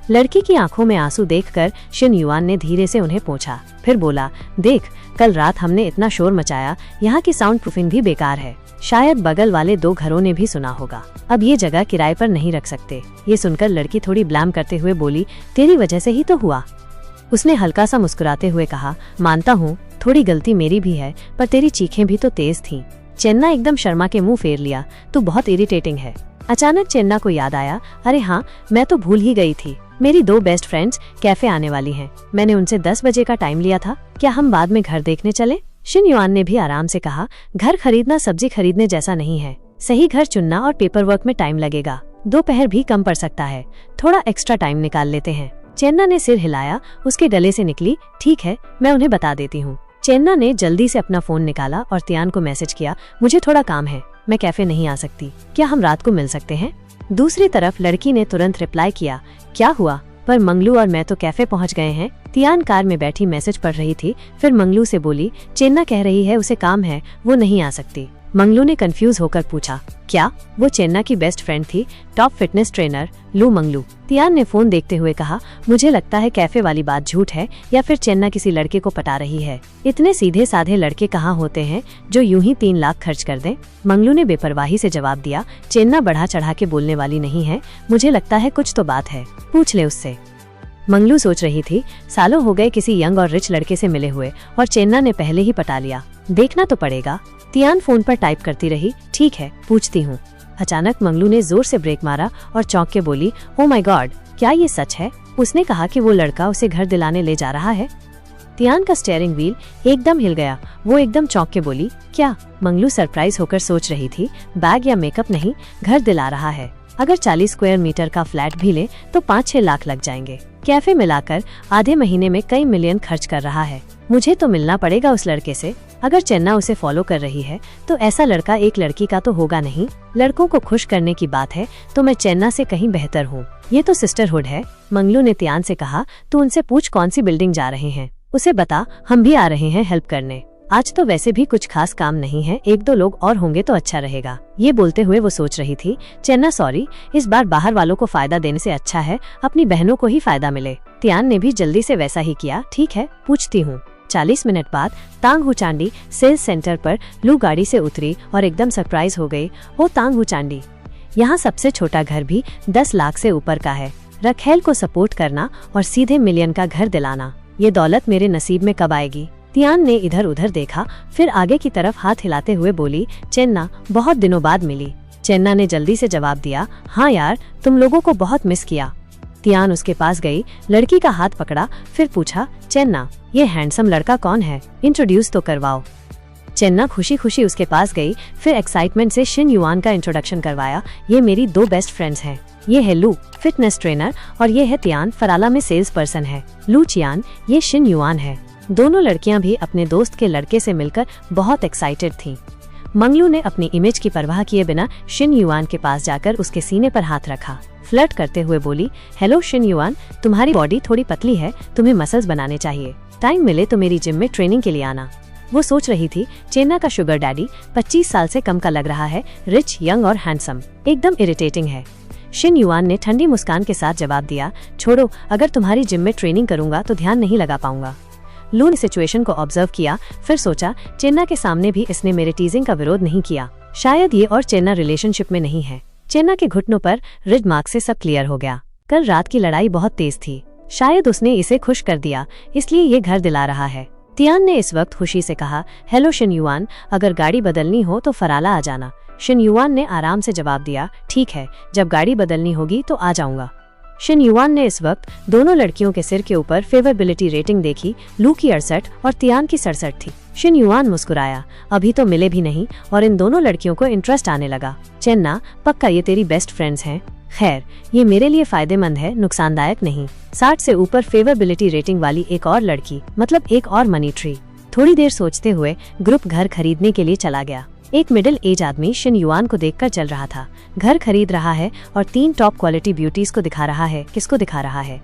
लड़की की आंखों में आंसू देखकर शिन युआन ने धीरे से उन्हें पोंछा, फिर बोला, देख, कल रात हमने इतना शोर मचाया, यहाँ की साउंड प्रूफिंग भी बेकार है। शायद बगल वाले 2 घरों ने भी सुना होगा। अब ये जगह किराए पर नहीं रख सकते। ये सुनकर लड़की थोड़ी ब्लैम करते हुए बोली, तेरी वजह से ही तो हुआ। उसने हल्का सा मुस्कुराते हुए कहा, मानता हूँ थोड़ी गलती मेरी भी है, पर तेरी चीखें भी तो तेज थीं। चेन्ना एकदम शर्मा के मुंह फेर लिया, तू बहुत इरिटेटिंग है। अचानक चेन्ना को याद आया, अरे हाँ, मैं तो भूल ही गई थी, मेरी 2 बेस्ट फ्रेंड्स कैफे आने वाली हैं। मैंने उनसे 10 बजे का टाइम लिया था, क्या हम बाद में घर देखने चले? शिन युआन ने भी आराम से कहा, घर खरीदना सब्जी खरीदने जैसा नहीं है। सही घर चुनना और पेपर वर्क में टाइम लगेगा। दोपहर भी कम पड़ सकता है, थोड़ा एक्स्ट्रा टाइम निकाल लेते हैं। चेन्ना ने सिर हिलाया, उसके गले से निकली, ठीक है, मैं उन्हें बता देती हूँ। चेन्ना ने जल्दी से अपना फोन निकाला और तियान को मैसेज किया, मुझे थोड़ा काम है, मैं कैफे नहीं आ सकती, क्या हम रात को मिल सकते हैं? दूसरी तरफ लड़की ने तुरंत रिप्लाई किया, क्या हुआ? पर मंगलू और मैं तो कैफे पहुंच गए हैं। तियान कार में बैठी मैसेज पढ़ रही थी, फिर मंगलू से बोली, चेन्ना कह रही है उसे काम है, वो नहीं आ सकती। मंगलू ने कंफ्यूज होकर पूछा, क्या? वो चेन्ना की बेस्ट फ्रेंड थी, टॉप फिटनेस ट्रेनर लू मंगलू। तियान ने फोन देखते हुए कहा, मुझे लगता है कैफे वाली बात झूठ है या फिर चेन्ना किसी लड़के को पटा रही है। इतने सीधे साधे लड़के कहाँ होते हैं जो यूं ही 3 लाख खर्च कर दें? मंगलू ने बेपरवाही से जवाब दिया, चेन्ना बढ़ा चढ़ा के बोलने वाली नहीं है, मुझे लगता है कुछ तो बात है, पूछ ले उससे। मंगलू सोच रही थी, सालों हो गए किसी यंग और रिच लड़के से मिले हुए और चेन्ना ने पहले ही पटा लिया, देखना तो पड़ेगा। तियान फोन पर टाइप करती रही, ठीक है, पूछती हूँ। अचानक मंगलू ने जोर से ब्रेक मारा और चौंक के बोली, ओ माय गॉड, क्या ये सच है? उसने कहा कि वो लड़का उसे घर दिलाने ले जा रहा है। तियान का स्टीयरिंग व्हील एकदम हिल गया। वो एकदम चौंक के बोली, क्या? मंगलू सरप्राइज होकर सोच रही थी, बैग या मेकअप नहीं, घर दिला रहा है। अगर 40 स्क्वायर मीटर का फ्लैट भी ले तो 5-6 लाख लग जाएंगे। कैफे मिलाकर आधे महीने में कई मिलियन खर्च कर रहा है। मुझे तो मिलना पड़ेगा उस लड़के से। अगर चेन्ना उसे फॉलो कर रही है तो ऐसा लड़का एक लड़की का तो होगा नहीं। लड़कों को खुश करने की बात है तो मैं चेन्ना से कहीं बेहतर हूँ। ये तो सिस्टरहुड है। मंगलू ने तियान से कहा, तू उनसे पूछ कौन सी बिल्डिंग जा रहे हैं, उसे बता हम भी आ रहे हैं हेल्प करने। आज तो वैसे भी कुछ खास काम नहीं है, 1-2 लोग और होंगे तो अच्छा रहेगा। ये बोलते हुए वो सोच रही थी, चेन्ना सॉरी, इस बार बाहर वालों को फायदा देने से अच्छा है अपनी बहनों को ही फायदा मिले। तियान ने भी जल्दी से वैसा ही किया, ठीक है, पूछती हूँ। 40 मिनट बाद तांग हुचांडी सेल्स सेंटर पर लू गाड़ी से उतरी और एकदम सरप्राइज हो गई। वो तांग हुचांडी, यहाँ सबसे छोटा घर भी 10 लाख से ऊपर का है। रखेल को सपोर्ट करना और सीधे मिलियन का घर दिलाना, ये दौलत मेरे नसीब में कब आएगी? तियान ने इधर उधर देखा, फिर आगे की तरफ हाथ हिलाते हुए बोली, चेन्ना बहुत दिनों बाद मिली, चेन्ना ने जल्दी से जवाब दिया, हाँ यार, तुम लोगों को बहुत मिस किया। तियान उसके पास गई, लड़की का हाथ पकड़ा, फिर पूछा, चेन्ना, ये हैंडसम लड़का कौन है, इंट्रोड्यूस तो करवाओ। चेन्ना खुशी खुशी उसके पास गई, फिर एक्साइटमेंट से शिन युआन का इंट्रोडक्शन करवाया। ये मेरी 2 बेस्ट फ्रेंड्स हैं, ये है लू, फिटनेस ट्रेनर, और ये है तियान, फराला में सेल्स पर्सन है। लू चियान, ये शिन युआन है। दोनों लड़कियां भी अपने दोस्त के लड़के से मिलकर बहुत एक्साइटेड थीं। मंगलू ने अपनी इमेज की परवाह किए बिना शिन युआन के पास जाकर उसके सीने पर हाथ रखा। फ्लर्ट करते हुए बोली, हेलो शिन युआन, तुम्हारी बॉडी थोड़ी पतली है, तुम्हें मसल्स बनाने चाहिए। टाइम मिले तो मेरी जिम में ट्रेनिंग के लिए आना। वो सोच रही थी, चेन्ना का शुगर डैडी 25 साल से कम का लग रहा है, रिच, यंग और हैंडसम, एकदम इरिटेटिंग है। शिन युआन ने ठंडी मुस्कान के साथ जवाब दिया, छोड़ो, अगर तुम्हारी जिम में ट्रेनिंग करूंगा तो ध्यान नहीं लगा पाऊंगा। लू ने सिचुएशन को ऑब्जर्व किया, फिर सोचा, चेन्ना के सामने भी इसने मेरे टीजिंग का विरोध नहीं किया, शायद ये और चेन्ना रिलेशनशिप में नहीं है। चेन्ना के घुटनों पर रिड मार्क से सब क्लियर हो गया। कल रात की लड़ाई बहुत तेज थी, शायद उसने इसे खुश कर दिया, इसलिए ये घर दिला रहा है। तियान ने इस वक्त खुशी से कहा, हेलो शिन युआन, अगर गाड़ी बदलनी हो तो फराला आ जाना। शिन युआन ने आराम से जवाब दिया, ठीक है, जब गाड़ी बदलनी होगी तो आ जाऊंगा। शिन युआन ने इस वक्त दोनों लड़कियों के सिर के ऊपर फेवरेबिलिटी रेटिंग देखी। लू की 68 और तियान की 67 थी। शिन युआन मुस्कुराया, अभी तो मिले भी नहीं और इन दोनों लड़कियों को इंटरेस्ट आने लगा। चेन्ना, पक्का ये तेरी बेस्ट फ्रेंड्स हैं? खैर, ये मेरे लिए फायदेमंद है, नुकसानदायक नहीं। 60 से ऊपर फेवरेबिलिटी रेटिंग वाली एक और लड़की, मतलब एक और मनी ट्री। थोड़ी देर सोचते हुए ग्रुप घर खरीदने के लिए चला गया। एक मिडिल एज आदमी शिन युआन को देखकर चल रहा था। घर खरीद रहा है और 3 टॉप क्वालिटी ब्यूटीज को दिखा रहा है। किसको दिखा रहा है?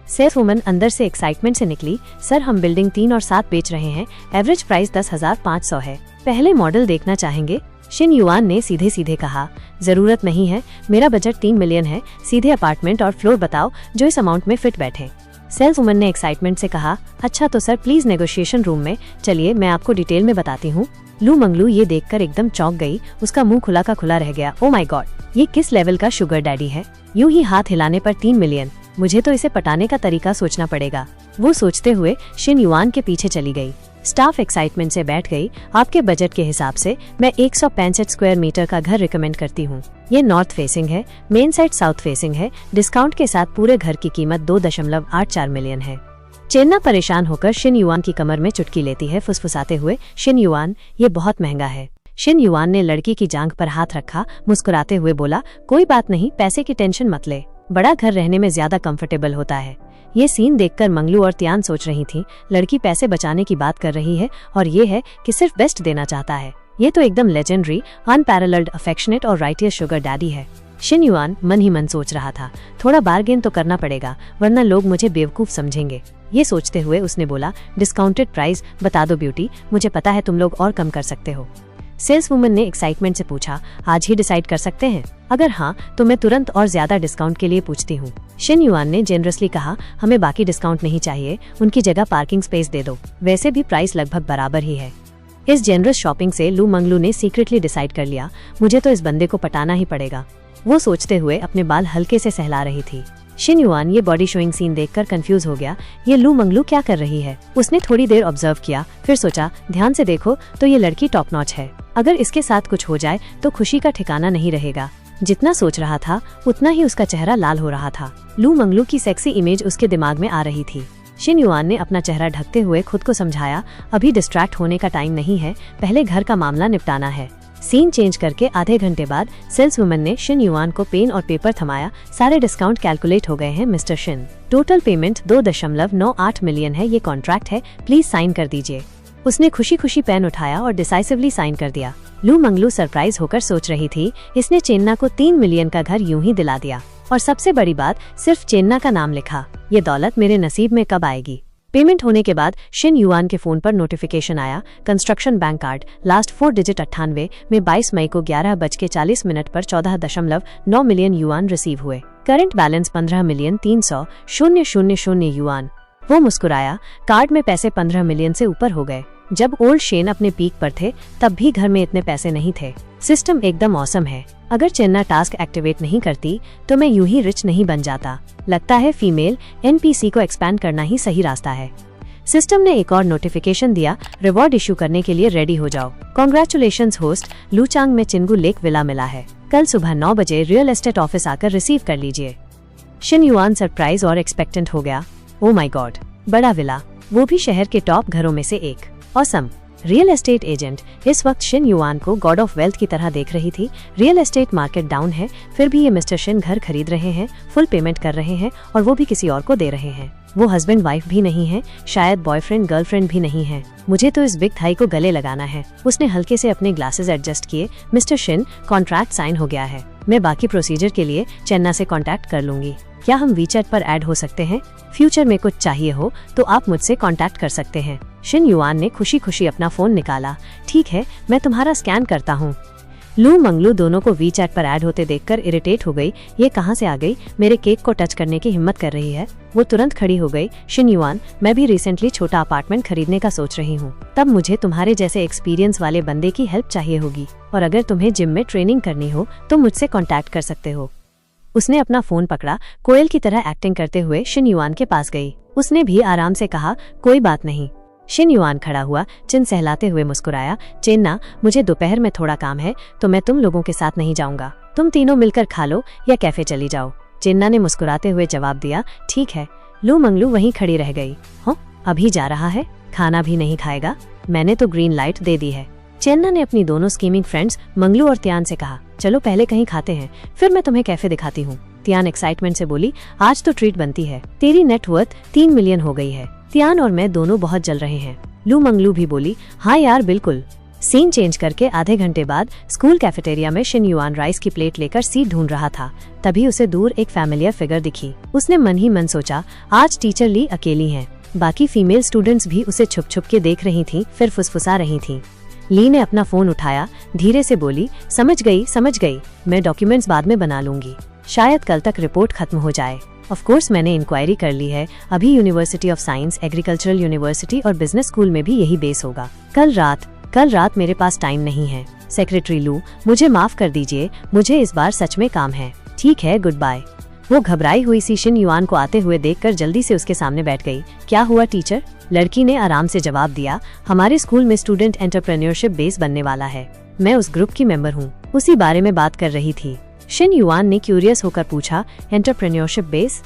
सेल्स वुमन अंदर से एक्साइटमेंट से निकली, सर हम बिल्डिंग 3 और 7 बेच रहे हैं, एवरेज प्राइस 10,500 है, पहले मॉडल देखना चाहेंगे? शिन युआन ने सीधे सीधे कहा, जरूरत नहीं है, मेरा बजट 3 मिलियन है, सीधे अपार्टमेंट और फ्लोर बताओ जो इस अमाउंट में फिट बैठे। सेल्स वुमन ने एक्साइटमेंट से कहा, अच्छा तो सर प्लीज नेगोशिएशन रूम में चलिए, मैं आपको डिटेल में बताती हूँ। लू मंगलू ये देखकर एकदम चौंक गई, उसका मुंह खुला का खुला रह गया। ओ माय गॉड, ये किस लेवल का शुगर डैडी है? यूं ही हाथ हिलाने पर 3 मिलियन, मुझे तो इसे पटाने का तरीका सोचना पड़ेगा। वो सोचते हुए शिन युआन के पीछे चली गई। स्टाफ एक्साइटमेंट से बैठ गई। आपके बजट के हिसाब से मैं 165 स्क्वायर मीटर का घर रिकमेंड करती हूँ। ये नॉर्थ फेसिंग है, मेन साइड साउथ फेसिंग है, डिस्काउंट के साथ पूरे घर की कीमत 2.84 मिलियन है। चेन्ना परेशान होकर शिन युआन की कमर में चुटकी लेती है, फुसफुसाते हुए, शिन युआन, ये बहुत महंगा है। शिन युआन ने लड़की की जांघ पर हाथ रखा, मुस्कुराते हुए बोला, कोई बात नहीं, पैसे की टेंशन मत ले, बड़ा घर रहने में ज्यादा कंफर्टेबल होता है। ये सीन देखकर मंगलू और तियान सोच रही थी, लड़की पैसे बचाने की बात कर रही है और ये है कि सिर्फ बेस्ट देना चाहता है। ये तो एकदम लेजेंडरी, अनपैरेलल्ड, अफेक्शनेट और राइटियस शुगर डैडी है। शिन युआन मन ही मन सोच रहा था, थोड़ा बार्गेन तो करना पड़ेगा वरना लोग मुझे बेवकूफ समझेंगे। ये सोचते हुए उसने बोला, डिस्काउंटेड प्राइस बता दो ब्यूटी, मुझे पता है तुम लोग और कम कर सकते हो। सेल्स वुमन ने एक्साइटमेंट से पूछा, आज ही डिसाइड कर सकते हैं? अगर हाँ तो मैं तुरंत और ज्यादा डिस्काउंट के लिए पूछती हूँ। शिन युआन ने जेनरसली कहा, हमें बाकी डिस्काउंट नहीं चाहिए, उनकी जगह पार्किंग स्पेस दे दो, वैसे भी प्राइस लगभग बराबर ही है। इस जेनरस शॉपिंग से लू मंगलू ने सीक्रेटली डिसाइड कर लिया, मुझे तो इस बंदे को पटाना ही पड़ेगा। वो सोचते हुए अपने बाल हल्के से सहला रही थी। शिन युआन ये बॉडी शोइंग सीन देखकर कंफ्यूज हो गया, ये लू मंगलू क्या कर रही है? उसने थोड़ी देर ऑब्जर्व किया, फिर सोचा, ध्यान से देखो तो ये लड़की टॉप नॉच है, अगर इसके साथ कुछ हो जाए तो खुशी का ठिकाना नहीं रहेगा। जितना सोच रहा था उतना ही उसका चेहरा लाल हो रहा था। लू मंगलू की सेक्सी इमेज उसके दिमाग में आ रही थी। शिन युआन ने अपना चेहरा ढकते हुए खुद को समझाया, अभी डिस्ट्रैक्ट होने का टाइम नहीं है, पहले घर का मामला निपटाना है। सीन चेंज करके आधे घंटे बाद सेल्स वुमन ने शिन युआन को पेन और पेपर थमाया, सारे डिस्काउंट कैलकुलेट हो गए हैं mister Shin, total payment 2.98 million है, ये कॉन्ट्रैक्ट है, प्लीज साइन कर दीजिए। उसने खुशी खुशी पेन उठाया और डिसाइसिवली साइन कर दिया। लू मंगलू सरप्राइज होकर सोच रही थी, इसने चेन्ना को 3 मिलियन का घर यूं ही दिला दिया, और सबसे बड़ी बात, सिर्फ चेन्ना का नाम लिखा। ये दौलत मेरे नसीब में कब आएगी? पेमेंट होने के बाद शिन युआन के फोन पर नोटिफिकेशन आया, construction bank card, last 4 digit 98 में 22 मई को 11:40 पर 14.9 मिलियन युआन रिसीव हुए। Current balance 15,300,000 yuan. वो मुस्कुराया, कार्ड में पैसे 15 मिलियन से ऊपर हो गए। जब ओल्ड शेन अपने पीक पर थे तब भी घर में इतने पैसे नहीं थे। सिस्टम एकदम ऑसम है। अगर चेन्ना टास्क एक्टिवेट नहीं करती तो मैं यूं ही रिच नहीं बन जाता। लगता है फीमेल एनपीसी को एक्सपैंड करना ही सही रास्ता है। सिस्टम ने एक और नोटिफिकेशन दिया, रिवॉर्ड इशू करने के लिए रेडी हो जाओ। कॉन्ग्रेचुलेशंस होस्ट, लूचांग में चिंगू लेक विला मिला है। कल सुबह 9 बजे रियल एस्टेट ऑफिस आकर रिसीव कर लीजिए। शिन युआन सरप्राइज और एक्सपेक्टेंट हो गया। ओ माय गॉड, बड़ा विला, वो भी शहर के टॉप घरों में से एक। ऑसम। रियल एस्टेट एजेंट इस वक्त शिन युआन को गॉड ऑफ वेल्थ की तरह देख रही थी। रियल एस्टेट मार्केट डाउन है, फिर भी ये मिस्टर शिन घर खरीद रहे हैं, फुल पेमेंट कर रहे हैं और वो भी किसी और को दे रहे हैं। वो हस्बैंड वाइफ भी नहीं है, शायद बॉयफ्रेंड गर्लफ्रेंड भी नहीं है। मुझे तो इस बिग थाई को गले लगाना है। उसने हल्के से अपने ग्लासेस एडजस्ट किए। मिस्टर शिन, कॉन्ट्रैक्ट साइन हो गया है। मैं बाकी प्रोसीजर के लिए चेन्नई से कांटेक्ट कर लूंगी। क्या हम वीचैट पर ऐड हो सकते हैं? फ्यूचर में कुछ चाहिए हो तो आप मुझसे कांटेक्ट कर सकते हैं। शिन युआन ने खुशी खुशी अपना फोन निकाला। ठीक है, मैं तुम्हारा स्कैन करता हूँ। लू मंगलू दोनों को वीचैट पर ऐड होते देखकर इरिटेट हो गई। ये कहाँ से आ गई? मेरे केक को टच करने की हिम्मत कर रही है। वो तुरंत खड़ी हो गई। शिन युआन, मैं भी रिसेंटली छोटा अपार्टमेंट खरीदने का सोच रही हूँ। तब मुझे तुम्हारे जैसे एक्सपीरियंस वाले बंदे की हेल्प चाहिए होगी, और अगर तुम्हें जिम में ट्रेनिंग करनी हो तो मुझसे कॉन्टैक्ट कर सकते हो। उसने अपना फोन पकड़ा, कोयल की तरह एक्टिंग करते हुए शिन युआन के पास गई। उसने भी आराम से कहा, कोई बात नहीं। शिन युआन खड़ा हुआ, चिन सहलाते हुए मुस्कुराया। चेन्ना, मुझे दोपहर में थोड़ा काम है तो मैं तुम लोगों के साथ नहीं जाऊंगा। तुम तीनों मिलकर खा लो या कैफे चली जाओ। चेन्ना ने मुस्कुराते हुए जवाब दिया, ठीक है। लू मंगलू वहीं खड़ी रह गई। हो, अभी जा रहा है? खाना भी नहीं खाएगा? मैंने तो ग्रीन लाइट दे दी है। चेन्ना ने अपनी दोनों स्कीमिंग फ्रेंड्स मंगलू और त्यान से कहा, चलो पहले कहीं खाते हैं, फिर मैं तुम्हें कैफे दिखाती हूँ। त्यान एक्साइटमेंट से बोली, आज तो ट्रीट बनती है। तेरी नेटवर्थ 3 मिलियन हो गई है। त्यान और मैं दोनों बहुत जल रहे हैं। लू मंगलू भी बोली, हाँ यार बिल्कुल। सीन चेंज करके आधे घंटे बाद स्कूल कैफेटेरिया में शिन युआन राइस की प्लेट लेकर सीट ढूंढ रहा था। तभी उसे दूर एक फैमिलियर फिगर दिखी। उसने मन ही मन सोचा, आज टीचर ली अकेली है। बाकी फीमेल स्टूडेंट्स भी उसे छुप छुप के देख रही थी, फिर फुसफुसा रही थी। ली ने अपना फोन उठाया, धीरे से बोली, समझ गई, मैं डॉक्यूमेंट्स बाद में बना लूंगी। शायद कल तक रिपोर्ट खत्म हो जाए। ऑफ कोर्स मैंने इंक्वायरी कर ली है। अभी university of science, agricultural university और बिजनेस स्कूल में भी यही बेस होगा। कल रात मेरे पास टाइम नहीं है। सेक्रेटरी लू, मुझे माफ कर दीजिए, मुझे इस बार सच में काम है। ठीक है, गुड बाय। वो घबराई हुई सी शिन युआन को आते हुए देखकर जल्दी से उसके सामने बैठ गई। क्या हुआ टीचर? लड़की ने आराम से जवाब दिया, हमारे स्कूल में स्टूडेंट एंटरप्रेन्योरशिप बेस बनने वाला है। मैं उस ग्रुप की मेंबर हूँ, उसी बारे में बात कर रही थी। शिन युआन ने क्यूरियस होकर पूछा, एंटरप्रेन्योरशिप बेस?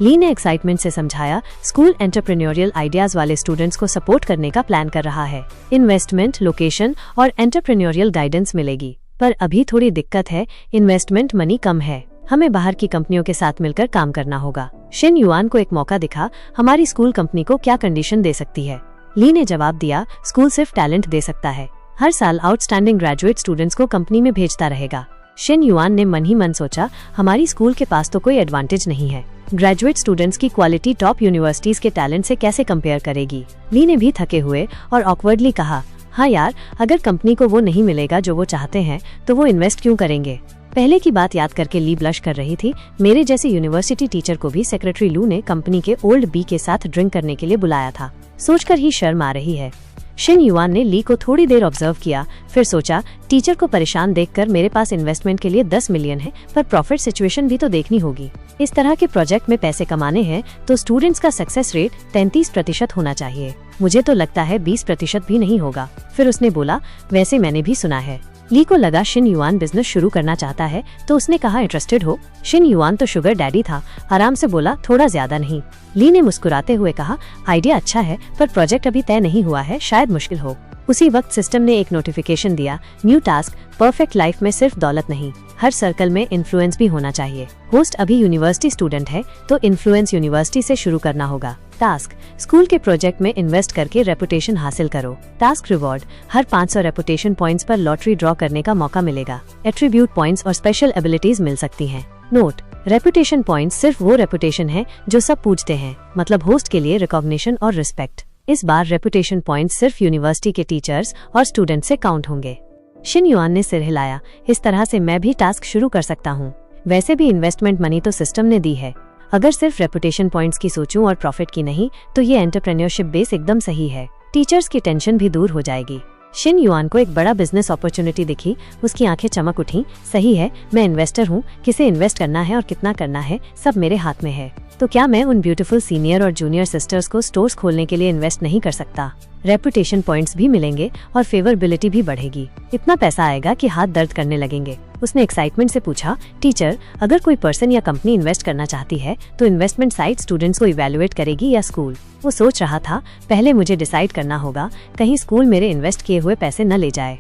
ली ने एक्साइटमेंट से समझाया, स्कूल एंटरप्रेन्योरियल आइडियाज वाले स्टूडेंट्स को सपोर्ट करने का प्लान कर रहा है। इन्वेस्टमेंट, लोकेशन और एंटरप्रेन्योरियल गाइडेंस मिलेगी, पर अभी थोड़ी दिक्कत है, इन्वेस्टमेंट मनी कम है। हमें बाहर की कंपनियों के साथ मिलकर काम करना होगा। शिन युआन को एक मौका दिखा, हमारी स्कूल कंपनी को क्या कंडीशन दे सकती है? ली ने जवाब दिया, स्कूल सिर्फ टैलेंट दे सकता है। हर साल आउटस्टैंडिंग ग्रेजुएट स्टूडेंट्स को कंपनी में भेजता रहेगा। शिन युआन ने मन ही मन सोचा, हमारी स्कूल के पास तो कोई एडवांटेज नहीं है। ग्रेजुएट स्टूडेंट्स की क्वालिटी टॉप यूनिवर्सिटीज के टैलेंट से कैसे कंपेयर करेगी? ली ने भी थके हुए और ऑकवर्डली कहा, हाँ यार, अगर कंपनी को वो नहीं मिलेगा जो वो चाहते हैं तो वो इन्वेस्ट क्यों करेंगे? पहले की बात याद करके ली ब्लश कर रही थी। मेरे जैसे यूनिवर्सिटी टीचर को भी सेक्रेटरी लू ने कंपनी के ओल्ड बी के साथ ड्रिंक करने के लिए बुलाया था। सोचकर ही शर्म आ रही है। शिन युआन ने ली को थोड़ी देर ऑब्जर्व किया, फिर सोचा, टीचर को परेशान देखकर मेरे पास इन्वेस्टमेंट के लिए 10 मिलियन है, पर प्रॉफिट सिचुएशन भी तो देखनी होगी। इस तरह के प्रोजेक्ट में पैसे कमाने हैं तो स्टूडेंट्स का सक्सेस रेट 33% होना चाहिए। मुझे तो लगता है 20% भी नहीं होगा। फिर उसने बोला, वैसे मैंने भी सुना है। ली को लगा शिन युआन बिजनेस शुरू करना चाहता है, तो उसने कहा, इंटरेस्टेड हो? शिन युआन तो शुगर डैडी था, आराम से बोला, थोड़ा ज्यादा नहीं। ली ने मुस्कुराते हुए कहा, आइडिया अच्छा है, पर प्रोजेक्ट अभी तय नहीं हुआ है, शायद मुश्किल हो। उसी वक्त सिस्टम ने एक नोटिफिकेशन दिया, न्यू टास्क, परफेक्ट लाइफ में सिर्फ दौलत नहीं, हर सर्कल में इन्फ्लुएंस भी होना चाहिए। होस्ट अभी यूनिवर्सिटी स्टूडेंट है, तो इन्फ्लुएंस यूनिवर्सिटी से शुरू करना होगा। टास्क, स्कूल के प्रोजेक्ट में इन्वेस्ट करके रेपुटेशन हासिल करो। टास्क रिवॉर्ड, हर 500 रेपुटेशन पॉइंट्स पर लॉटरी ड्रॉ करने का मौका मिलेगा। एट्रीब्यूट पॉइंट्स और स्पेशल एबिलिटीज मिल सकती हैं। नोट, रेपुटेशन पॉइंट्स सिर्फ वो रेपुटेशन है जो सब पूछते हैं, मतलब होस्ट के लिए रिकॉग्निशन और रिस्पेक्ट। इस बार रेपुटेशन पॉइंट्स सिर्फ यूनिवर्सिटी के टीचर्स और स्टूडेंट से काउंट होंगे। शिन युआन ने सिर हिलाया, इस तरह से मैं भी टास्क शुरू कर सकता हूँ। वैसे भी इन्वेस्टमेंट मनी तो सिस्टम ने दी है। अगर सिर्फ रेपुटेशन पॉइंट्स की सोचूं और प्रॉफिट की नहीं, तो ये एंटरप्रेन्योरशिप बेस एकदम सही है। टीचर्स की टेंशन भी दूर हो जाएगी। शिन युआन को एक बड़ा बिजनेस अपॉर्चुनिटी दिखी, उसकी आंखें चमक उठी। सही है, मैं इन्वेस्टर हूँ, किसे इन्वेस्ट करना है और कितना करना है सब मेरे हाथ में है। तो क्या मैं उन ब्यूटीफुल सीनियर और जूनियर सिस्टर्स को स्टोर्स खोलने के लिए इन्वेस्ट नहीं कर सकता? रेपुटेशन पॉइंट्स भी मिलेंगे और फेवरेबिलिटी भी बढ़ेगी। इतना पैसा आएगा कि हाथ दर्द करने लगेंगे। उसने एक्साइटमेंट से पूछा, टीचर, अगर कोई पर्सन या कंपनी इन्वेस्ट करना चाहती है तो इन्वेस्टमेंट साइट स्टूडेंट्स को इवैल्यूएट करेगी या स्कूल? वो सोच रहा था, पहले मुझे डिसाइड करना होगा, कहीं स्कूल मेरे इन्वेस्ट किए हुए पैसे न ले जाए।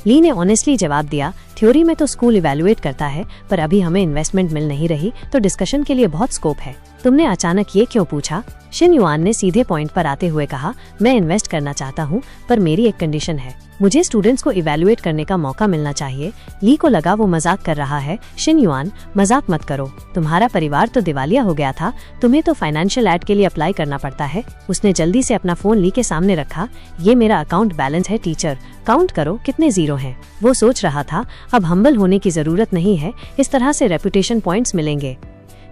ली ने ऑनेस्टली जवाब दिया, थ्योरी में तो स्कूल इवैल्यूएट करता है, पर अभी हमें इन्वेस्टमेंट मिल नहीं रही, तो डिस्कशन के लिए बहुत स्कोप है। तुमने अचानक ये क्यों पूछा? शिन युआन ने सीधे पॉइंट पर आते हुए कहा, मैं इन्वेस्ट करना चाहता हूँ, पर मेरी एक कंडीशन है, मुझे स्टूडेंट्स को इवैल्यूएट करने का मौका मिलना चाहिए। ली को लगा वो मजाक कर रहा है। शिन युआन, मजाक मत करो, तुम्हारा परिवार तो दिवालिया हो गया था, तुम्हें तो फाइनेंशियल एड के लिए अप्लाई करना पड़ता है। उसने जल्दी से अपना फोन ली के सामने रखा। ये मेरा अकाउंट बैलेंस है टीचर, काउंट करो कितने जीरो हैं। वो सोच रहा था, अब हम्बल होने की जरूरत नहीं है, इस तरह से रेपुटेशन पॉइंट्स मिलेंगे।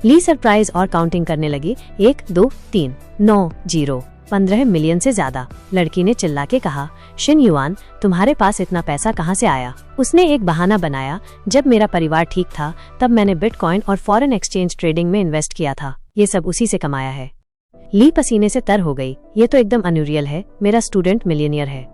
ली सरप्राइज और काउंटिंग करने लगी, 1 2 3 9 0 15 मिलियन से ज्यादा। लड़की ने चिल्ला के कहा, शिन युआन, तुम्हारे पास इतना पैसा कहाँ से आया? उसने एक बहाना बनाया, जब मेरा परिवार ठीक था तब मैंने बिटकॉइन और फॉरेन एक्सचेंज ट्रेडिंग में इन्वेस्ट किया था, ये सब उसी से कमाया है। ली पसीने से तर हो गई, ये तो एकदम अनरियल है, मेरा स्टूडेंट मिलियनियर है।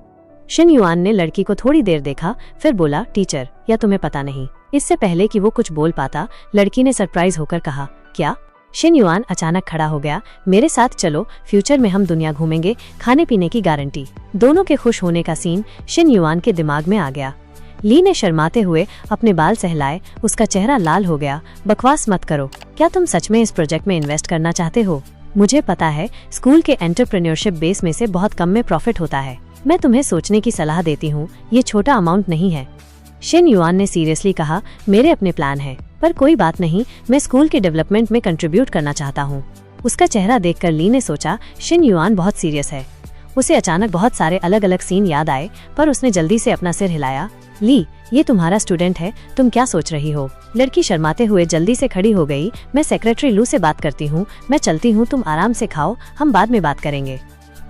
शिन युआन ने लड़की को थोड़ी देर देखा, फिर बोला, टीचर, या तुम्हें पता नहीं? इससे पहले कि वो कुछ बोल पाता, लड़की ने सरप्राइज होकर कहा, क्या? शिन युआन अचानक खड़ा हो गया, मेरे साथ चलो, फ्यूचर में हम दुनिया घूमेंगे, खाने पीने की गारंटी। दोनों के खुश होने का सीन शिन युआन के दिमाग में आ गया। ली ने शर्माते हुए अपने बाल सहलाए, उसका चेहरा लाल हो गया। बकवास मत करो, क्या तुम सच में इस प्रोजेक्ट में इन्वेस्ट करना चाहते हो? मुझे पता है, स्कूल के एंटरप्रेन्योरशिप बेस में से बहुत कम में प्रॉफिट होता है, मैं तुम्हें सोचने की सलाह देती हूँ, ये छोटा अमाउंट नहीं है। शिन युआन ने सीरियसली कहा, मेरे अपने प्लान है, पर कोई बात नहीं, मैं स्कूल के डेवलपमेंट में कंट्रीब्यूट करना चाहता हूँ। उसका चेहरा देखकर ली ने सोचा, शिन युआन बहुत सीरियस है। उसे अचानक बहुत सारे अलग अलग सीन याद आए, पर उसने जल्दी से अपना सिर हिलाया। ली, ये तुम्हारा स्टूडेंट है, तुम क्या सोच रही हो? लड़की शर्माते हुए जल्दी से खड़ी हो गई, मैं सेक्रेटरी लू से बात करती हूँ, मैं चलती हूँ, तुम आराम से खाओ, हम बाद में बात करेंगे।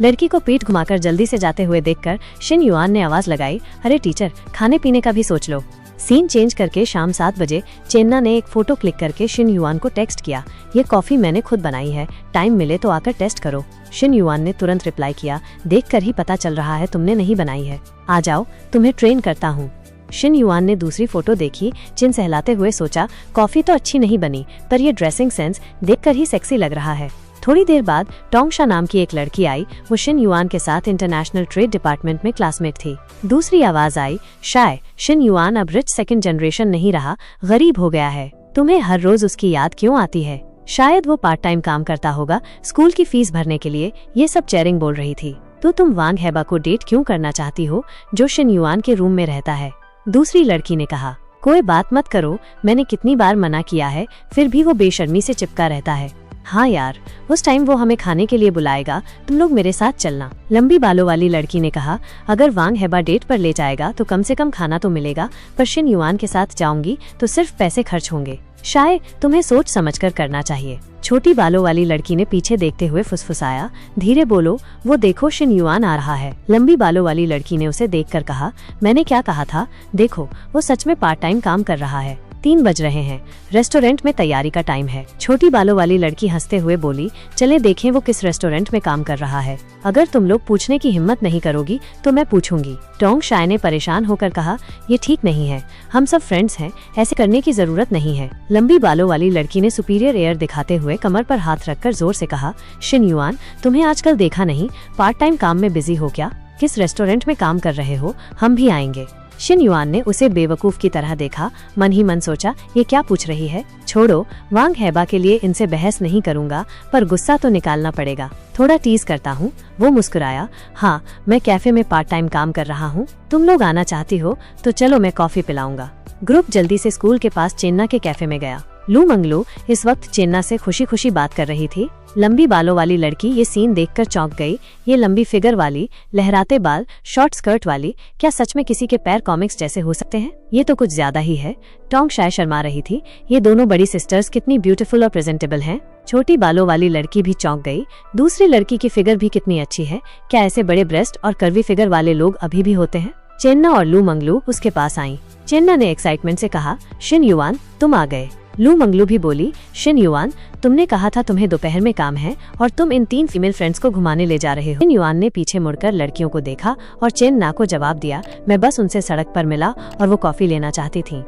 लड़की को पीठ घुमाकर जल्दी से जाते हुए देखकर शिन युआन ने आवाज लगाई, अरे टीचर, खाने पीने का भी सोच लो। सीन चेंज करके शाम 7 बजे चेन्ना ने एक फोटो क्लिक करके शिन युआन को टेक्स्ट किया, ये कॉफी मैंने खुद बनाई है, टाइम मिले तो आकर टेस्ट करो। शिन युआन ने तुरंत रिप्लाई किया, देखकर ही पता चल रहा है तुमने नहीं बनाई है, आ जाओ, तुम्हें ट्रेन करता हूँ। शिन युआन ने दूसरी फोटो देखी, चिन सहलाते हुए सोचा, कॉफी तो अच्छी नहीं बनी, पर ये ड्रेसिंग सेंस देखकर ही सेक्सी लग रहा है। थोड़ी देर बाद टोंगशा नाम की एक लड़की आई, वो शिन युआन के साथ इंटरनेशनल ट्रेड डिपार्टमेंट में क्लासमेट थी। दूसरी आवाज आई, शाय, शिन युआन अब रिच सेकंड जनरेशन नहीं रहा, गरीब हो गया है, तुम्हें हर रोज उसकी याद क्यों आती है? शायद वो पार्ट टाइम काम करता होगा स्कूल की फीस भरने के लिए। ये सब चेरिंग बोल रही थी। तो तुम वांग हेबा को डेट क्यों करना चाहती हो, जो शिन युआन के रूम में रहता है? दूसरी लड़की ने कहा, कोई बात मत करो, मैंने कितनी बार मना किया है, फिर भी वो बेशर्मी से चिपका रहता है। हाँ यार, उस टाइम वो हमें खाने के लिए बुलाएगा, तुम लोग मेरे साथ चलना। लंबी बालों वाली लड़की ने कहा, अगर वांग हेबा डेट पर ले जाएगा तो कम से कम खाना तो मिलेगा, पर शिन युआन के साथ जाऊंगी तो सिर्फ पैसे खर्च होंगे। शायद तुम्हें सोच समझकर करना चाहिए। छोटी बालों वाली लड़की ने पीछे देखते हुए फुसफुसाया, धीरे बोलो, वो देखो शिन युआन आ रहा है। लंबी बालों वाली लड़की ने उसे देखकर कहा, मैंने क्या कहा था, देखो वो सच में पार्ट टाइम काम कर रहा है। 3 बज रहे हैं, रेस्टोरेंट में तैयारी का टाइम है। छोटी बालों वाली लड़की हंसते हुए बोली, चले देखें वो किस रेस्टोरेंट में काम कर रहा है। अगर तुम लोग पूछने की हिम्मत नहीं करोगी तो मैं पूछूंगी। टोंगशाय ने परेशान होकर कहा, ये ठीक नहीं है, हम सब फ्रेंड्स हैं, ऐसे करने की जरूरत नहीं है। लंबी बालों वाली लड़की ने सुपीरियर एयर दिखाते हुए कमर पर हाथ रखकर जोर से कहा, शिन युआन, तुम्हें आजकल देखा नहीं, पार्ट टाइम काम में बिजी हो क्या? किस रेस्टोरेंट में काम कर रहे हो? हम भी आएंगे। शिन युआन ने उसे बेवकूफ की तरह देखा, मन ही मन सोचा, ये क्या पूछ रही है? छोड़ो, वांग हेबा के लिए इनसे बहस नहीं करूंगा, पर गुस्सा तो निकालना पड़ेगा, थोड़ा टीज करता हूँ। वो मुस्कुराया, हाँ, मैं कैफे में पार्ट टाइम काम कर रहा हूँ, तुम लोग आना चाहती हो तो चलो, मैं कॉफी पिलाऊंगा। ग्रुप जल्दी से स्कूल के पास चेन्ना के कैफे में गया। लू मंगलू इस वक्त चेन्ना से खुशी खुशी बात कर रही थी। लंबी बालों वाली लड़की ये सीन देखकर चौंक गई। ये लंबी फिगर वाली, लहराते बाल, शॉर्ट स्कर्ट वाली, क्या सच में किसी के पैर कॉमिक्स जैसे हो सकते हैं? ये तो कुछ ज्यादा ही है। टोंगशाय शर्मा रही थी, ये दोनों बड़ी सिस्टर्स कितनी ब्यूटीफुल और प्रेजेंटेबल हैं। छोटी बालों वाली लड़की भी चौंक गई। दूसरी लड़की की फिगर भी कितनी अच्छी है, क्या ऐसे बड़े ब्रेस्ट और कर्वी फिगर वाले लोग अभी भी होते हैं? चेन्ना और लू मंगलू उसके पास आईं। चेन्ना ने एक्साइटमेंट से कहा, शिन युआन, तुम आ गए। लू मंगलू भी बोली, शिन युआन, तुमने कहा था तुम्हें दोपहर में काम है और तुम इन 3 फीमेल फ्रेंड्स को घुमाने ले जा रहे हो। शिन युआन ने पीछे मुड़कर लड़कियों को देखा और चेन्ना को जवाब दिया, मैं बस उनसे सड़क पर मिला और वो कॉफी लेना चाहती थी।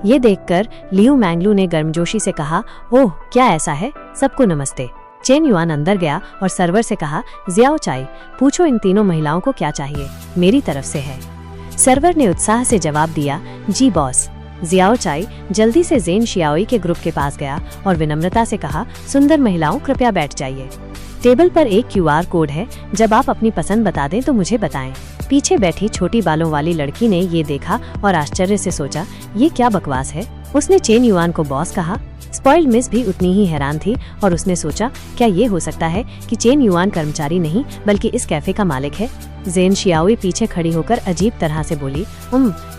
ये देखकर लियू मैंगलू ने गर्मजोशी से कहा, ओह क्या ऐसा है, सबको नमस्ते। चेन युआन अंदर गया और सर्वर से कहा, जियाओ चाय, पूछो इन तीनों महिलाओं को क्या चाहिए, मेरी तरफ से है। सर्वर ने उत्साह से जवाब दिया, जी बॉस। जियाओ चाय जल्दी से जेन शियाओई के ग्रुप के पास गया और विनम्रता से कहा, सुंदर महिलाओं कृपया बैठ जाइए। टेबल पर एक QR कोड है, जब आप अपनी पसंद बता दें तो मुझे बताएं। पीछे बैठी छोटी बालों वाली लड़की ने ये देखा और आश्चर्य से सोचा, ये क्या बकवास है। उसने चेन युआन को बॉस कहा। स्पॉइल्ड मिस भी उतनी ही हैरान थी और उसने सोचा, क्या ये हो सकता है कि चेन युआन कर्मचारी नहीं बल्कि इस कैफे का मालिक है। जेन शियाओई पीछे खड़ी होकर अजीब तरह से बोली,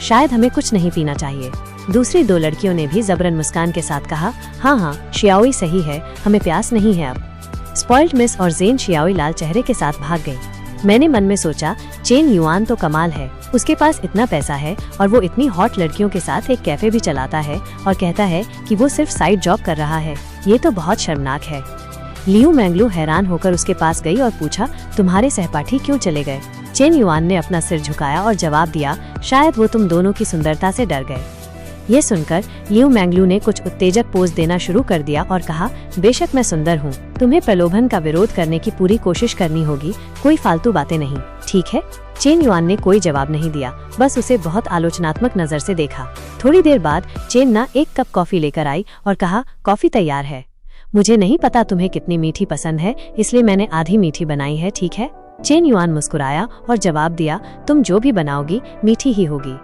शायद हमें कुछ नहीं पीना चाहिए। दूसरी दो लड़कियों ने भी जबरन मुस्कान के साथ कहा, हाँ शियाओई सही है, हमें प्यास नहीं है अब। स्पॉइल्ड मिस और जेन शियाओई लाल चेहरे के साथ भाग गई। मैंने मन में सोचा, चेन युआन तो कमाल है, उसके पास इतना पैसा है और वो इतनी हॉट लड़कियों के साथ एक कैफे भी चलाता है और कहता है कि वो सिर्फ साइड जॉब कर रहा है। ये तो बहुत शर्मनाक है। लियू मैंगलू हैरान होकर उसके पास गई और पूछा, तुम्हारे सहपाठी क्यों चले गए। चेन युआन ने अपना सिर झुकाया और जवाब दिया, शायद वो तुम दोनों की सुंदरता से डर गए। ये सुनकर लियू मैंगलू ने कुछ उत्तेजक पोज देना शुरू कर दिया और कहा, बेशक मैं सुंदर हूँ, तुम्हें प्रलोभन का विरोध करने की पूरी कोशिश करनी होगी, कोई फालतू बातें नहीं, ठीक है। चेन युआन ने कोई जवाब नहीं दिया, बस उसे बहुत आलोचनात्मक नजर से देखा। थोड़ी देर बाद चेन ना एक कप कॉफी लेकर आई और कहा, कॉफी तैयार है। मुझे नहीं पता तुम्हें कितनी मीठी पसंद है, इसलिए मैंने आधी मीठी बनाई है, ठीक है। चेन युआन मुस्कुराया और जवाब दिया, तुम जो भी बनाओगी मीठी ही होगी।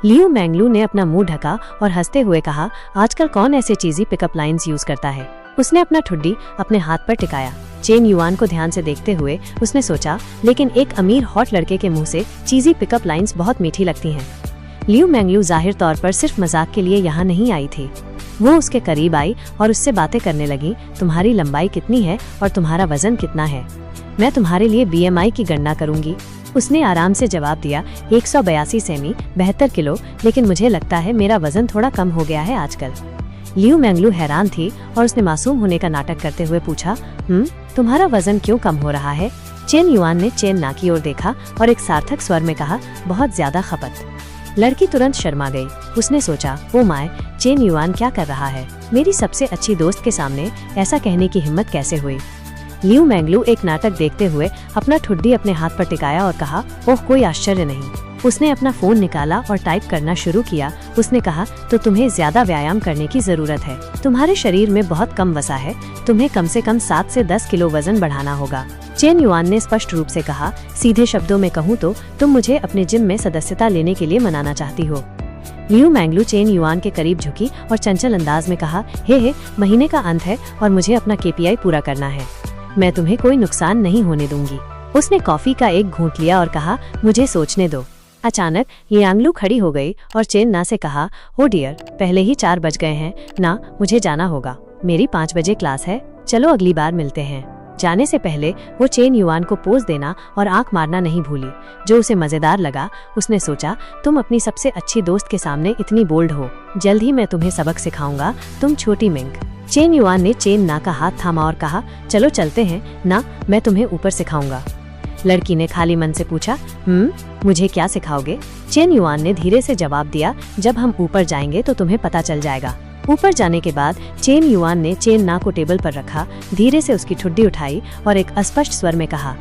लियू मैंगलू ने अपना मुंह ढका और हंसते हुए कहा, आजकल कौन ऐसे चीजी पिकअप लाइंस यूज करता है। उसने अपना ठुड्डी अपने हाथ पर टिकाया। चेन युआन को ध्यान से देखते हुए उसने सोचा, लेकिन एक अमीर हॉट लड़के के मुंह से चीजी पिकअप लाइंस बहुत मीठी लगती हैं। लियू मैंगलू जाहिर तौर पर सिर्फ मजाक के लिए यहाँ नहीं आई थी। वो उसके करीब आई और उससे बातें करने लगी, तुम्हारी लंबाई कितनी है और तुम्हारा वजन कितना है, मैं तुम्हारे लिए BMI की गणना करूंगी। उसने आराम से जवाब दिया, 182 सेमी, 72 किलो, लेकिन मुझे लगता है मेरा वजन थोड़ा कम हो गया है आजकल। लियू मैंगलू हैरान थी और उसने मासूम होने का नाटक करते हुए पूछा, तुम्हारा वजन क्यों कम हो रहा है। चेन युआन ने चेन ना की ओर देखा और एक सार्थक स्वर में कहा, बहुत ज्यादा खपत। लड़की तुरंत शर्मा गई। उसने सोचा, ओ माय, चेन युआन क्या कर रहा है, मेरी सबसे अच्छी दोस्त के सामने ऐसा कहने की हिम्मत कैसे हुई। लियू मैंगलू एक नाटक देखते हुए अपना ठुड्डी अपने हाथ पर टिकाया और कहा, ओह कोई आश्चर्य नहीं। उसने अपना फोन निकाला और टाइप करना शुरू किया। उसने कहा, तो तुम्हें ज्यादा व्यायाम करने की जरूरत है, तुम्हारे शरीर में बहुत कम वसा है, तुम्हें कम से कम 7 से 10 किलो वजन बढ़ाना होगा। चेन युआन ने स्पष्ट रूप से कहा, सीधे शब्दों में कहूँ तो तुम मुझे अपने जिम में सदस्यता लेने के लिए मनाना चाहती हो। लियू मैंगलू चेन युआन के करीब झुकी और चंचल अंदाज में कहा, हे महीने का अंत है और मुझे अपना KPI पूरा करना है, मैं तुम्हें कोई नुकसान नहीं होने दूंगी। उसने कॉफी का एक घूंट लिया और कहा, मुझे सोचने दो। अचानक यांगलू खड़ी हो गई और चेन ना से कहा, ओ डियर, पहले ही 4 बज गए हैं ना, मुझे जाना होगा, मेरी 5 बजे क्लास है, चलो अगली बार मिलते हैं। जाने से पहले वो चेन युआन को पोज देना और आंख मारना नहीं भूली, जो उसे मजेदार लगा। उसने सोचा, तुम अपनी सबसे अच्छी दोस्त के सामने इतनी बोल्ड हो, जल्द ही मैं तुम्हें सबक सिखाऊंगा, तुम छोटी मिंक। चेन युआन ने चेन ना का हाथ थामा और कहा, चलो चलते हैं ना, मैं तुम्हें ऊपर सिखाऊंगा। लड़की ने खाली मन से पूछा, मुझे क्या सिखाओगे। चेन युआन ने धीरे से जवाब दिया, जब हम ऊपर जाएंगे तो तुम्हें पता चल जाएगा। ऊपर जाने के बाद चेन युआन ने चेन ना को टेबल पर रखा, धीरे से उसकी ठुड्डी उठाई और एक अस्पष्ट स्वर में कहा,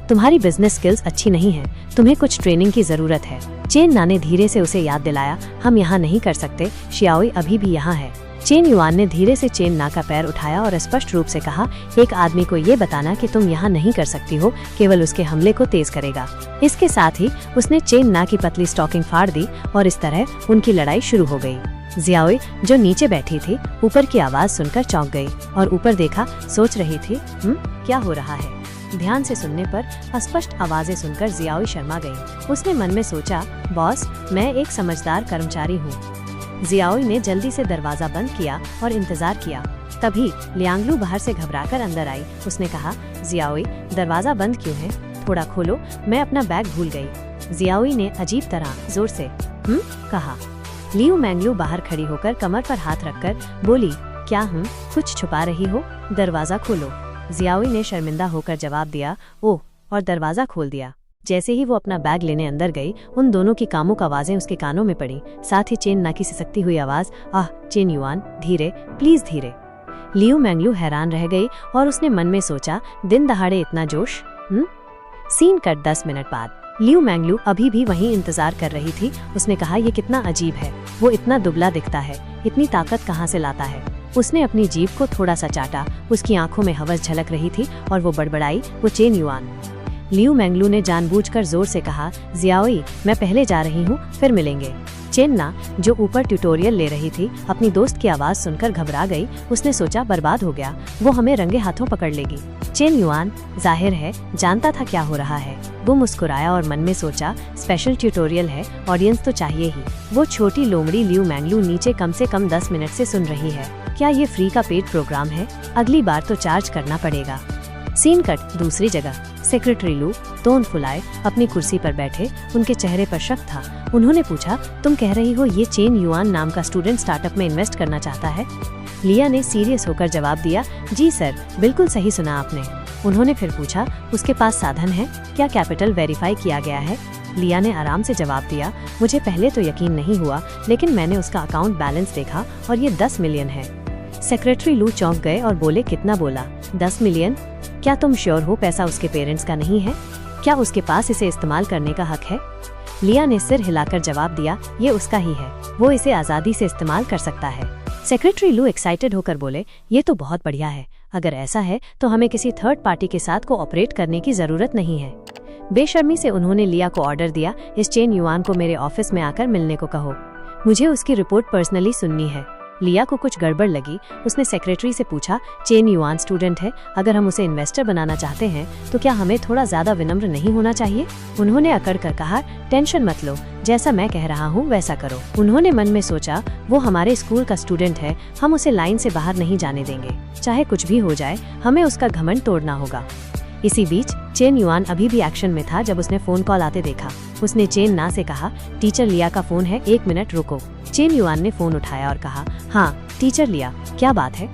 तुम्हारी बिजनेस स्किल्स अच्छी नहीं है, तुम्हें कुछ ट्रेनिंग की जरूरत है। चेन ना ने धीरे से उसे याद दिलाया, हम यहाँ नहीं कर सकते, शियाओई अभी भी यहाँ है। चेन युआन ने धीरे से चेन ना का पैर उठाया और स्पष्ट रूप से कहा, एक आदमी को ये बताना कि तुम यहाँ नहीं कर सकती हो केवल उसके हमले को तेज करेगा। इसके साथ ही उसने चेन ना की पतली स्टॉकिंग फाड़ दी और इस तरह उनकी लड़ाई शुरू हो गई। जियाओई जो नीचे बैठी थी ऊपर की आवाज सुनकर चौंक गई और ऊपर देखा, सोच रही थी, क्या हो रहा है। ध्यान से सुनने पर अस्पष्ट आवाजें सुनकर जियाओई शर्मा गई। उसने मन में सोचा, बॉस, मैं एक समझदार कर्मचारी हूँ। जियाओई ने जल्दी से दरवाजा बंद किया और इंतजार किया। तभी लियांगलू बाहर से घबराकर अंदर आई। उसने कहा, जियाओई, दरवाजा बंद क्यों है, थोड़ा खोलो, मैं अपना बैग भूल गई। जियाओई ने अजीब तरह जोर से कहा। लियू मैंगलू बाहर खड़ी होकर कमर पर हाथ रखकर बोली, क्या कुछ छुपा रही हो, दरवाजा खोलो। जियाओई ने शर्मिंदा होकर जवाब दिया, ओह, और दरवाजा खोल दिया। जैसे ही वो अपना बैग लेने अंदर गई, उन दोनों की कामों का आवाजें उसके कानों में पड़ी, साथ ही चेन ना की सिसकती हुई आवाज, आह चेन युआन, धीरे, प्लीज धीरे। लियू मैंगलू हैरान रह गई और उसने मन में सोचा, दिन दहाड़े इतना जोश। सीन कट 10 मिनट बाद। लियू मैंगलू अभी भी वहीं इंतजार कर रही थी। उसने कहा, ये कितना अजीब है, वो इतना दुबला दिखता है, इतनी ताकत कहाँ से लाता है। उसने अपनी जीभ को थोड़ा सा चाटा, उसकी आंखों में हवस झलक रही थी और वो बड़बड़ाई, वो चेन युआन। लियू मैंगलू ने जानबूझकर जोर से कहा, जियाओई, मैं पहले जा रही हूँ, फिर मिलेंगे। चेन ना, जो ऊपर ट्यूटोरियल ले रही थी, अपनी दोस्त की आवाज सुनकर घबरा गई। उसने सोचा, बर्बाद हो गया, वो हमें रंगे हाथों पकड़ लेगी। चेन युआन जाहिर है जानता था क्या हो रहा है। वो मुस्कुराया और मन में सोचा, स्पेशल ट्यूटोरियल है, ऑडियंस तो चाहिए ही। वो छोटी लोमड़ी लियू मैंगलू नीचे कम से कम 10 मिनट से सुन रही है। क्या ये फ्री का पेड प्रोग्राम है? अगली बार तो चार्ज करना पड़ेगा। सीन कट दूसरी जगह। सेक्रेटरी लू तोंद फुलाए अपनी कुर्सी पर बैठे, उनके चेहरे पर शक था। उन्होंने पूछा, तुम कह रही हो ये चेन युआन नाम का स्टूडेंट स्टार्टअप में इन्वेस्ट करना चाहता है? लिया ने सीरियस होकर जवाब दिया, जी सर, बिल्कुल सही सुना आपने। उन्होंने फिर पूछा, उसके पास साधन है? क्या कैपिटल वेरीफाई किया गया है? लिया ने आराम से जवाब दिया, मुझे पहले तो यकीन नहीं हुआ, लेकिन मैंने उसका अकाउंट बैलेंस देखा और ये 10 मिलियन है। सेक्रेटरी लू चौंक गए और बोले, कितना बोला? 10 मिलियन? क्या तुम श्योर हो पैसा उसके पेरेंट्स का नहीं है? क्या उसके पास इसे इस्तेमाल करने का हक है? लिया ने सिर हिलाकर जवाब दिया, ये उसका ही है, वो इसे आज़ादी से इस्तेमाल कर सकता है। सेक्रेटरी लू एक्साइटेड होकर बोले, ये तो बहुत बढ़िया है। अगर ऐसा है तो हमें किसी थर्ड पार्टी के साथ कोऑपरेट करने की जरूरत नहीं है। बेशर्मी से उन्होंने लिया को ऑर्डर दिया, इस चेन युआन को मेरे ऑफिस में आकर मिलने को कहो, मुझे उसकी रिपोर्ट पर्सनली सुननी है। लिया को कुछ गड़बड़ लगी। उसने सेक्रेटरी से पूछा, चेन युआन स्टूडेंट है, अगर हम उसे इन्वेस्टर बनाना चाहते हैं तो क्या हमें थोड़ा ज्यादा विनम्र नहीं होना चाहिए? उन्होंने अकड़ कर कहा, टेंशन मत लो, जैसा मैं कह रहा हूँ वैसा करो। उन्होंने मन में सोचा, वो हमारे स्कूल का स्टूडेंट है, हम उसे लाइन से बाहर नहीं जाने देंगे, चाहे कुछ भी हो जाए, हमें उसका घमंड तोड़ना होगा। इसी बीच चेन युआन अभी भी एक्शन में था जब उसने फोन कॉल आते देखा। उसने चेन ना से कहा, टीचर लिया का फोन है, 1 मिनट रुको। चेन युआन ने फोन उठाया और कहा, हाँ टीचर लिया, क्या बात है?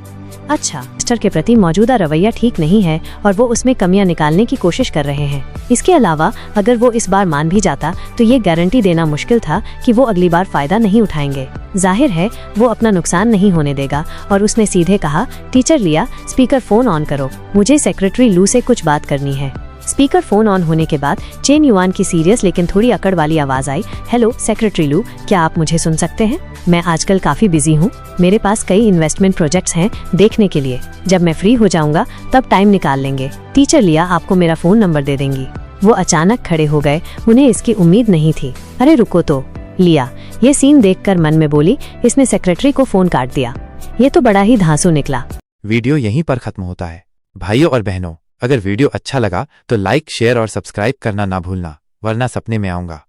अच्छा, मिस्टर के प्रति मौजूदा रवैया ठीक नहीं है और वो उसमें कमियां निकालने की कोशिश कर रहे हैं। इसके अलावा अगर वो इस बार मान भी जाता तो ये गारंटी देना मुश्किल था कि वो अगली बार फायदा नहीं उठाएंगे। जाहिर है वो अपना नुकसान नहीं होने देगा और उसने सीधे कहा, टीचर लिया, स्पीकर फोन ऑन करो, मुझे सेक्रेटरी लू से कुछ बात करनी है। स्पीकर फोन ऑन होने के बाद चेन युआन की सीरियस लेकिन थोड़ी अकड़ वाली आवाज आई, हेलो सेक्रेटरी लू, क्या आप मुझे सुन सकते हैं? मैं आजकल काफी बिजी हूँ, मेरे पास कई इन्वेस्टमेंट प्रोजेक्ट्स हैं देखने के लिए, जब मैं फ्री हो जाऊंगा तब टाइम निकाल लेंगे। टीचर लिया आपको मेरा फोन नंबर दे देंगी। वो अचानक खड़े हो गए, उन्हें इसकी उम्मीद नहीं थी। अरे रुको तो। लिया ये सीन देखकर मन में बोली, इसने सेक्रेटरी को फोन काट दिया, ये तो बड़ा ही धांसू निकला। वीडियो यहीं पर खत्म होता है। भाइयों और बहनों, अगर वीडियो अच्छा लगा तो लाइक, शेयर और सब्सक्राइब करना ना भूलना, वरना सपने में आऊंगा।